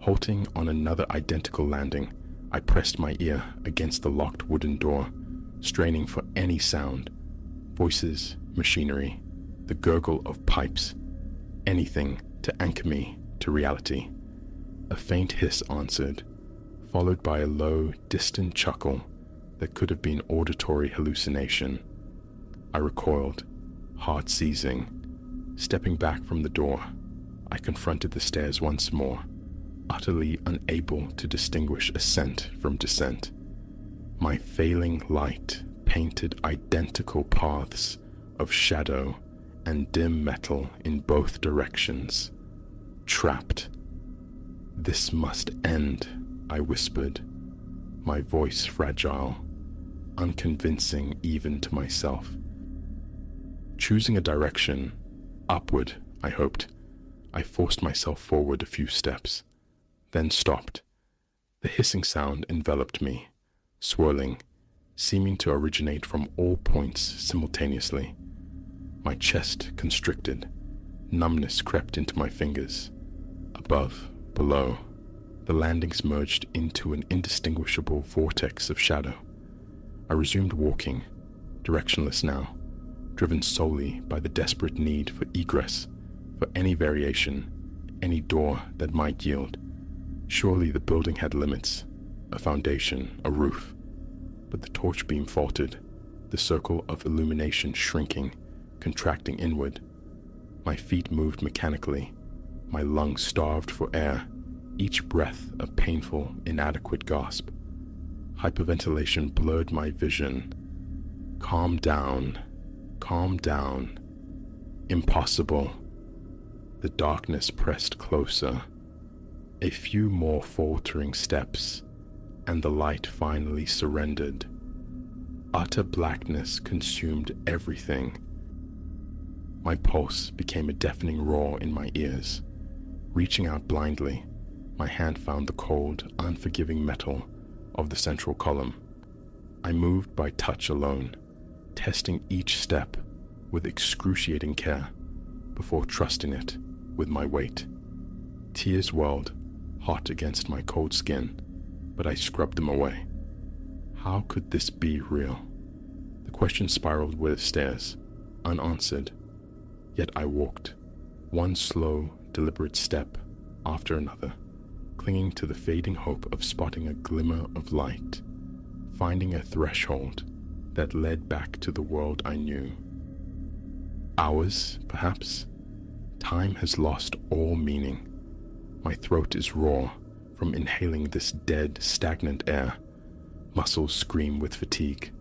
Halting on another identical landing, I pressed my ear against the locked wooden door, straining for any sound. Voices, machinery, the gurgle of pipes, anything to anchor me to reality. A faint hiss answered, followed by a low, distant chuckle that could have been auditory hallucination. I recoiled, heart seizing. Stepping back from the door, I confronted the stairs once more, utterly unable to distinguish ascent from descent. My failing light painted identical paths of shadow and dim metal in both directions. Trapped. "This must end," I whispered, my voice fragile, unconvincing even to myself. Choosing a direction, upward, I hoped, I forced myself forward a few steps, then stopped. The hissing sound enveloped me, swirling, seeming to originate from all points simultaneously. My chest constricted, numbness crept into my fingers. Above, below, the landings merged into an indistinguishable vortex of shadow. I resumed walking, directionless now, driven solely by the desperate need for egress, for any variation, any door that might yield. Surely the building had limits, a foundation, a roof. But the torch beam faltered, the circle of illumination shrinking, contracting inward. My feet moved mechanically, my lungs starved for air, each breath a painful, inadequate gasp. Hyperventilation blurred my vision. Calm down, calm down. Impossible. The darkness pressed closer. A few more faltering steps, and the light finally surrendered. Utter blackness consumed everything. My pulse became a deafening roar in my ears. Reaching out blindly, my hand found the cold, unforgiving metal of the central column. I moved by touch alone, testing each step with excruciating care before trusting it with my weight. Tears welled, hot against my cold skin, but I scrubbed them away. How could this be real? The question spiraled with stairs, unanswered. Yet I walked, one slow, deliberate step after another, clinging to the fading hope of spotting a glimmer of light, finding a threshold that led back to the world I knew. Hours, perhaps? Time has lost all meaning. My throat is raw from inhaling this dead, stagnant air. Muscles scream with fatigue.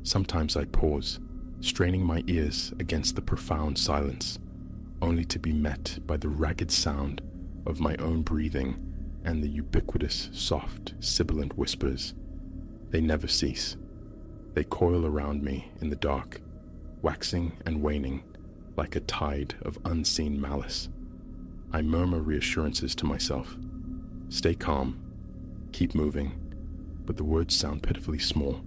Sometimes I pause, straining my ears against the profound silence, only to be met by the ragged sound of my own breathing and the ubiquitous, soft, sibilant whispers. They never cease. They coil around me in the dark, waxing and waning like a tide of unseen malice. I murmur reassurances to myself. Stay calm. Keep moving. But the words sound pitifully small,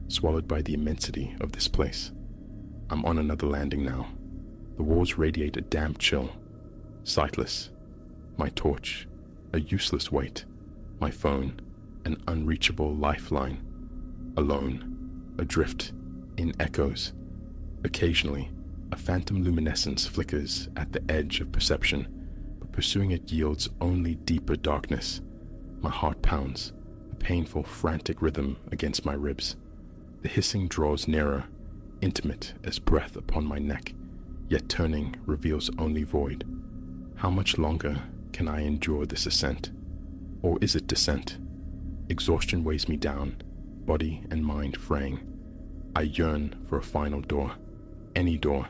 swallowed by the immensity of this place. I'm on another landing now. The walls radiate a damp chill. Sightless. My torch, a useless weight. My phone, an unreachable lifeline. Alone, adrift, in echoes. Occasionally, a phantom luminescence flickers at the edge of perception, but pursuing it yields only deeper darkness. My heart pounds, a painful, frantic rhythm against my ribs. The hissing draws nearer, intimate as breath upon my neck, yet turning reveals only void. How much longer can I endure this ascent? Or is it descent? Exhaustion weighs me down, body and mind fraying. I yearn for a final door, any door,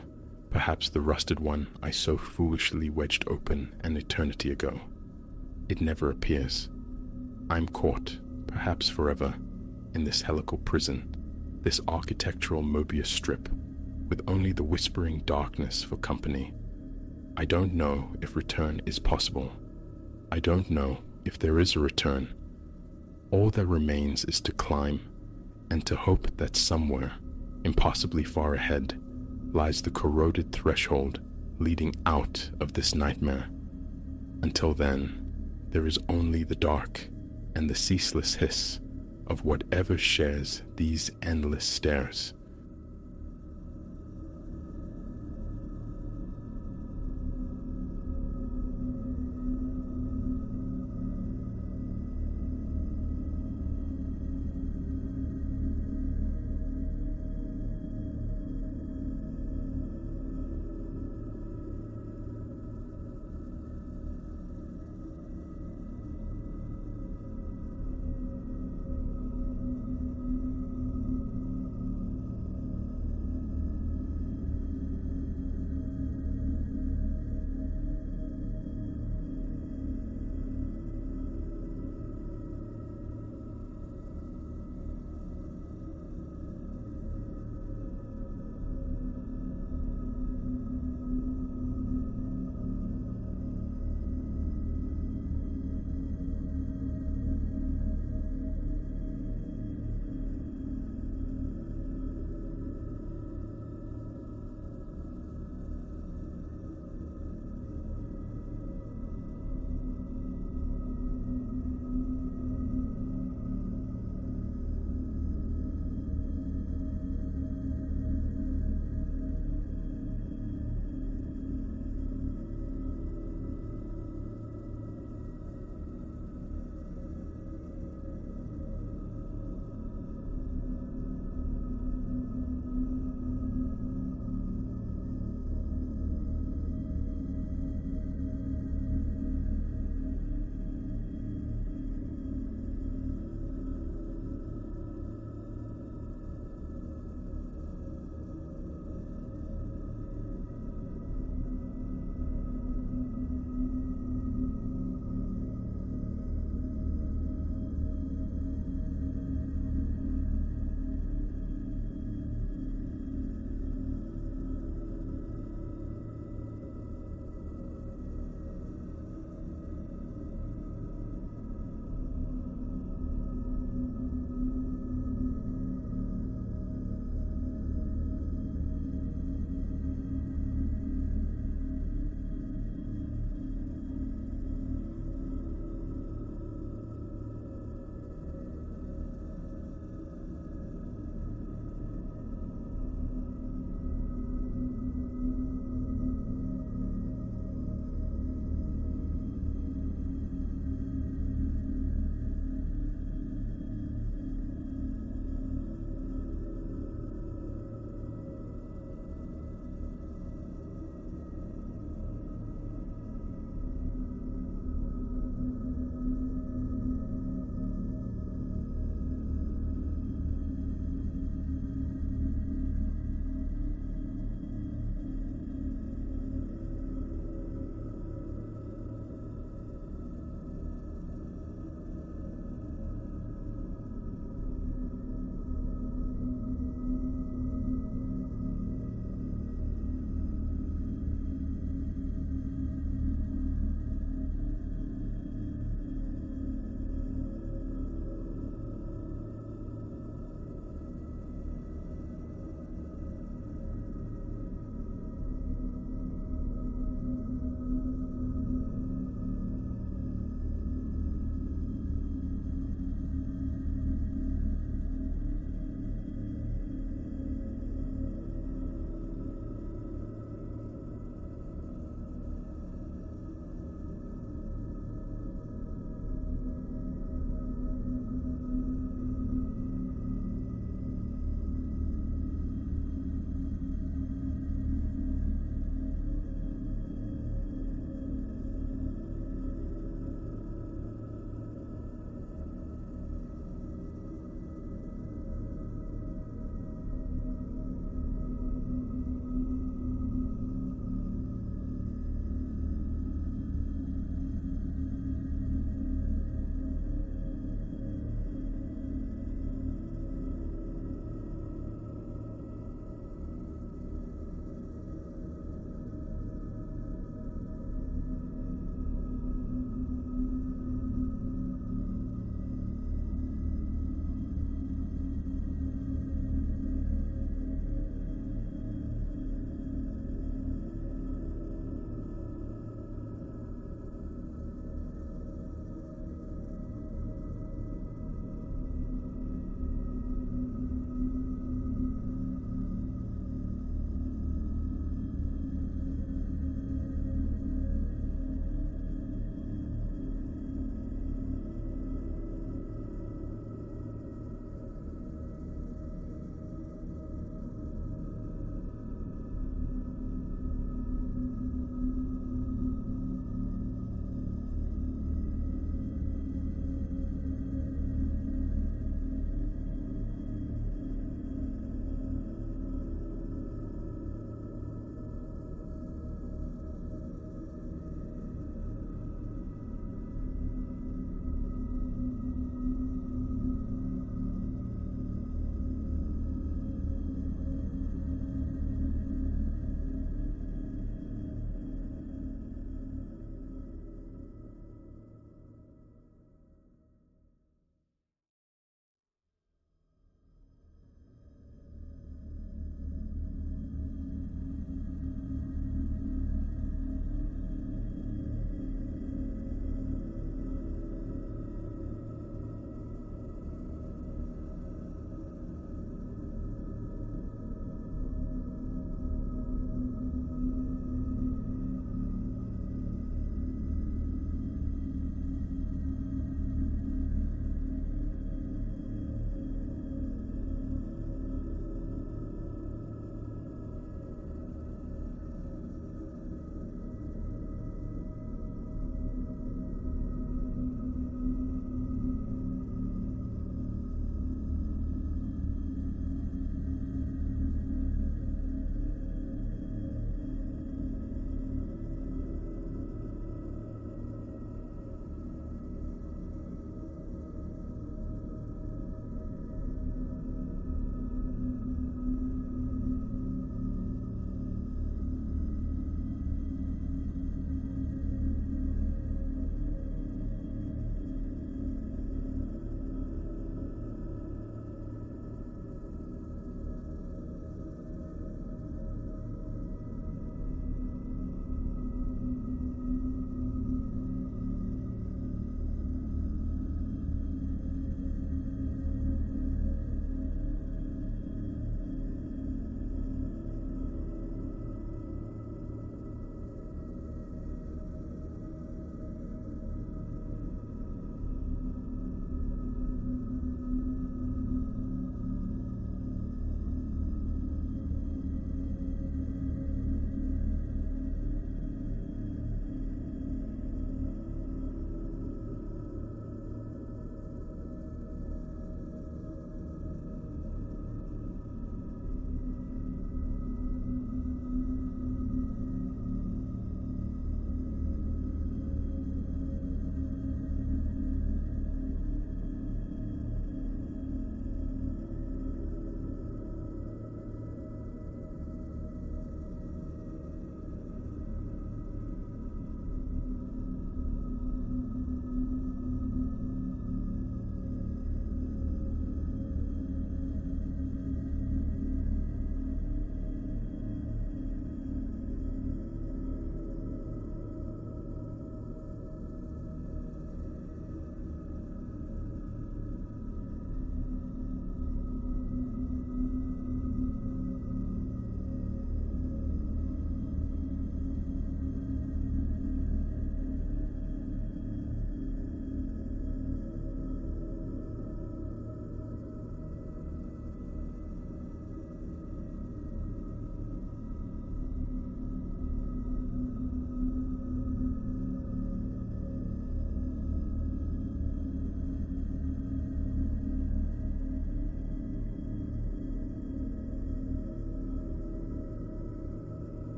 perhaps the rusted one I so foolishly wedged open an eternity ago. It never appears. I'm caught, perhaps forever, in this helical prison, this architectural Mobius strip, with only the whispering darkness for company. I don't know if return is possible. I don't know if there is a return. All that remains is to climb, and to hope that somewhere, impossibly far ahead, lies the corroded threshold leading out of this nightmare. Until then, there is only the dark and the ceaseless hiss of whatever shares these endless stairs.